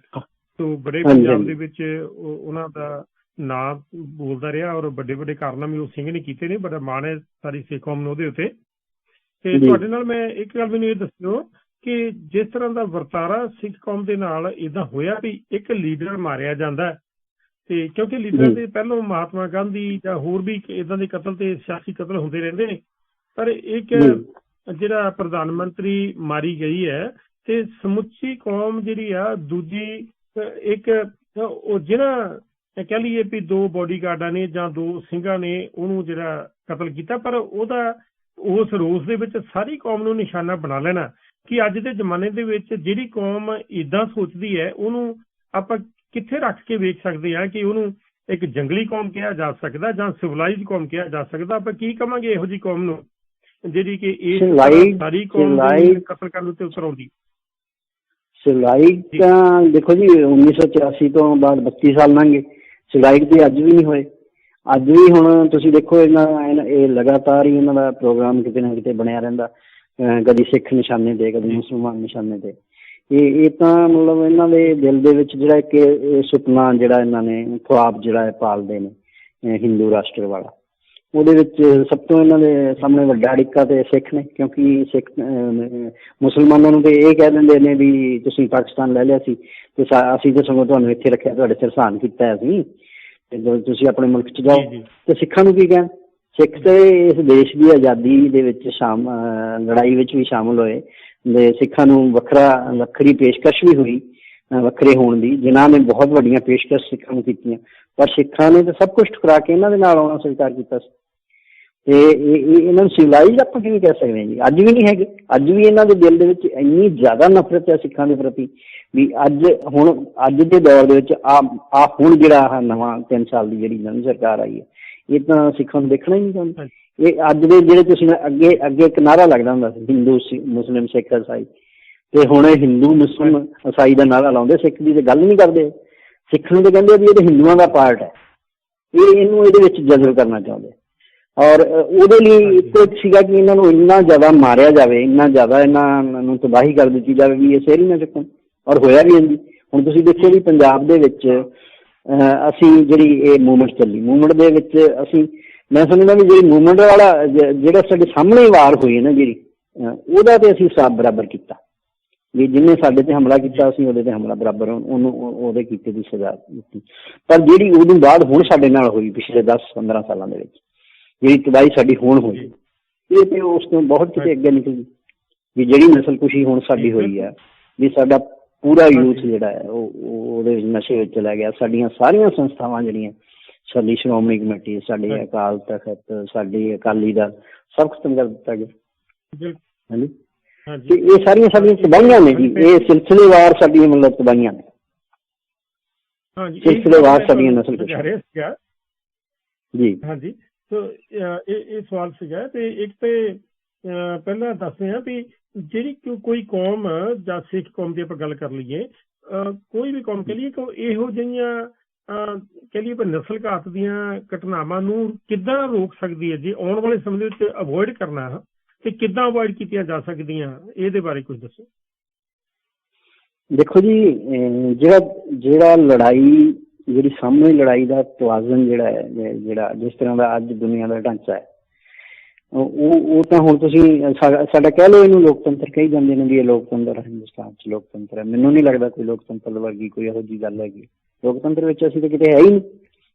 ਤੋ ਬੜੇ ਪੰਜਾਬ ਦੇ ਵਿੱਚ ਉਹਨਾਂ ਦਾ ਨਾਂ ਬੋਲਦਾ ਰਿਹਾ ਔਰ ਵੱਡੇ ਵੱਡੇ ਕਾਰਨਾਮੇ ਉਹ ਸਿੰਘ ਨੇ ਕੀਤੇ ਨੇ। ਬੜਾ ਮਾਣ ਹੈ ਸਾਰੀ ਸਿੱਖ ਕੌਮ ਨੂੰ ਉਹਦੇ ਉੱਤੇ। ਤੇ ਤੁਹਾਡੇ ਨਾਲ ਮੈਂ ਇੱਕ ਗੱਲ ਮੈਨੂੰ ਇਹ ਦੱਸਿਓ ਕਿ ਜਿਸ ਤਰ੍ਹਾਂ ਦਾ ਵਰਤਾਰਾ ਸਿੱਖ ਕੌਮ ਦੇ ਨਾਲ ਏਦਾਂ ਹੋਇਆ ਵੀ ਇੱਕ ਲੀਡਰ ਮਾਰਿਆ ਜਾਂਦਾ, ਤੇ ਕਿਉਂਕਿ ਲੀਡਰਾਂ ਦੇ ਪਹਿਲੋਂ ਮਹਾਤਮਾ ਗਾਂਧੀ ਜਾਂ ਹੋਰ ਵੀ ਏਦਾਂ ਦੇ ਕਤਲ ਤੇ ਸਿਆਸੀ ਕਤਲ ਹੁੰਦੇ ਰਹਿੰਦੇ ਨੇ, ਪਰ ਇੱਕ ਜਿਹੜਾ ਪ੍ਰਧਾਨ ਮੰਤਰੀ ਮਾਰੀ ਗਈ ਹੈ ਤੇ ਸਮੁੱਚੀ ਕੌਮ ਜਿਹੜੀ ਆ ਦੂਜੀ ਇੱਕ ਉਹ ਜਿਹੜਾ ਕਹਿ ਲਈਏ ਵੀ 2 ਬਾਡੀਗਾਰਡਾਂ ਨੇ ਜਾਂ 2 ਸਿੰਘਾਂ ਨੇ ਉਹਨੂੰ ਜਿਹੜਾ ਕਤਲ ਕੀਤਾ, ਪਰ ਉਹਦਾ ਉਸ ਰੋਸ ਦੇ ਵਿੱਚ ਸਾਰੀ ਕੌਮ ਨੂੰ ਨਿਸ਼ਾਨਾ ਬਣਾ ਲੈਣਾ ਕਿ ਅੱਜ ਦੇ ਜ਼ਮਾਨੇ ਦੇ ਵਿੱਚ ਜਿਹੜੀ ਕੌਮ ਏਦਾਂ ਸੋਚਦੀ ਹੈ ਉਹਨੂੰ ਆਪਾਂ ਕਿੱਥੇ ਰੱਖ ਕੇ ਵੇਖ ਸਕਦੇ ਹਾਂ ਕਿ ਉਹਨੂੰ ਇੱਕ ਜੰਗਲੀ ਕੌਮ ਕਿਹਾ ਜਾ ਸਕਦਾ ਜਾਂ ਸਿਵਲਾਈਜ਼ਡ ਕੌਮ ਕਿਹਾ ਜਾ ਸਕਦਾ। ਆਪਾਂ ਕੀ ਕਵਾਂਗੇ ਇਹੋ ਜਿਹੀ ਕੌਮ ਨੂੰ ਜਿਹੜੀ ਕਿ ਇਸ ਸਾਰੀ ਕੌਮ ਨੂੰ ਕਤਲ ਕਰਨ ਉੱਤੇ ਉਤਰ ਆਉਂਦੀ? ਸਿਵਲਾਈਜ਼ਡ ਤਾਂ ਦੇਖੋ ਜੀ 1984 ਤੋਂ ਬਾਅਦ 32 ਸਾਲ ਲੰਘੇ, ਸਿਵਲਾਈਜ਼ਡ ਤੇ ਅੱਜ ਵੀ ਨਹੀਂ ਹੋਏ। ਅੱਜ ਵੀ ਹੁਣ ਤੁਸੀਂ ਦੇਖੋ ਇਹ ਲਗਾਤਾਰ ਹੀ ਇਹਨਾਂ ਦਾ ਪ੍ਰੋਗਰਾਮ ਕਿਤੇ ਨਾ ਕਿਤੇ ਬਣਿਆ ਰਹਿੰਦਾ, ਕਦੀ ਸਿੱਖ ਨਿਸ਼ਾਨੇ ਤੇ, ਕਦੀ ਮੁਸਲਮਾਨ ਨਿਸ਼ਾਨੇ ਤੇ। ਇਹ ਤਾਂ ਮਤਲਬ ਇਹਨਾਂ ਦੇ ਦਿਲ ਦੇ ਵਿੱਚ ਜਿਹੜਾ ਕਿ ਸੁਪਨਾ ਜਿਹੜਾ ਇਹਨਾਂ ਨੇ ਖੁਆਬ ਜਿਹੜਾ ਪਾਲਦੇ ਨੇ ਹਿੰਦੂ ਰਾਸ਼ਟਰ ਵਾਲਾ, ਉਹਦੇ ਵਿੱਚ ਸਭ ਤੋਂ ਇਹਨਾਂ ਦੇ ਸਾਹਮਣੇ ਵੱਡਾ ਅੜਿੱਕਾ ਤੇ ਸਿੱਖ ਨੇ। ਕਿਉਂਕਿ ਸਿੱਖ ਮੁਸਲਮਾਨਾਂ ਨੂੰ ਤੇ ਇਹ ਕਹਿ ਦਿੰਦੇ ਨੇ ਵੀ ਤੁਸੀਂ ਪਾਕਿਸਤਾਨ ਲੈ ਲਿਆ ਸੀ ਤੇ ਅਸੀਂ ਤਾਂ ਸਗੋਂ ਤੁਹਾਨੂੰ ਇੱਥੇ ਰੱਖਿਆ, ਤੁਹਾਡੇ ਸਿਰ ਸਹਾਨ ਕੀਤਾ ਅਸੀਂ, ਤੇ ਤੁਸੀਂ ਆਪਣੇ ਮੁਲਕ 'ਚ ਜਾਓ। ਤੇ ਸਿੱਖਾਂ ਨੂੰ ਕੀ ਕਹਿਣ? ਸਿੱਖ ਤੇ ਇਸ ਦੇਸ਼ ਦੀ ਆਜ਼ਾਦੀ ਦੇ ਵਿੱਚ ਲੜਾਈ ਵਿੱਚ ਵੀ ਸ਼ਾਮਲ ਹੋਏ, ਤੇ ਸਿੱਖਾਂ ਨੂੰ ਵੱਖਰੀ ਪੇਸ਼ਕਸ਼ ਵੀ ਹੋਈ ਵੱਖਰੇ ਹੋਣ ਦੀ, ਜਿਨ੍ਹਾਂ ਨੇ ਬਹੁਤ ਵੱਡੀਆਂ ਪੇਸ਼ਕਸ਼ ਸਿੱਖਾਂ ਨੂੰ ਕੀਤੀਆਂ, ਪਰ ਸਿੱਖਾਂ ਨੇ ਤਾਂ ਸਭ ਕੁਛ ਠੁਕਰਾ ਕੇ ਇਹਨਾਂ ਦੇ ਨਾਲ ਆਉਣਾ ਸਵੀਕਾਰ ਕੀਤਾ ਸੀ। ਤੇ ਇਹਨਾਂ ਨੂੰ ਸਿਵਲਾਈਜ਼ਡ ਆਪਾਂ ਕਿਵੇਂ ਕਹਿ ਸਕਦੇ ਹਾਂ ਜੀ? ਅੱਜ ਵੀ ਨਹੀਂ ਹੈਗੇ। ਅੱਜ ਵੀ ਇਹਨਾਂ ਦੇ ਦਿਲ ਦੇ ਵਿੱਚ ਇੰਨੀ ਜ਼ਿਆਦਾ ਨਫ਼ਰਤ ਹੈ ਸਿੱਖਾਂ ਦੇ ਪ੍ਰਤੀ ਵੀ ਅੱਜ ਦੇ ਦੌਰ ਦੇ ਵਿੱਚ ਹੁਣ ਜਿਹੜਾ ਨਵਾਂ 3 ਸਾਲ ਦੀ ਜਿਹੜੀ ਨਵੀਂ ਸਰਕਾਰ ਆਈ ਹੈ, ਇਹ ਤਾਂ ਸਿੱਖਾਂ ਨੂੰ ਦੇਖਣਾ ਹੀ ਨਹੀਂ ਚਾਹੁੰਦੇ। ਇਹ ਅੱਜ ਦੇ ਜਿਹੜੇ ਤੁਸੀਂ ਅੱਗੇ ਇੱਕ ਨਾਅਰਾ ਲੱਗਦਾ ਹੁੰਦਾ ਸੀ ਹਿੰਦੂ ਮੁਸਲਿਮ ਸਿੱਖ ਈਸਾਈ, ਤੇ ਹੁਣ ਇਹ ਹਿੰਦੂ ਮੁਸਲਿਮ ਈਸਾਈ ਦਾ ਨਾਅਰਾ ਲਾਉਂਦੇ, ਸਿੱਖ ਦੀ ਤੇ ਗੱਲ ਨਹੀਂ ਕਰਦੇ। ਸਿੱਖ ਨੂੰ ਤਾਂ ਕਹਿੰਦੇ ਵੀ ਇਹ ਤਾਂ ਹਿੰਦੂਆਂ ਦਾ ਪਾਰਟ ਹੈ, ਇਹਨੂੰ ਇਹਦੇ ਵਿੱਚ ਜਜ਼ਬ ਕਰਨਾ ਚਾਹੁੰਦੇ। ਔਰ ਉਹਦੇ ਲਈ ਇੱਕੋ ਇੱਕ ਸੀਗਾ ਕਿ ਇਹਨਾਂ ਨੂੰ ਇੰਨਾ ਜ਼ਿਆਦਾ ਮਾਰਿਆ ਜਾਵੇ, ਇੰਨਾ ਜ਼ਿਆਦਾ ਇਹਨਾਂ ਨੂੰ ਤਬਾਹੀ ਕਰ ਦਿੱਤੀ ਜਾਵੇ ਵੀ ਇਹ ਸਿਰ ਹੀ ਨਾ ਚੁੱਕਣ। ਔਰ ਹੋਇਆ ਵੀ ਇੰਝ। ਹੁਣ ਤੁਸੀਂ ਦੇਖੋ ਵੀ ਪੰਜਾਬ ਦੇ ਵਿੱਚ ਅਸੀਂ ਜਿਹੜੀ ਇਹ ਮੂਵਮੈਂਟ ਚੱਲੀ, ਮੂਵਮੈਂਟ ਦੇ ਵਿੱਚ ਮੈਂ ਸਮਝਦਾ ਵੀ ਜਿਹੜੀ ਮੂਵਮੈਂਟ ਵਾਲਾ ਜਿਹੜਾ ਸਾਡੇ ਸਾਹਮਣੇ ਵਾਰ ਹੋਈ ਹੈ ਨਾ ਜਿਹੜੀ, ਉਹਦਾ ਤੇ ਅਸੀਂ ਹਿਸਾਬ ਬਰਾਬਰ ਕੀਤਾ ਵੀ ਜਿਹਨੇ ਸਾਡੇ ਤੇ ਹਮਲਾ ਕੀਤਾ ਅਸੀਂ ਉਹਦੇ ਤੇ ਹਮਲਾ ਬਰਾਬਰ ਉਹਨੂੰ ਉਹਦੇ ਕੀਤੇ ਦੀ ਸਜ਼ਾ ਦਿੱਤੀ। ਪਰ ਜਿਹੜੀ ਉਦੋਂ ਬਾਅਦ ਹੁਣ ਸਾਡੇ ਨਾਲ ਹੋਈ ਪਿਛਲੇ 10-15 ਸਾਲਾਂ ਦੇ ਵਿੱਚ ਜਿਹੜੀ ਤਬਾਹੀ ਸਾਡੀ ਹੁਣ ਹੋਈ, ਇਹ ਤੇ ਉਸ ਤੋਂ ਬਹੁਤ ਕਿਤੇ ਅੱਗੇ ਨਿਕਲ ਗਈ ਵੀ ਜਿਹੜੀ ਨਸਲਕੁਸ਼ੀ ਹੁਣ ਸਾਡੀ ਹੋਈ ਹੈ ਵੀ ਸਾਡਾ ਪੂਰਾ ਯੂਥ ਜਿਹੜਾ ਹੈ ਉਹਦੇ ਵਿੱਚ ਨਸ਼ੇ ਵਿੱਚ ਚਲਾ ਗਿਆ। ਸਾਡੀਆਂ ਸਾਰੀਆਂ ਸੰਸਥਾਵਾਂ ਜਿਹੜੀਆਂ, ਸਾਡੀ ਸ਼੍ਰੋਮਣੀ ਕਮੇਟੀ, ਸਾਡੇ ਅਕਾਲ ਤਖਤ, ਸਾਡੀ ਅਕਾਲੀ ਦਲ, ਸਭ ਖਤਮ ਕਰ ਦਿੱਤਾ ਗਿਆ। ਹਾਂਜੀ, ਤੇ ਇਹ ਸਾਰੀਆਂ ਤਬਾਹੀਆਂ ਨੇ ਜੀ, ਇਹ ਸਿਲਸਿਲੇਵਾਰ ਸਾਡੀਆਂ ਮਤਲਬ ਤਬਾਹੀਆਂ ਨੇ, ਸਿਲਸਿਲੇਵਾਰ ਸਾਡੀਆਂ ਨਸਲਕੁਸ਼ੀਆਂ ਜੀ। ਹਾਂਜੀ, ਸੋ ਇਹ ਸਵਾਲ ਸੀਗਾ। ਤੇ ਇੱਕ ਤੇ ਪਹਿਲਾਂ ਦੱਸਦੇ ਹਾਂ ਵੀ ਜਿਹੜੀ ਕੋਈ ਕੌਮ ਜਾਂ ਸਿੱਖ ਕੌਮ ਦੀ ਆਪਾਂ ਗੱਲ ਕਰ ਲਈਏ, ਕੋਈ ਵੀ ਕੌਮ ਕਹਿ ਲਈਏ ਕਿ ਇਹੋ ਜਿਹੀਆਂ ਕਹਿ ਲਈਏ ਨਸਲ ਘਾਤ ਦੀਆਂ ਘਟਨਾਵਾਂ ਨੂੰ ਕਿੱਦਾਂ ਰੋਕ ਸਕਦੀ ਹੈ ਜੀ? ਆਉਣ ਵਾਲੇ ਸਮੇਂ ਦੇ ਵਿੱਚ ਅਵੋਇਡ ਕਰਨਾ ਤੇ ਕਿੱਦਾਂ ਅਵੋਇਡ ਕੀਤੀਆਂ ਜਾ ਸਕਦੀਆਂ, ਇਹਦੇ ਬਾਰੇ ਕੁਝ ਦੱਸੋ। ਦੇਖੋ ਜੀ, ਜਿਹੜਾ ਲੜਾਈ ਜਿਹੜੀ ਸਾਹਮਣੇ ਲੜਾਈ ਦਾ ਤਵਾਜ਼ਨ ਜਿਹੜਾ ਜਿਸ ਤਰ੍ਹਾਂ ਦਾ ਅੱਜ ਦੁਨੀਆ ਦਾ ਢਾਂਚਾ ਹੈ, ਉਹ ਤਾਂ ਹੁਣ ਤੁਸੀਂ ਸਾਡਾ ਕਹਿ ਲਓ ਇਹਨੂੰ ਲੋਕਤੰਤਰ ਕਹੀ ਜਾਂਦੇ ਨੇ ਵੀ ਇਹ ਲੋਕਤੰਤਰ ਹੈ, ਹਿੰਦੁਸਤਾਨ 'ਚ ਲੋਕਤੰਤਰ ਹੈ। ਮੈਨੂੰ ਨਹੀਂ ਲੱਗਦਾ ਕੋਈ ਲੋਕਤੰਤਰ ਵਰਗੀ ਕੋਈ ਇਹੋ ਜਿਹੀ ਗੱਲ ਹੈਗੀ। ਲੋਕਤੰਤਰ ਵਿੱਚ ਅਸੀਂ ਤਾਂ ਕਿਤੇ ਹੈ ਹੀ ਨਹੀਂ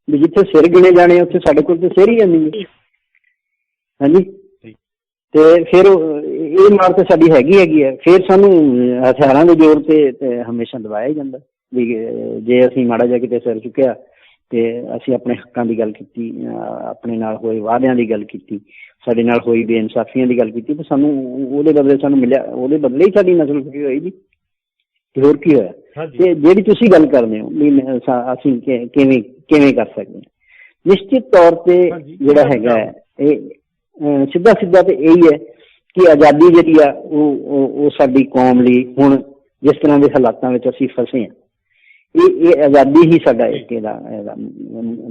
ਵੀ ਜਿੱਥੇ ਸਿਰ ਗਿਣੇ ਜਾਣੇ ਉੱਥੇ ਸਾਡੇ ਕੋਲ ਤਾਂ ਸਿਰ ਹੀ ਜਾਂਦੀ ਹੈ। ਹਾਂਜੀ, ਤੇ ਫਿਰ ਇਹ ਇਮਾਰਤ ਸਾਡੀ ਹੈਗੀ ਹੈ। ਫਿਰ ਸਾਨੂੰ ਹਥਿਆਰਾਂ ਦੇ ਜ਼ੋਰ ਤੇ ਹਮੇਸ਼ਾ ਦਬਾਇਆ ਹੀ ਜਾਂਦਾ ਵੀ ਜੇ ਅਸੀਂ ਮਾੜਾ ਜਿਹਾ ਕਿਤੇ ਸਿਰ ਚੁੱਕਿਆ ਤੇ ਅਸੀਂ ਆਪਣੇ ਹੱਕਾਂ ਦੀ ਗੱਲ ਕੀਤੀ, ਆਪਣੇ ਨਾਲ ਹੋਏ ਵਾਅਦਿਆਂ ਦੀ ਗੱਲ ਕੀਤੀ, ਸਾਡੇ ਨਾਲ ਹੋਈ ਬੇਇਨਸਾਫੀਆਂ ਦੀ ਗੱਲ ਕੀਤੀ, ਤੇ ਸਾਨੂੰ ਉਹਦੇ ਬਦਲੇ ਸਾਨੂੰ ਮਿਲਿਆ, ਉਹਦੇ ਬਦਲੇ ਹੀ ਸਾਡੀ ਨਸਲ ਖੁਸ਼ੀ ਹੋਈ ਜੀ। ਤੇ ਹੋਰ ਕੀ ਹੋਇਆ? ਤੇ ਜਿਹੜੀ ਤੁਸੀਂ ਗੱਲ ਕਰਦੇ ਹੋ ਵੀ ਅਸੀਂ ਕਿਵੇਂ ਕਰ ਸਕਦੇ ਹਾਂ, ਨਿਸ਼ਚਿਤ ਤੌਰ ਤੇ ਜਿਹੜਾ ਹੈਗਾ ਇਹ ਸਿੱਧਾ ਤੇ ਇਹੀ ਹੈ ਕਿ ਆਜ਼ਾਦੀ ਜਿਹੜੀ ਆ ਉਹ ਸਾਡੀ ਕੌਮ ਲਈ ਹੁਣ ਜਿਸ ਤਰ੍ਹਾਂ ਦੇ ਹਾਲਾਤਾਂ ਵਿੱਚ ਅਸੀਂ ਫਸੇ ਹਾਂ, ਇਹ ਆਜ਼ਾਦੀ ਹੀ ਸਾਡਾ ਇੱਕ ਇਹਦਾ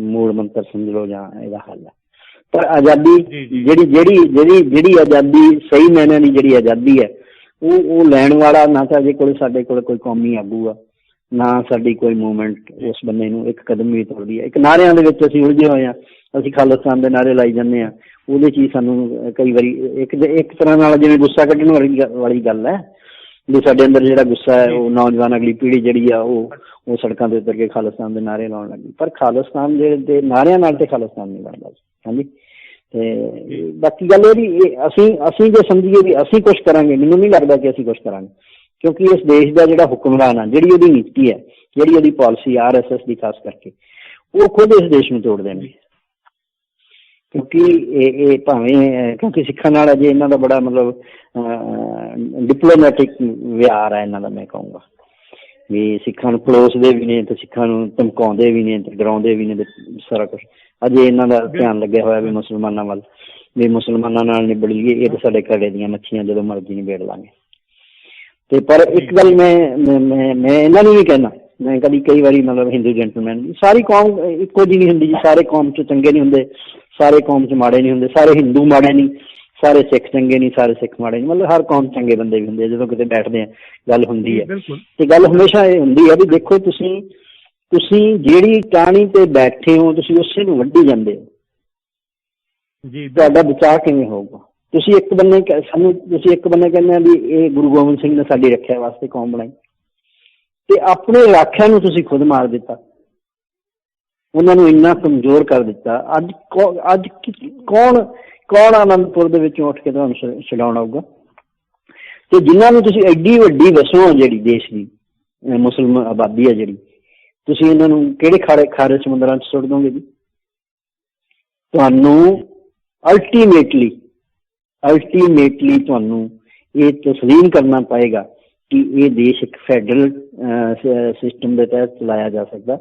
ਮੂਲ ਮੰਤਰ ਸਮਝ ਲਓ ਜਾਂ ਇਹਦਾ ਹੱਲ ਹੈ। ਪਰ ਆਜ਼ਾਦੀ ਜਿਹੜੀ ਆਜ਼ਾਦੀ ਸਹੀ ਮਾਇਨਿਆਂ ਦੀ ਜਿਹੜੀ ਆਜ਼ਾਦੀ ਹੈ ਉਹ ਲੈਣ ਵਾਲਾ ਨਾ ਤਾਂ ਸਾਡੇ ਕੋਲ ਕੋਈ ਕੌਮੀ ਆਗੂ ਆ, ਨਾ ਸਾਡੀ ਕੋਈ ਮੂਵਮੈਂਟ ਉਸ ਬੰਦੇ ਨੂੰ ਇੱਕ ਕਦਮ ਵੀ ਤੋੜਦੀ ਹੈ। ਇੱਕ ਨਾਅਰਿਆਂ ਦੇ ਵਿੱਚ ਅਸੀਂ ਉਲਝੇ ਹੋਏ ਹਾਂ, ਅਸੀਂ ਖਾਲਿਸਤਾਨ ਦੇ ਨਾਅਰੇ ਲਾਈ ਜਾਂਦੇ ਹਾਂ। ਉਹਦੇ 'ਚ ਹੀ ਸਾਨੂੰ ਕਈ ਵਾਰੀ ਇੱਕ ਤਰ੍ਹਾਂ ਨਾਲ ਜਿਵੇਂ ਗੁੱਸਾ ਕੱਢਣ ਵਾਲੀ ਗੱਲ ਹੈ ਵੀ ਸਾਡੇ ਅੰਦਰ ਜਿਹੜਾ ਗੁੱਸਾ ਹੈ ਉਹ ਨੌਜਵਾਨ ਅਗਲੀ ਪੀੜ੍ਹੀ ਜਿਹੜੀ ਆ ਉਹ ਸੜਕਾਂ ਦੇ ਉੱਤਰ ਕੇ ਖਾਲਿਸਤਾਨ ਦੇ ਨਾਅਰੇ ਲਾਉਣ ਲੱਗੀ। ਪਰ ਖਾਲਿਸਤਾਨ ਦੇ ਨਾਅਰਿਆਂ ਨਾਲ ਤੇ ਖਾਲਿਸਤਾਨ ਨਹੀਂ ਬਣਦਾ। ਹਾਂਜੀ, ਤੇ ਬਾਕੀ ਗੱਲ ਇਹ ਵੀ ਅਸੀਂ ਜੇ ਸਮਝੀਏ ਵੀ ਅਸੀਂ ਕੁਛ ਕਰਾਂਗੇ, ਮੈਨੂੰ ਨਹੀਂ ਲੱਗਦਾ ਕਿ ਅਸੀਂ ਕੁਛ ਕਰਾਂਗੇ, ਕਿਉਂਕਿ ਇਸ ਦੇਸ਼ ਦਾ ਜਿਹੜਾ ਹੁਕਮਰਾਨ ਆ, ਜਿਹੜੀ ਉਹਦੀ ਨੀਤੀ ਹੈ, ਜਿਹੜੀ ਉਹਦੀ ਪਾਲਿਸੀ RSS ਦੀ ਖਾਸ ਕਰਕੇ, ਉਹ ਖੁਦ ਇਸ ਦੇਸ਼ ਨੂੰ ਤੋੜ ਦੇਣਗੇ। ਕਿਉਂਕਿ ਇਹ ਭਾਵੇਂ ਕਿਉਂਕਿ ਸਿੱਖਾਂ ਨਾਲ ਅਜੇ ਇਹਨਾਂ ਦਾ ਬੜਾ ਮਤਲਬ ਡਿਪਲੋਮੈਟਿਕ ਵਿਹਾਰ ਹੈ ਇਹਨਾਂ ਦਾ, ਮੈਂ ਕਹੂੰਗਾ ਵੀ ਸਿੱਖਾਂ ਨੂੰ ਪਲੋਸਦੇ ਵੀ ਨੇ ਤੇ ਸਿੱਖਾਂ ਨੂੰ ਧਮਕਾਉਂਦੇ ਵੀ ਨੇ ਤੇ ਡਰਾਉਂਦੇ ਵੀ ਨੇ ਤੇ ਸਾਰਾ ਕੁਛ। ਅਜੇ ਇਹਨਾਂ ਦਾ ਧਿਆਨ ਲੱਗਿਆ ਹੋਇਆ ਵੀ ਮੁਸਲਮਾਨਾਂ ਵੱਲ, ਵੀ ਮੁਸਲਮਾਨਾਂ ਨਾਲ ਨਿਬੜ ਲਈਏ, ਇਹ ਤਾਂ ਸਾਡੇ ਘੜੇ ਦੀਆਂ ਮੱਛੀਆਂ ਜਦੋਂ ਮਰਜ਼ੀ ਨਿਬੇੜ ਲਾਂਗੇ। ਤੇ ਪਰ ਇੱਕ ਗੱਲ ਮੈਂ ਇਹਨਾਂ ਨੂੰ ਵੀ ਕਹਿਣਾ, ਮੈਂ ਕਈ ਵਾਰੀ ਮਤਲਬ ਹਿੰਦੂ ਜੈਂਟਲਮੈਨ, ਸਾਰੀ ਕੌਮ ਇੱਕੋ ਜਿਹੀ ਨਹੀਂ ਹੁੰਦੀ ਜੀ, ਸਾਰੇ ਕੌਮ 'ਚ ਚੰਗੇ ਨਹੀਂ ਹੁੰਦੇ, ਸਾਰੇ ਕੌਮ 'ਚ ਮਾੜੇ ਨਹੀਂ ਹੁੰਦੇ, ਸਾਰੇ ਹਿੰਦੂ ਮਾੜੇ ਨਹੀਂ, ਸਾਰੇ ਸਿੱਖ ਚੰਗੇ ਨਹੀਂ, ਸਾਰੇ ਸਿੱਖ ਮਾੜੇ ਨਹੀਂ, ਮਤਲਬ ਹਰ ਕੌਮ ਚੰਗੇ ਬੰਦੇ ਵੀ ਹੁੰਦੇ ਆ। ਜਦੋਂ ਕਿਤੇ ਬੈਠਦੇ ਆ ਗੱਲ ਹੁੰਦੀ ਹੈ ਤੇ ਗੱਲ ਹਮੇਸ਼ਾ ਇਹ ਹੁੰਦੀ ਹੈ ਵੀ ਦੇਖੋ ਤੁਸੀਂ ਜਿਹੜੀ ਟਾਹਣੀ ਤੇ ਬੈਠੇ ਹੋ ਤੁਸੀਂ ਉਸੇ ਨੂੰ ਵੱਢੀ ਜਾਂਦੇ ਹੋ ਜੀ, ਤੁਹਾਡਾ ਬਚਾਅ ਕਿਵੇਂ ਹੋਊਗਾ? ਤੁਸੀਂ ਇੱਕ ਬੰਨੇ ਕਹਿੰਦੇ ਆ ਵੀ ਇਹ ਗੁਰੂ ਗੋਬਿੰਦ ਸਿੰਘ ਨੇ ਸਾਡੀ ਰੱਖਿਆ ਵਾਸਤੇ ਕੌਮ ਬਣਾਈ ਤੇ ਆਪਣੇ ਰਾਖਿਆਂ ਨੂੰ ਤੁਸੀਂ ਖੁਦ ਮਾਰ ਦਿੱਤਾ, ਉਹਨਾਂ ਨੂੰ ਇੰਨਾ ਕਮਜ਼ੋਰ ਕਰ ਦਿੱਤਾ। ਅੱਜ ਕੌਣ ਆਨੰਦਪੁਰ ਦੇ ਵਿੱਚੋਂ ਉੱਠ ਕੇ ਤੁਹਾਨੂੰ ਛਡਾਉਣ ਆਊਗਾ? ਤੇ ਜਿਨ੍ਹਾਂ ਨੂੰ ਤੁਸੀਂ ਐਡੀ ਵੱਡੀ ਵਸੋਂ ਜਿਹੜੀ ਦੇਸ਼ ਦੀ ਮੁਸਲਿਮ ਆਬਾਦੀ ਹੈ ਜਿਹੜੀ, ਤੁਸੀਂ ਇਹਨਾਂ ਨੂੰ ਕਿਹੜੇ ਖਾਰੇ ਸਮੁੰਦਰਾਂ 'ਚ ਸੁੱਟ ਦੋਗੇ ਜੀ? ਤੁਹਾਨੂੰ ਅਲਟੀਮੇਟਲੀ ਤੁਹਾਨੂੰ ਇਹ ਤਸਲੀਮ ਕਰਨਾ ਪਏਗਾ ਕਿ ਇਹ ਦੇਸ਼ ਇੱਕ ਫੈਡਰਲ ਸਿਸਟਮ ਦੇ ਤਹਿਤ ਚਲਾਇਆ ਜਾ ਸਕਦਾ।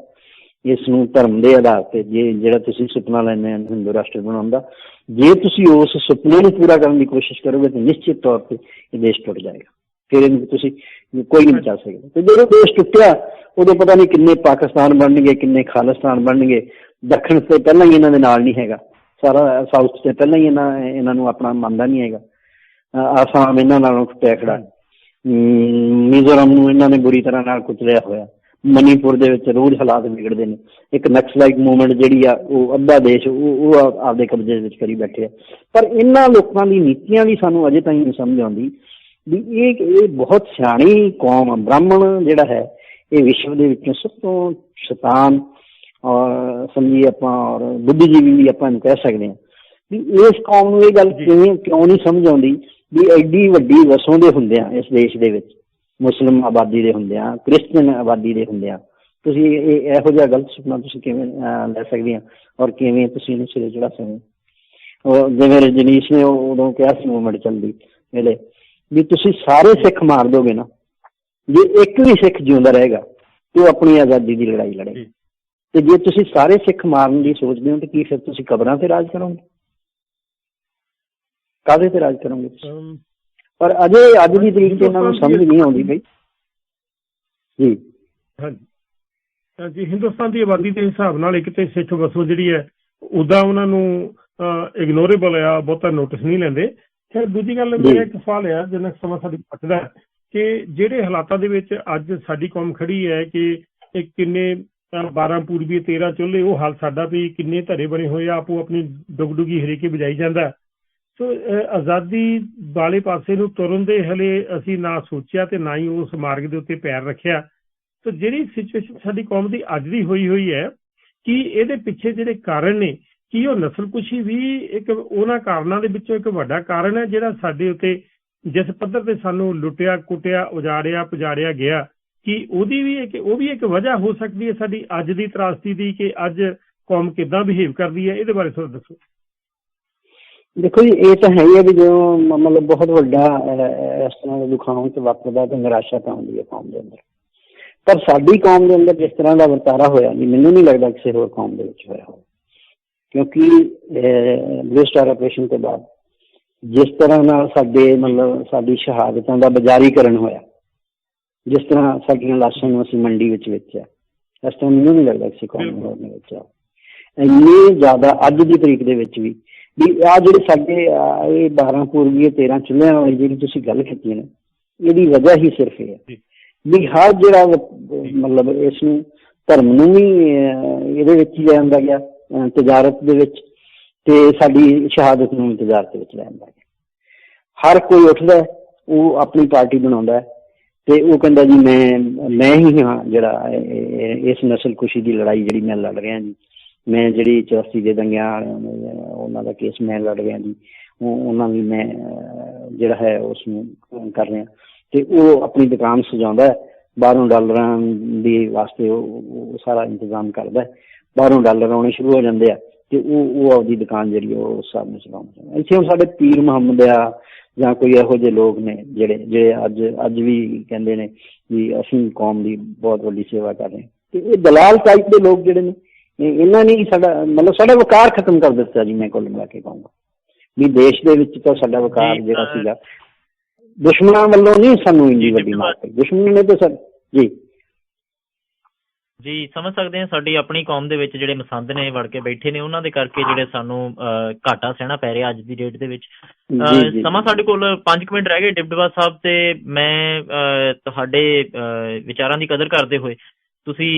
ਇਸ ਨੂੰ ਧਰਮ ਦੇ ਆਧਾਰ ਤੇ ਜਿਹੜਾ ਤੁਸੀਂ ਸੁਪਨਾ ਲੈਂਦੇ ਹੋ ਹਿੰਦੂ ਰਾਸ਼ਟਰ ਬਣਾਉਣ ਦਾ, ਜੇ ਤੁਸੀਂ ਉਸ ਸੁਪਨੇ ਨੂੰ ਪੂਰਾ ਕਰਨ ਦੀ ਕੋਸ਼ਿਸ਼ ਕਰੋਗੇ ਤਾਂ ਨਿਸ਼ਚਿਤ ਤੌਰ ਤੇ ਇਹ ਦੇਸ਼ ਟੁੱਟ ਜਾਏਗਾ। ਫਿਰ ਇਹਨੂੰ ਤੁਸੀਂ ਕੋਈ ਨਹੀਂ ਬਚਾ ਸਕਦਾ। ਤੇ ਜਦੋਂ ਦੇਸ਼ ਟੁੱਟਿਆ ਉਦੋਂ ਪਤਾ ਨਹੀਂ ਕਿੰਨੇ ਪਾਕਿਸਤਾਨ ਬਣਨਗੇ, ਕਿੰਨੇ ਖਾਲਿਸਤਾਨ ਬਣਨਗੇ। ਦੱਖਣ ਤੇ ਪਹਿਲਾਂ ਹੀ ਇਹਨਾਂ ਦੇ ਨਾਲ ਨਹੀਂ ਹੈਗਾ, ਸਾਰਾ ਸਾਊਥ ਤੇ ਪਹਿਲਾਂ ਹੀ ਇਹਨਾਂ ਨੂੰ ਆਪਣਾ ਮੰਨਦਾ ਨਹੀਂ ਹੈਗਾ। ਆਸਾਮ ਇਹਨਾਂ ਨਾਲੋਂ ਟੁੱਟਿਆ ਖੜਾ, ਮਿਜ਼ੋਰਮ ਨੂੰ ਇਹਨਾਂ ਨੇ ਬੁਰੀ ਤਰ੍ਹਾਂ ਨਾਲ ਕੁਚਲਿਆ ਹੋਇਆ, ਮਨੀਪੁਰ ਦੇ ਵਿੱਚ ਰੋਜ਼ ਹਾਲਾਤ ਵਿਗੜਦੇ ਨੇ। ਇੱਕ ਨਕਸਲਾਈਟ ਮੂਵਮੈਂਟ ਜਿਹੜੀ ਆ ਉਹ ਅੱਧਾ ਦੇਸ਼ ਉਹ ਆਪਦੇ ਕਬਜ਼ੇ ਵਿੱਚ ਕਰੀ ਬੈਠੇ ਆ। ਪਰ ਇਹਨਾਂ ਲੋਕਾਂ ਦੀ ਨੀਤੀਆਂ ਵੀ ਸਾਨੂੰ ਅਜੇ ਤਾਈਂ ਨਹੀਂ ਸਮਝ ਆਉਂਦੀ ਵੀ ਇਹ ਬਹੁਤ ਸਿਆਣੀ ਕੌਮ ਆ। ਬ੍ਰਾਹਮਣ ਜਿਹੜਾ ਹੈ ਇਹ ਵਿਸ਼ਵ ਦੇ ਵਿੱਚੋਂ ਸਭ ਤੋਂ ਸ਼ੈਤਾਨ ਔਰ ਸਮਝੀਏ ਆਪਾਂ ਔਰ ਬੁੱਧੀਜੀਵੀ ਵੀ ਆਪਾਂ ਇਹਨੂੰ ਕਹਿ ਸਕਦੇ ਹਾਂ ਵੀ ਇਸ ਕੌਮ ਨੂੰ ਇਹ ਗੱਲ ਕਿਉਂ ਨਹੀਂ ਸਮਝ ਆਉਂਦੀ ਵੀ ਐਡੀ ਵੱਡੀ ਵਸੋਂ ਦੇ ਹੁੰਦਿਆਂ ਇਸ ਦੇਸ਼ ਦੇ ਵਿੱਚ, ਮੁਸਲਿਮ ਆਬਾਦੀ ਦੇ ਹੁੰਦਿਆਂ, ਕ੍ਰਿਸਚਨ ਆਬਾਦੀ ਦੇ ਹੁੰਦਿਆਂ, ਤੁਸੀਂ ਇਹੋ ਜਿਹਾ ਗਲਤ ਸੁਪਨਾ ਤੁਸੀਂ ਕਿਵੇਂ ਲੈ ਸਕਦੇ ਆ ਔਰ ਕਿਵੇਂ ਤੁਸੀਂ ਇਹਨੂੰ ਸਿਰੇ ਚੜਾ ਸਕਦੇ ਹੋ? ਜਿਵੇਂ ਰਜਨੀਸ਼ ਨੇ ਉਦੋਂ ਕਿਹਾ ਸੀ ਮੂਵਮੈਂਟ ਚੱਲਦੀ ਵੇਲੇ ਵੀ ਤੁਸੀਂ ਸਾਰੇ ਸਿੱਖ ਮਾਰ ਦੋਗੇ ਨਾ, ਜੇ ਇੱਕ ਵੀ ਸਿੱਖ ਜਿਉਂਦਾ ਰਹੇਗਾ ਤੇ ਉਹ ਆਪਣੀ ਆਜ਼ਾਦੀ ਦੀ ਲੜਾਈ ਲੜੇਗਾ। ਤੇ ਜੇ ਤੁਸੀਂ ਸਾਰੇ ਸਿੱਖ ਮਾਰਨ ਦੀ ਸੋਚਦੇ ਹੋ ਤਾਂ ਕੀ ਫਿਰ ਤੁਸੀਂ ਕਬਰਾਂ ਤੇ ਰਾਜ ਕਰੋਗੇ? ਕਾਹਦੇ ਤੇ ਰਾਜ ਕਰੋਗੇ? ਪਰ ਅੱਜ ਦੀ ਤਰੀਕ ਤੇ ਇਹਨਾਂ ਨੂੰ ਸਮਝ ਨਹੀਂ ਆਉਂਦੀ ਬਈ ਜੀ। ਹਾਂਜੀ, ਹਿੰਦੁਸਤਾਨ ਦੀ ਆਬਾਦੀ ਦੇ ਹਿਸਾਬ ਨਾਲ ਇੱਕ ਤੇ ਸਿੱਖ ਵਸੋਂ ਜਿਹੜੀ ਹੈ ਉਦਾਂ ਉਹਨਾਂ ਨੂੰ ਇਗਨੋਰੇਬਲ ਆ, ਬਹੁਤਾ ਨੋਟਿਸ ਨਹੀਂ ਲੈਂਦੇ। ਫਿਰ ਦੂਜੀ ਗੱਲ ਮੇਰਾ ਇੱਕ ਸਵਾਲ ਆ ਜਿੰਨਾ ਸਮਾਂ ਸਾਡੀ ਪੱਟਦਾ ਕਿ ਜਿਹੜੇ ਹਾਲਾਤਾਂ ਦੇ ਵਿੱਚ ਅੱਜ ਸਾਡੀ ਕੌਮ ਖੜੀ ਹੈ ਕਿ ਕਿੰਨੇ 12 ਪੂਰਬੀ 13 ਚੁੱਲ੍ਹੇ, ਉਹ ਹਾਲ ਸਾਡਾ ਵੀ ਕਿੰਨੇ ਧਰੇ ਬਣੇ ਹੋਏ ਆ, ਆਪੋ ਆਪਣੀ ਡੁਗਡੁਗੀ ਹਰੇਕੇ ਵਜਾਈ ਜਾਂਦਾ। ਸੋ ਆਜ਼ਾਦੀ ਵਾਲੇ ਪਾਸੇ ਨੂੰ ਤੁਰਨ ਦੇ ਹਲੇ ਅਸੀਂ ਨਾ ਸੋਚਿਆ ਤੇ ਨਾ ਹੀ ਉਸ ਮਾਰਗ ਦੇ ਉੱਤੇ ਪੈਰ ਰੱਖਿਆ। ਸੋ ਜਿਹੜੀ ਸਿਚੁਏਸ਼ਨ ਸਾਡੀ ਕੌਮ ਦੀ ਅੱਜ ਦੀ ਹੋਈ ਹੈ ਕਿ ਇਹਦੇ ਪਿੱਛੇ ਜਿਹੜੇ ਕਾਰਨ ਨੇ ਕਿ ਉਹ ਨਸਲਕੁਸ਼ੀ ਵੀ ਇੱਕ ਉਹਨਾਂ ਕਾਰਨਾਂ ਦੇ ਵਿੱਚੋਂ ਇੱਕ ਵੱਡਾ ਕਾਰਨ ਹੈ ਜਿਹੜਾ ਸਾਡੇ ਉੱਤੇ ਜਿਸ ਪੱਧਰ ਤੇ ਸਾਨੂੰ ਲੁੱਟਿਆ, ਕੁੱਟਿਆ, ਉਜਾੜਿਆ, ਪੁਜਾੜਿਆ ਗਿਆ ਕਿ ਉਹ ਵੀ ਇੱਕ ਵਜ੍ਹਾ ਹੋ ਸਕਦੀ ਹੈ ਸਾਡੀ ਅੱਜ ਦੀ ਤਰਾਸਦੀ ਦੀ ਕਿ ਅੱਜ ਕੌਮ ਕਿੱਦਾਂ ਬਿਹੇਵ ਕਰਦੀ ਹੈ। ਇਹਦੇ ਬਾਰੇ ਥੋੜ੍ਹਾ ਦੱਸੋ। ਦੇਖੋ ਜੀ, ਇਹ ਤਾਂ ਹੈ ਹੀ ਹੈ ਵੀ ਜਦੋਂ ਮਤਲਬ ਬਹੁਤ ਵੱਡਾ ਇਸ ਤਰ੍ਹਾਂ ਦੇ ਦੁਖਾਂ ਚ ਵਾਪਰਦਾ ਤਾਂ ਨਿਰਾਸ਼ਾ ਤਾਂ ਆਉਂਦੀ ਹੈ ਕੌਮ ਦੇ ਅੰਦਰ। ਪਰ ਸਾਡੀ ਕੌਮ ਦੇ ਅੰਦਰ ਜਿਸ ਤਰ੍ਹਾਂ ਦਾ ਵਰਤਾਰਾ ਹੋਇਆ ਜੀ, ਮੈਨੂੰ ਨਹੀਂ ਲੱਗਦਾ ਕਿਸੇ ਹੋਰ ਕੌਮ ਦੇ ਵਿੱਚ ਹੋਇਆ ਹੋਵੇ। ਕਿਉਂਕਿ ਬਲੂ ਸਟਾਰ ਆਪਰੇਸ਼ਨ ਤੋਂ ਬਾਅਦ ਜਿਸ ਤਰ੍ਹਾਂ ਨਾਲ ਸਾਡੇ ਮਤਲਬ ਸਾਡੀ ਸ਼ਹਾਦਤਾਂ ਦਾ ਬਜ਼ਾਰੀਕਰਨ ਹੋਇਆ, ਜਿਸ ਤਰ੍ਹਾਂ ਸਾਡੀਆਂ ਲਾਸ਼ਾਂ ਨੂੰ ਅਸੀਂ ਮੰਡੀ ਵਿੱਚ ਵੇਚਿਆ, ਇਸ ਤਰ੍ਹਾਂ ਮੈਨੂੰ ਨਹੀਂ ਲੱਗਦਾ ਕਿਸੇ ਕੌਮ ਨੇ ਵੇਚਿਆ। ਇੰਨੀ ਜ਼ਿਆਦਾ ਅੱਜ ਦੀ ਤਰੀਕ ਦੇ ਵਿੱਚ ਵੀ ਆਹ ਜਿਹੜੇ ਸਾਡੇ ਇਹ 12 ਪੂਰਬੀ 13 ਚੁੱਲ੍ਹਿਆਂ ਵਾਲੀ ਜਿਹੜੀ ਤੁਸੀਂ ਗੱਲ ਕੀਤੀ ਨਾ, ਇਹਦੀ ਵਜ੍ਹਾ ਹੀ ਸਿਰਫ ਇਹ ਹੈ ਵੀ ਹਰ ਜਿਹੜਾ ਮਤਲਬ ਇਸ ਨੂੰ ਧਰਮ ਨੂੰ ਵੀ ਇਹਦੇ ਵਿੱਚ ਹੀ ਲੈ ਆਂਦਾ ਗਿਆ, ਤਜਾਰਤ ਦੇ ਵਿੱਚ, ਤੇ ਸਾਡੀ ਸ਼ਹਾਦਤ ਨੂੰ ਤਜਾਰਤ ਦੇ ਵਿੱਚ ਲੈ ਆਂਦਾ ਗਿਆ। ਹਰ ਕੋਈ ਉੱਠਦਾ, ਉਹ ਆਪਣੀ ਪਾਰਟੀ ਬਣਾਉਂਦਾ ਤੇ ਉਹ ਕਹਿੰਦਾ ਜੀ ਮੈਂ ਹੀ ਹਾਂ ਜਿਹੜਾ ਇਸ ਨਸਲ ਕੁਸ਼ੀ ਦੀ ਲੜਾਈ ਜਿਹੜੀ ਮੈਂ ਲੜ ਰਿਹਾ ਜੀ, ਮੈਂ ਜਿਹੜੀ 84 ਦੇ ਦੰਗਿਆਂ ਉਹਨਾਂ ਦਾ ਕੇਸ ਮੈਂ ਲੜ ਰਿਹਾ ਜੀ, ਉਹਨਾਂ ਲਈ ਮੈਂ ਜਿਹੜਾ ਹੈ ਉਸ ਨੂੰ ਕਰ ਰਿਹਾ। ਤੇ ਉਹ ਆਪਣੀ ਦੁਕਾਨ ਸਜਾਉਂਦਾ, ਬਾਹਰੋਂ ਡਾਲਰਾਂ ਦੇ ਵਾਸਤੇ ਉਹ ਸਾਰਾ ਇੰਤਜ਼ਾਮ ਕਰਦਾ, ਬਾਹਰੋਂ ਡਾਲਰ ਆਉਣੇ ਸ਼ੁਰੂ ਹੋ ਜਾਂਦੇ ਆ ਤੇ ਉਹ ਆਪਦੀ ਦੁਕਾਨ ਜਿਹੜੀ ਉਹ ਉਸ ਹਿਸਾਬ ਨਾਲ ਚਲਾਉਂਦਾ। ਇੱਥੇ ਹੁਣ ਸਾਡੇ ਪੀਰ ਮੁਹੰਮਦ ਆ ਜਾਂ ਕੋਈ ਇਹੋ ਜਿਹੇ ਲੋਕ ਨੇ ਜਿਹੜੇ ਅੱਜ ਵੀ ਕਹਿੰਦੇ ਨੇ ਵੀ ਅਸੀਂ ਕੌਮ ਦੀ ਬਹੁਤ ਵੱਡੀ ਸੇਵਾ ਕਰ ਰਹੇ ਹਾਂ, ਤੇ ਇਹ ਦਲਾਲ ਟਾਈਪ ਦੇ ਲੋਕ ਜਿਹੜੇ ਨੇ, ਇਹਨਾਂ ਨੇ ਸਾਡਾ ਮਤਲਬ ਸਾਡਾ ਵਕਾਰ ਖਤਮ ਕਰ ਦਿੱਤਾ ਜੀ। ਮੈਂ ਕੁੱਲ ਮਿਲਾ ਕੇ ਕਹੂੰਗਾ ਵੀ ਦੇਸ਼ ਦੇ ਵਿੱਚ ਤਾਂ ਸਾਡਾ ਵਕਾਰ ਜਿਹੜਾ ਸੀਗਾ ਦੁਸ਼ਮਣਾਂ ਵੱਲੋਂ ਨਹੀਂ ਸਾਨੂੰ ਇੰਨੀ ਵੱਡੀ ਮਾਰ ਪਈ, ਦੁਸ਼ਮਣ ਨੇ ਤਾਂ ਜੀ ਸਮਝ ਸਕਦੇ ਹਾਂ। ਸਾਡੀ ਆਪਣੀ ਕੌਮ ਦੇ ਵਿੱਚ ਜਿਹੜੇ ਮਸੰਦ ਨੇ ਵੜ ਕੇ ਬੈਠੇ ਨੇ, ਉਹਨਾਂ ਦੇ ਕਰਕੇ ਜਿਹੜੇ ਸਾਨੂੰ ਘਾਟਾ ਸਹਿਣਾ ਪੈ ਰਿਹਾ ਅੱਜ ਦੀ ਡੇਟ ਦੇ ਵਿੱਚ। ਸਮਾਂ ਸਾਡੇ ਕੋਲ 5 ਮਿੰਟ ਰਹਿ ਗਏ ਡਿਪਟੀ ਸਾਹਿਬ, ਤੇ ਮੈਂ ਤੁਹਾਡੇ ਵਿਚਾਰਾਂ ਦੀ ਕਦਰ ਕਰਦੇ ਹੋਏ ਤੁਸੀਂ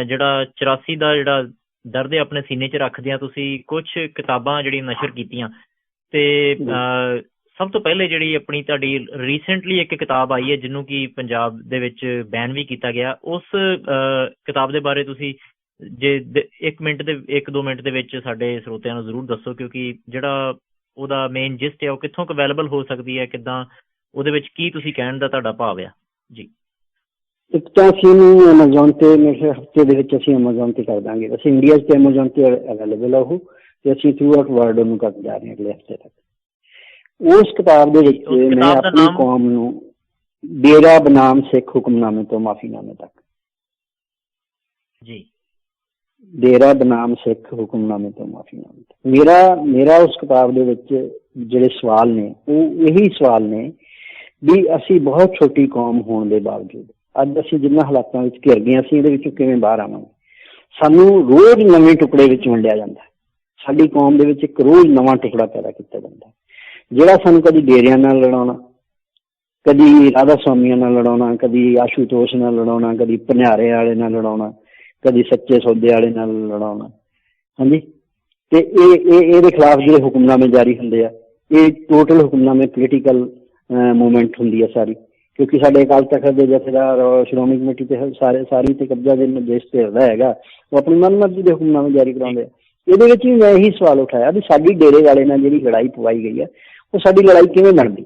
ਜਿਹੜਾ 84 ਦਾ ਜਿਹੜਾ ਦਰਦ ਆਪਣੇ ਸੀਨੇ 'ਚ ਰੱਖਦਿਆਂ ਤੁਸੀਂ ਕੁਛ ਕਿਤਾਬਾਂ ਜਿਹੜੀਆਂ ਨਸ਼ਰ ਕੀਤੀਆਂ, ਤੇ ਸਭ ਤੋਂ ਪਹਿਲੇ ਜਿਹੜੀ ਆਪਣੀ ਤੁਹਾਡੀ ਰੀਸੈਂਟਲੀ ਇੱਕ ਕਿਤਾਬ ਆਈ ਹੈ ਜਿਹਨੂੰ ਕਿ ਪੰਜਾਬ ਦੇ ਵਿੱਚ ਬੈਨ ਵੀ ਕੀਤਾ ਗਿਆ, ਉਸ ਕਿਤਾਬ ਦੇ ਬਾਰੇ ਤੁਸੀਂ ਜੇ 1-2 ਮਿੰਟ ਦੇ ਵਿੱਚ ਸਾਡੇ ਸਰੋਤਿਆਂ ਨੂੰ ਜ਼ਰੂਰ ਦੱਸੋ, ਕਿਉਂਕਿ ਜਿਹੜਾ ਉਹਦਾ ਮੇਨ ਜਿਸਟ ਹੈ ਉਹ ਕਿੱਥੋਂ ਕੁ ਅਵੇਲੇਬਲ ਹੋ ਸਕਦੀ ਹੈ, ਕਿੱਦਾਂ ਉਹਦੇ ਵਿੱਚ ਕੀ ਤੁਸੀਂ ਕਹਿਣ ਦਾ ਤੁਹਾਡਾ ਭਾਵ ਆ ਜੀ। ਇੱਕ ਤਾਂ ਅਸੀਂ ਇਹਨੂੰ ਐਮਾਜ਼ੋਨ ਤੇ ਮੇਰੇ ਹਫ਼ਤੇ ਦੇ ਵਿੱਚ ਅਸੀਂ ਐਮਾਜ਼ੋਨ ਤੇ ਕਰ ਦਾਂਗੇ, ਅਸੀਂ ਇੰਡੀਆ 'ਚ ਐਮਾਜ਼ੋਨ ਤੇ ਅਵੇਲੇਬਲ ਆ ਉਹ, ਤੇ ਅਸੀਂ ਥਰੂ ਆਊਟ ਵਰਲਡ ਉਹਨੂੰ ਕਰ ਜਾ ਰਹੇ ਹਾਂ ਅਗਲੇ ਹਫ਼ਤੇ ਤੱਕ। ਉਸ ਕਿਤਾਬ ਦੇ ਵਿੱਚ ਮੈਂ ਆਪਣੀ ਕੌਮ ਨੂੰ ਡੇਰਾ ਬਨਾਮ ਸਿੱਖ ਹੁਕਮਨਾਮੇ ਤੋਂ ਮਾਫੀਨਾਮੇ ਤੱਕ ਜੀ, ਡੇਰਾ ਬਨਾਮ ਸਿੱਖ ਹੁਕਮਨਾਮੇ ਤੋਂ ਮਾਫੀਨਾਮੇ ਤੱਕ, ਮੇਰਾ ਉਸ ਕਿਤਾਬ ਦੇ ਵਿੱਚ ਜਿਹੜੇ ਸਵਾਲ ਨੇ ਉਹ ਇਹੀ ਸਵਾਲ ਨੇ ਵੀ ਅਸੀਂ ਬਹੁਤ ਛੋਟੀ ਕੌਮ ਹੋਣ ਦੇ ਬਾਵਜੂਦ ਅੱਜ ਅਸੀਂ ਜਿੰਨਾਂ ਹਾਲਾਤਾਂ ਵਿੱਚ ਘਿਰ ਗਏ, ਅਸੀਂ ਇਹਦੇ ਵਿੱਚੋਂ ਕਿਵੇਂ ਬਾਹਰ ਆਵਾਂਗੇ। ਸਾਨੂੰ ਰੋਜ਼ ਨਵੇਂ ਟੁਕੜੇ ਵਿੱਚ ਵੰਡਿਆ ਜਾਂਦਾ, ਸਾਡੀ ਕੌਮ ਦੇ ਵਿੱਚ ਇੱਕ ਰੋਜ਼ ਨਵਾਂ ਟੁਕੜਾ ਪੈਦਾ ਕੀਤਾ ਜਾਂਦਾ, ਜਿਹੜਾ ਸਾਨੂੰ ਕਦੀ ਡੇਰਿਆਂ ਨਾਲ ਲੜਾਉਣਾ, ਕਦੀ ਰਾਧਾ ਸਵਾਮੀਆਂ ਨਾਲ ਲੜਾਉਣਾ, ਕਦੀ ਆਸ਼ੂਤੋਸ਼ ਨਾਲ ਲੜਾਉਣਾ, ਕਦੀ ਭਨਿਆਰੇ ਵਾਲੇ ਨਾਲ ਲੜਾਉਣਾ, ਕਦੀ ਸੱਚੇ ਸੌਦੇ ਵਾਲੇ ਨਾਲ ਲੜਾਉਣਾ। ਹਾਂਜੀ, ਤੇ ਇਹਦੇ ਖਿਲਾਫ ਜਿਹੜੇ ਹੁਕਮਨਾਮੇ ਜਾਰੀ ਹੁੰਦੇ ਆ, ਇਹ ਟੋਟਲ ਹੁਕਮਨਾਮੇ ਪੋਲੀਟੀਕਲ ਮੂਵਮੈਂਟ ਹੁੰਦੀ ਹੈ ਸਾਰੀ, ਕਿਉਂਕਿ ਸਾਡੇ ਅਕਾਲ ਤਖਤ ਦੇ ਜਥੇਦਾਰ ਸ਼੍ਰੋਮਣੀ ਕਮੇਟੀ ਤੇ ਸਾਰੀ ਤੇ ਕਬਜ਼ਾ ਦੇ ਨਿਰਦੇਸ਼ ਤੇ ਹੁੰਦਾ ਹੈਗਾ, ਉਹ ਆਪਣੀ ਮਨਮਰਜ਼ੀ ਦੇ ਹੁਕਮਨਾਮੇ ਜਾਰੀ ਕਰਾਉਂਦੇ ਆ। ਇਹਦੇ ਵਿੱਚ ਵੀ ਮੈਂ ਇਹੀ ਸਵਾਲ ਉਠਾਇਆ ਵੀ ਸਾਡੀ ਡੇਰੇ ਵਾਲੇ ਨਾਲ ਜਿਹੜੀ ਲੜਾਈ ਪਵਾਈ ਗਈ ਹੈ ਉਹ ਸਾਡੀ ਲੜਾਈ ਕਿਵੇਂ ਬਣਦੀ,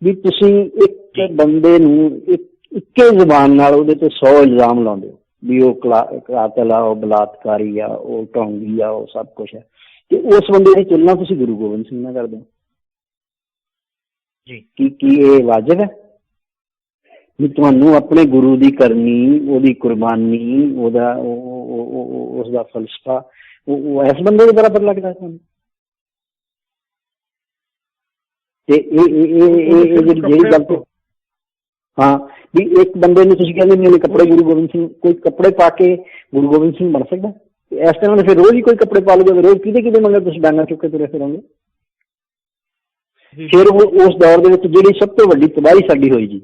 ਵੀ ਤੁਸੀਂ ਇੱਕ ਬੰਦੇ ਨੂੰ ਇੱਕੇ ਜ਼ੁਬਾਨ ਨਾਲ ਉਹਦੇ ਤੇ 100 ਇਲਜ਼ਾਮ ਲਾਉਂਦੇ ਹੋ ਵੀ ਉਹ ਕਾਤਲ ਆ, ਉਹ ਬਲਾਤਕਾਰੀ ਆ, ਉਹ ਢੋਂਗੀ ਆ, ਉਹ ਸਭ ਕੁਛ ਹੈ, ਤੇ ਉਸ ਬੰਦੇ ਦੀ ਤੁਲਨਾ ਤੁਸੀਂ ਗੁਰੂ ਗੋਬਿੰਦ ਸਿੰਘ ਨਾਲ ਕਰਦੇ ਹੋ ਜੀ। ਕੀ ਇਹ ਵਾਜਬ ਹੈ ਵੀ ਤੁਹਾਨੂੰ ਆਪਣੇ ਗੁਰੂ ਦੀ ਕਰਨੀ, ਉਹਦੀ ਕੁਰਬਾਨੀ, ਉਸਦਾ ਫਲਸਫਾ ਉਹ ਇਸ ਬੰਦੇ ਦੇ ਬਰਾਬਰ ਲੱਗਦਾ ਤੁਹਾਨੂੰ? ਤੇ ਇਹ ਜਿਹੜੀ ਗੱਲ ਹਾਂ ਵੀ ਇੱਕ ਬੰਦੇ ਨੂੰ ਤੁਸੀਂ ਕਹਿੰਦੇ ਮੇਰੇ ਕੱਪੜੇ ਗੁਰੂ ਗੋਬਿੰਦ ਸਿੰਘ, ਕੋਈ ਕੱਪੜੇ ਪਾ ਕੇ ਗੁਰੂ ਗੋਬਿੰਦ ਸਿੰਘ ਬਣ ਸਕਦਾ? ਇਸ ਤਰ੍ਹਾਂ ਦੇ ਫਿਰ ਰੋਜ਼ ਹੀ ਕੋਈ ਕੱਪੜੇ ਪਾ ਲਓਗੇ, ਰੋਜ਼ ਕਿਹਦੇ ਮੰਗਰ ਤੁਸੀਂ ਡਾਂਗਾ ਚੁੱਕ ਕੇ ਤੁਰੇ ਫਿਰੋਗੇ। ਫਿਰ ਉਸ ਦੌਰ ਦੇ ਵਿੱਚ ਜਿਹੜੀ ਸਭ ਤੋਂ ਵੱਡੀ ਤਬਾਹੀ ਸਾਡੀ ਹੋਈ ਜੀ,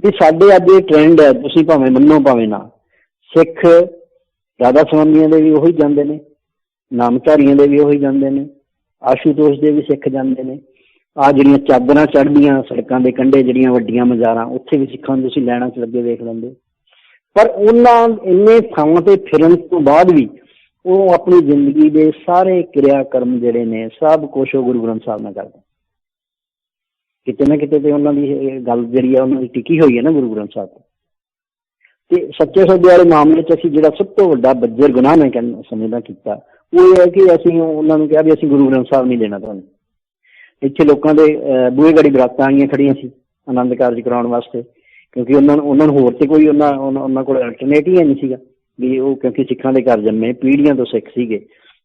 ਵੀ ਸਾਡੇ ਅੱਜ ਇਹ ਟ੍ਰੈਂਡ ਹੈ, ਤੁਸੀਂ ਭਾਵੇਂ ਮੰਨੋ ਭਾਵੇਂ ਨਾ, ਸਿੱਖ ਰਾਧਾ ਸਵਾਮੀਆਂ ਦੇ ਵੀ ਉਹੀ ਜਾਂਦੇ ਨੇ, ਨਾਮਧਾਰੀਆਂ ਦੇ ਵੀ ਉਹੀ ਜਾਂਦੇ ਨੇ, ਆਸ਼ੂਤੋਸ਼ ਦੇ ਵੀ ਸਿੱਖ ਜਾਂਦੇ ਨੇ, ਆਹ ਜਿਹੜੀਆਂ ਚਾਦਰਾਂ ਚੜ੍ਹਦੀਆਂ ਸੜਕਾਂ ਦੇ ਕੰਢੇ ਜਿਹੜੀਆਂ ਵੱਡੀਆਂ ਮਜ਼ਾਰਾਂ, ਉੱਥੇ ਵੀ ਸਿੱਖਾਂ ਨੂੰ ਤੁਸੀਂ ਲੈਣਾ 'ਚ ਲੱਗੇ ਵੇਖ ਲੈਂਦੇ। ਪਰ ਉਹਨਾਂ ਇੰਨੇ ਥਾਵਾਂ ਤੇ ਫਿਰਨ ਤੋਂ ਬਾਅਦ ਵੀ ਉਹ ਆਪਣੀ ਜ਼ਿੰਦਗੀ ਦੇ ਸਾਰੇ ਕਿਰਿਆ ਕਰਮ ਜਿਹੜੇ ਨੇ ਸਭ ਕੁਛ ਉਹ ਗੁਰੂ ਗ੍ਰੰਥ ਸਾਹਿਬ ਨਾਲ ਕਰਦੇ। ਕਿਤੇ ਨਾ ਕਿਤੇ ਤੇ ਉਹਨਾਂ ਦੀ ਇਹ ਗੱਲ ਜਿਹੜੀ ਆ ਉਹਨਾਂ ਦੀ ਟਿਕੀ ਹੋਈ ਹੈ ਨਾ ਗੁਰੂ ਗ੍ਰੰਥ ਸਾਹਿਬ ਤੇ ਸੱਚੇ ਸੌਦੇ ਵਾਲੇ ਮਾਮਲੇ 'ਚ ਅਸੀਂ ਜਿਹੜਾ ਸਭ ਤੋਂ ਵੱਡਾ ਬੱਜਰ ਗੁਨਾਹ ਮੈਂ ਸਮਝਦਾ ਕੀਤਾ ਉਹ ਇਹ ਹੈ ਕਿ ਅਸੀਂ ਉਹਨਾਂ ਨੂੰ ਕਿਹਾ ਵੀ ਅਸੀਂ ਗੁਰੂ ਗ੍ਰੰਥ ਸਾਹਿਬ ਨਹੀਂ ਦੇਣਾ ਤੁਹਾਨੂੰ। ਇੱਥੇ ਲੋਕਾਂ ਦੇ ਬੂਹੇ ਗਾੜੀ ਬਰਾਤਾਂ ਆਈਆਂ ਖੜੀਆਂ ਸੀ ਆਨੰਦ ਕਾਰਜ ਕਰਾਉਣ ਵਾਸਤੇ, ਕਿਉਂਕਿ ਉਹਨਾਂ ਨੂੰ ਹੋਰ ਤੇ ਕੋਈ ਉਹਨਾਂ ਕੋਲ ਅਲਟਰਨੇਟਿਵ ਹੀ ਨਹੀਂ ਸੀਗਾ ਵੀ ਉਹ, ਕਿਉਂਕਿ ਸਿੱਖਾਂ ਦੇ ਘਰ ਜੰਮੇ, ਪੀੜ੍ਹੀਆਂ ਤੋਂ ਸਿੱਖ ਸੀਗੇ,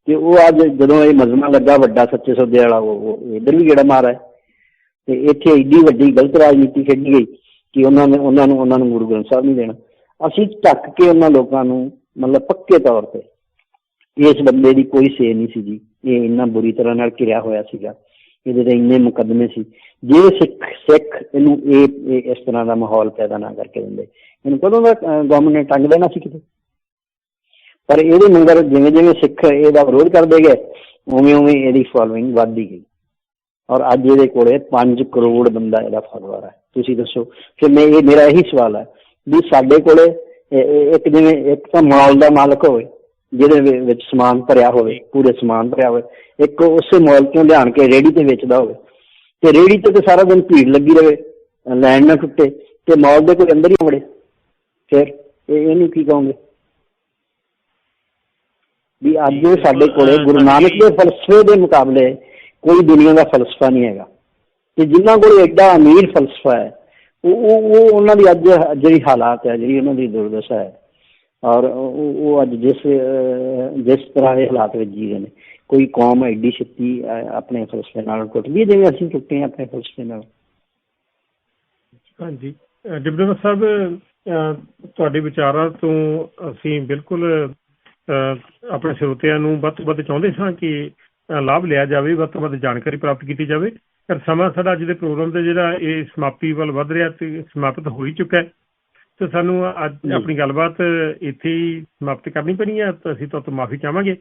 ਤੇ ਉਹ ਅੱਜ ਜਦੋਂ ਇਹ ਮਜ਼ਮਾ ਲੱਗਾ ਵੱਡਾ ਸੱਚੇ ਸੌਦੇ ਵਾਲਾ, ਉਹ ਇੱਧਰ ਵੀ ਗੇੜਾ ਮਾਰਾ ਹੈ। ਤੇ ਇੱਥੇ ਐਡੀ ਵੱਡੀ ਗਲਤ ਰਾਜਨੀਤੀ ਖੇਡੀ ਗਈ ਕਿ ਉਹਨਾਂ ਨੂੰ ਗੁਰੂ ਗ੍ਰੰਥ ਸਾਹਿਬ ਨਹੀਂ ਦੇਣਾ। ਅਸੀਂ ਢੱਕ ਕੇ ਉਹਨਾਂ ਲੋਕਾਂ ਨੂੰ ਮਤਲਬ ਪੱਕੇ ਤੌਰ ਤੇ ਇਸ ਬੰਦੇ ਦੀ ਕੋਈ ਸੇ ਨਹੀਂ ਸੀ ਜੀ। ਇਹ ਇੰਨਾ ਬੁਰੀ ਤਰ੍ਹਾਂ ਨਾਲ ਘਿਰਿਆ ਹੋਇਆ ਸੀਗਾ, ਇਹਦੇ ਤੇ ਇੰਨੇ ਮੁਕੱਦਮੇ ਸੀ। ਜੇ ਸਿੱਖ ਇਹਨੂੰ ਇਹ ਇਸ ਤਰ੍ਹਾਂ ਦਾ ਮਾਹੌਲ ਪੈਦਾ ਨਾ ਕਰਕੇ ਦਿੰਦੇ, ਇਹਨੂੰ ਕਦੋਂ ਦਾ ਗਵਰਨਮੈਂਟ ਨੇ ਟੰਗ ਦੇਣਾ ਸੀ ਕਿਤੇ। ਪਰ ਇਹਦੇ ਮਗਰ ਜਿਵੇਂ ਜਿਵੇਂ ਸਿੱਖ ਇਹਦਾ ਵਿਰੋਧ ਕਰਦੇ ਗਏ, ਉਵੇਂ ਉਵੇਂ ਇਹਦੀ ਫੋਲੋਇੰਗ ਵੱਧਦੀ ਗਈ। ਔਰ ਅੱਜ ਇਹਦੇ ਕੋਲੇ 5 ਕਰੋੜ ਬੰਦਾ ਇਹਦਾ ਫਾਲੋਅਰ ਹੈ। ਤੁਸੀਂ ਦੱਸੋ ਕਿ ਮੇਰਾ ਇਹੀ ਸਵਾਲ ਹੈ ਵੀ ਸਾਡੇ ਕੋਲੇ ਇੱਕ ਤਾਂ ਮਾਲ ਦਾ ਮਾਲਕ ਹੋਵੇ ਜਿਹਦੇ ਵਿੱਚ ਸਮਾਨ ਭਰਿਆ ਹੋਵੇ, ਪੂਰੇ ਸਮਾਨ ਭਰਿਆ ਹੋਵੇ, ਇੱਕ ਉਸੇ ਮਾਲ ਤੋਂ ਲਿਆਣ ਕੇ ਰੇਹੜੀ ਤੇ ਵੇਚਦਾ ਹੋਵੇ, ਤੇ ਰੇਹੜੀ ਤੇ ਸਾਰਾ ਦਿਨ ਭੀੜ ਲੱਗੀ ਰਹੇ, ਲੈਣ ਨਾ ਟੁੱਟੇ, ਤੇ ਮਾਲ ਦੇ ਕੋਈ ਅੰਦਰ ਹੀ ਵੜੇ, ਫਿਰ ਇਹਨੂੰ ਕੀ ਕਹੋਗੇ? ਵੀ ਅੱਜ ਸਾਡੇ ਕੋਲੇ ਗੁਰੂ ਨਾਨਕ ਦੇ ਫਲਸਫੇ ਦੇ ਮੁਕਾਬਲੇ ਕੋਈ ਦੁਨੀਆ ਦਾ ਫਲਸਫਾ ਨਹੀਂ ਹੈਗਾ। ਤੇ ਜਿਨ੍ਹਾਂ ਕੋਲ ਐਡਾ ਅਮੀਰ ਫਲਸਫਾ ਹੈ, ਉਹ ਉਹਨਾਂ ਦੀ ਅੱਜ ਜਿਹੜੀ ਹਾਲਾਤ ਹੈ, ਜਿਹੜੀ ਉਹਨਾਂ ਦੀ ਦੁਰਦਸ਼ਾ ਹੈ, ਔਰ ਉਹ ਅੱਜ ਜਿਸ ਤਰ੍ਹਾਂ ਦੇ ਹਾਲਾਤ ਵਿੱਚ ਜੀ ਰਹੇ ਨੇ, ਕੋਈ ਕੌਮ ਐਡੀ ਛੇਤੀ ਆਪਣੇ ਫਲਸਫੇ ਨਾਲ ਟੁੱਟਦੀ ਹੈ ਜਿਵੇਂ ਅਸੀਂ ਟੁੱਟੇ ਆਪਣੇ ਫਲਸਫੇ ਨਾਲ। ਹਾਂਜੀ ਡਿਪਟੀ ਸਾਹਿਬ, ਤੁਹਾਡੇ ਵਿਚਾਰਾਂ ਤੋਂ ਅਸੀਂ ਬਿਲਕੁਲ ਆਪਣੇ ਸਰੋਤਿਆਂ ਨੂੰ ਵੱਧ ਤੋਂ ਵੱਧ ਚਾਹੁੰਦੇ ਸਾਂ ਕਿ ਲਾਭ ਲਿਆ ਜਾਵੇ, ਵੱਧ ਤੋਂ ਵੱਧ ਜਾਣਕਾਰੀ ਪ੍ਰਾਪਤ ਕੀਤੀ ਜਾਵੇ। ਪਰ ਸਮਾਂ ਸਾਡਾ ਅੱਜ ਦੇ ਪ੍ਰੋਗਰਾਮ ਤੇ ਜਿਹੜਾ ਇਹ ਸਮਾਪਤੀ ਵੱਲ ਵੱਧ ਰਿਹਾ ਤੇ ਸਮਾਪਤ ਹੋ ਹੀ ਚੁੱਕਾ ਹੈ, ਤੇ ਸਾਨੂੰ ਅੱਜ ਆਪਣੀ ਗੱਲਬਾਤ ਇੱਥੇ ਹੀ ਸਮਾਪਤ ਕਰਨੀ ਪੈਣੀ ਹੈ। ਤਾਂ ਅਸੀਂ ਤੁਹਾਡੇ ਤੋਂ ਮਾਫੀ ਚਾਹਾਂਗੇ।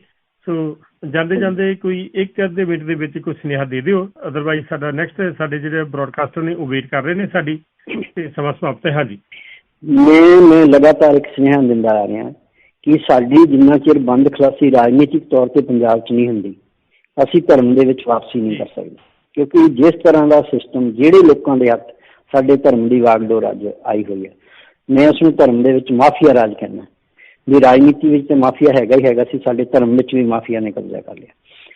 ਸੋ ਜਾਂਦੇ ਜਾਂਦੇ ਕੋਈ 1-ਅੱਧੇ ਮਿੰਟ ਦੇ ਵਿੱਚ ਕੋਈ ਸੁਨੇਹਾ ਦੇ ਦਿਓ, ਅਦਰਵਾਈਜ਼ ਸਾਡਾ ਨੈਕਸਟ ਸਾਡੇ ਜਿਹੜੇ ਬ੍ਰੌਡਕਾਸਟਰ ਨੇ ਉਹ ਵੇਟ ਕਰ ਰਹੇ ਨੇ ਸਾਡੀ, ਤੇ ਸਮਾਂ ਸਮਾਪਤ ਹੈ। ਹਾਂਜੀ, ਮੈਂ ਲਗਾਤਾਰ ਇੱਕ ਸੁਨੇਹਾ ਦਿੰਦਾ ਆ ਰਿਹਾ ਕਿ ਸਾਡੀ ਜਿੰਨਾ ਚਿਰ ਬੰਦ ਖਲਾਸੀ ਰਾਜਨੀਤਿਕ ਤੌਰ ਤੇ ਪੰਜਾਬ 'ਚ ਨਹੀਂ ਹੁੰਦੀ, ਅਸੀਂ ਧਰਮ ਦੇ ਵਿੱਚ ਵਾਪਸੀ ਨਹੀਂ ਕਰ ਸਕਦੇ। ਕਿਉਂਕਿ ਜਿਸ ਤਰ੍ਹਾਂ ਦਾ ਸਿਸਟਮ, ਜਿਹੜੇ ਲੋਕਾਂ ਦੇ ਹੱਥ ਸਾਡੇ ਧਰਮ ਦੀ ਵਾਗਡੋਰ ਅੱਜ ਆਈ ਹੋਈ ਹੈ, ਮੈਂ ਉਸਨੂੰ ਧਰਮ ਦੇ ਵਿੱਚ ਮਾਫੀਆ ਰਾਜ ਕਹਿੰਦਾ। ਵੀ ਰਾਜਨੀਤੀ ਵਿੱਚ ਤਾਂ ਮਾਫੀਆ ਹੈਗਾ ਹੀ ਹੈਗਾ ਸੀ, ਸਾਡੇ ਧਰਮ ਵਿੱਚ ਵੀ ਮਾਫੀਆ ਨੇ ਕਬਜ਼ਾ ਕਰ ਲਿਆ।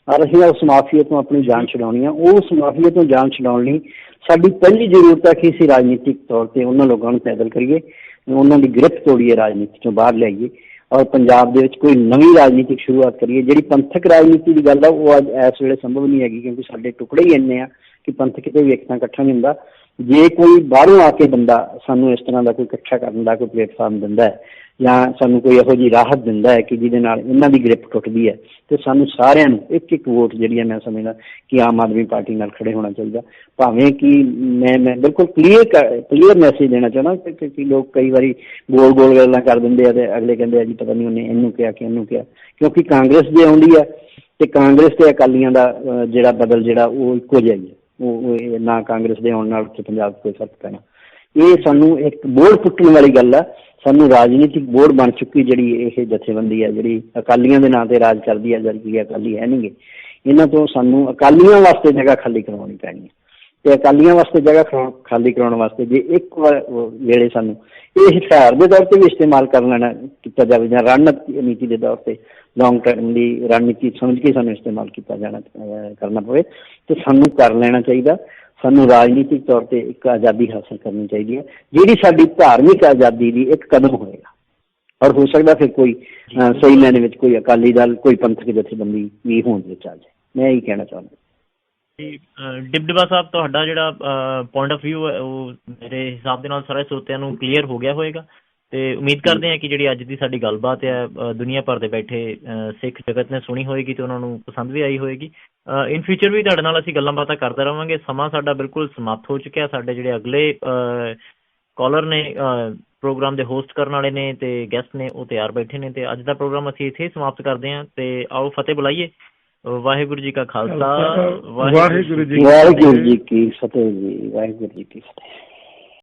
ਔਰ ਅਸੀਂ ਉਸ ਮਾਫੀਆ ਤੋਂ ਆਪਣੀ ਜਾਨ ਛਡਾਉਣੀ ਆ। ਉਸ ਮਾਫੀਆ ਤੋਂ ਜਾਨ ਛਡਾਉਣ ਲਈ ਸਾਡੀ ਪਹਿਲੀ ਜ਼ਰੂਰਤ ਹੈ ਕਿ ਅਸੀਂ ਰਾਜਨੀਤਿਕ ਤੌਰ ਤੇ ਉਹਨਾਂ ਲੋਕਾਂ ਨੂੰ ਪੈਦਲ ਕਰੀਏ, ਉਹਨਾਂ ਦੀ ਗ੍ਰਿਫਤ ਤੋੜੀਏ, ਰਾਜਨੀਤੀ ਤੋਂ ਬਾਹਰ ਲਿਆਈਏ, ਔਰ ਪੰਜਾਬ ਦੇ ਵਿੱਚ ਕੋਈ ਨਵੀਂ ਰਾਜਨੀਤਿਕ ਸ਼ੁਰੂਆਤ ਕਰੀਏ। ਜਿਹੜੀ ਪੰਥਕ ਰਾਜਨੀਤੀ ਦੀ ਗੱਲ ਆ ਉਹ ਅੱਜ ਇਸ ਵੇਲੇ ਸੰਭਵ ਨਹੀਂ ਹੈਗੀ, ਕਿਉਂਕਿ ਸਾਡੇ ਟੁਕੜੇ ਹੀ ਇੰਨੇ ਆ ਕਿ ਪੰਥ ਕਿਤੇ ਵੀ ਇੱਕ ਤਾਂ ਇਕੱਠਾ ਨਹੀਂ ਹੁੰਦਾ। ਜੇ ਕੋਈ ਬਾਹਰੋਂ ਆ ਕੇ ਬੰਦਾ ਸਾਨੂੰ ਇਸ ਤਰ੍ਹਾਂ ਦਾ ਕੋਈ ਇਕੱਠਾ ਕਰਨ ਦਾ ਕੋਈ ਪਲੇਟਫਾਰਮ ਦਿੰਦਾ ਹੈ, ਜਾਂ ਸਾਨੂੰ ਕੋਈ ਇਹੋ ਜਿਹੀ ਰਾਹਤ ਦਿੰਦਾ ਹੈ ਕਿ ਜਿਹਦੇ ਨਾਲ ਇਹਨਾਂ ਦੀ ਗ੍ਰਿਪ ਟੁੱਟਦੀ ਹੈ, ਤੇ ਸਾਨੂੰ ਸਾਰਿਆਂ ਨੂੰ ਇੱਕ ਵੋਟ ਜਿਹੜੀ ਹੈ, ਮੈਂ ਸਮਝਦਾ ਕਿ ਆਮ ਆਦਮੀ ਪਾਰਟੀ ਨਾਲ ਖੜੇ ਹੋਣਾ ਚਾਹੀਦਾ। ਭਾਵੇਂ ਕਿ ਮੈਂ ਬਿਲਕੁਲ ਕਲੀਅਰ ਮੈਸੇਜ ਦੇਣਾ ਚਾਹੁੰਦਾ ਕਿ ਲੋਕ ਕਈ ਵਾਰੀ ਗੋਲ ਗੱਲਾਂ ਕਰ ਦਿੰਦੇ ਆ, ਤੇ ਅਗਲੇ ਕਹਿੰਦੇ ਆ ਜੀ ਪਤਾ ਨਹੀਂ ਉਹਨੇ ਇਹਨੂੰ ਕਿਹਾ ਕਿ ਉਹਨੂੰ ਕਿਹਾ। ਕਿਉਂਕਿ ਕਾਂਗਰਸ ਜੇ ਆਉਂਦੀ ਹੈ ਤੇ ਕਾਂਗਰਸ ਤੇ ਅਕਾਲੀਆਂ ਦਾ ਜਿਹੜਾ ਬਦਲ ਜਿਹੜਾ ਉਹ ਇੱਕੋ ਜਿਹਾ ਹੀ ਹੈ। ਉਹ ਨਾ ਕਾਂਗਰਸ ਦੇ ਆਉਣ ਨਾਲ ਉੱਥੇ ਪੰਜਾਬ 'ਚ ਕੋਈ ਫਰਕ ਪੈਣਾ। ਇਹ ਸਾਨੂੰ ਇੱਕ ਬੋੜ ਪੁੱਟਣ ਵਾਲੀ ਗੱਲ ਆ। ਸਾਨੂੰ ਰਾਜਨੀਤਿਕ ਬੋੜ ਬਣ ਚੁੱਕੀ ਜਿਹੜੀ ਇਹ ਜਥੇਬੰਦੀ ਹੈ, ਜਿਹੜੀ ਅਕਾਲੀਆਂ ਦੇ ਨਾਂ ਤੇ ਰਾਜ ਕਰਦੀ ਹੈ, ਜਦਕਿ ਅਕਾਲੀ ਹੈ ਨਹੀਂਗੇ। ਇਹਨਾਂ ਤੋਂ ਸਾਨੂੰ ਅਕਾਲੀਆਂ ਵਾਸਤੇ ਜਗ੍ਹਾ ਖਾਲੀ ਕਰਵਾਉਣੀ ਪੈਣੀ ਹੈ। ਤੇ ਅਕਾਲੀਆਂ ਵਾਸਤੇ ਜਗ੍ਹਾ ਖਾਲੀ ਕਰਾਉਣ ਵਾਸਤੇ ਜੇ ਇੱਕ ਵਾਰ ਵੇਲੇ ਸਾਨੂੰ ਇਹ ਹਥਿਆਰ ਦੇ ਤੌਰ ਤੇ ਵੀ ਇਸਤੇਮਾਲ ਕਰ ਲੈਣਾ ਕੀਤਾ ਜਾਵੇ, ਜਾਂ ਰਣਨੀਤੀ ਦੇ ਤੌਰ ਤੇ ਲੌਂਗ ਟਰਮ ਦੀ ਰਣਨੀਤੀ ਸਮਝ ਕੇ ਸਾਨੂੰ ਇਸਤੇਮਾਲ ਕਰਨਾ ਪਵੇ, ਤੇ ਸਾਨੂੰ ਕਰ ਲੈਣਾ ਚਾਹੀਦਾ। ਸਾਨੂੰ ਰਾਜਨੀਤਿਕ ਤੌਰ ਤੇ ਇੱਕ ਆਜ਼ਾਦੀ ਹਾਸਲ ਕਰਨੀ ਚਾਹੀਦੀ ਹੈ, ਜਿਹੜੀ ਸਾਡੀ ਧਾਰਮਿਕ ਆਜ਼ਾਦੀ ਦੀ ਇੱਕ ਕਦਮ ਹੋਏਗਾ। ਔਰ ਹੋ ਸਕਦਾ ਫਿਰ ਕੋਈ ਸਹੀ ਮੈਨੇ ਵਿੱਚ ਕੋਈ ਅਕਾਲੀ ਦਲ, ਕੋਈ ਪੰਥਕ ਜਥੇਬੰਦੀ ਵੀ ਹੋਣ ਵਿੱਚ ਆ ਜਾਏ। ਮੈਂ ਇਹੀ ਕਹਿਣਾ ਚਾਹੁੰਦਾ। ਡਿਪਟੀ ਸਾਹਿਬ, ਤੁਹਾਡਾ ਜਿਹੜਾ ਪੁਆਇੰਟ ਆਫ ਵਿਊ ਹੈ ਉਹ ਮੇਰੇ ਹਿਸਾਬ ਦੇ ਨਾਲ ਸਾਰੇ ਸਰੋਤਿਆਂ ਨੂੰ ਕਲੀਅਰ ਹੋ ਗਿਆ ਹੋਏਗਾ, ਤੇ ਉਮੀਦ ਕਰਦੇ ਹਾਂ ਕਿ ਜਿਹੜੀ ਅੱਜ ਦੀ ਸਾਡੀ ਗੱਲਬਾਤ ਹੈ ਦੁਨੀਆ ਭਰ ਦੇ ਬੈਠੇ ਸਿੱਖ ਜਗਤ ਨੇ ਸੁਣੀ ਹੋਏਗੀ ਤੇ ਉਹਨਾਂ ਨੂੰ ਪਸੰਦ ਵੀ ਆਈ ਹੋਏਗੀ। ਇਨ ਫਿਊਚਰ ਵੀ ਤੁਹਾਡੇ ਨਾਲ ਅਸੀਂ ਗੱਲਾਂ ਬਾਤਾਂ ਕਰਦੇ ਰਹਾਂਗੇ। ਸਮਾਂ ਸਾਡਾ ਬਿਲਕੁਲ ਸਮਾਪਤ ਹੋ ਚੁੱਕਿਆ। ਸਾਡੇ ਜਿਹੜੇ ਅਗਲੇ ਕਾਲਰ ਨੇ, ਪ੍ਰੋਗਰਾਮ ਦੇ ਹੋਸਟ ਕਰਨ ਵਾਲੇ ਨੇ ਤੇ ਗੈਸਟ ਨੇ, ਉਹ ਤਿਆਰ ਬੈਠੇ ਨੇ, ਤੇ ਅੱਜ ਦਾ ਪ੍ਰੋਗਰਾਮ ਅਸੀਂ ਇੱਥੇ ਸਮਾਪਤ ਕਰਦੇ ਹਾਂ। ਤੇ ਆਓ ਫਤਿਹ ਬੁਲਾਈਏ। ਵਾਹਿਗੁਰੂ ਜੀ ਕਾ ਖਾਲਸਾ, ਵਾਹਿਗੁਰੂ ਜੀ ਕੀ ਫਤਿਹ ਜੀ। ਵਾਹਿਗੁਰੂ ਜੀ ਕੀ ਫਤਿਹ।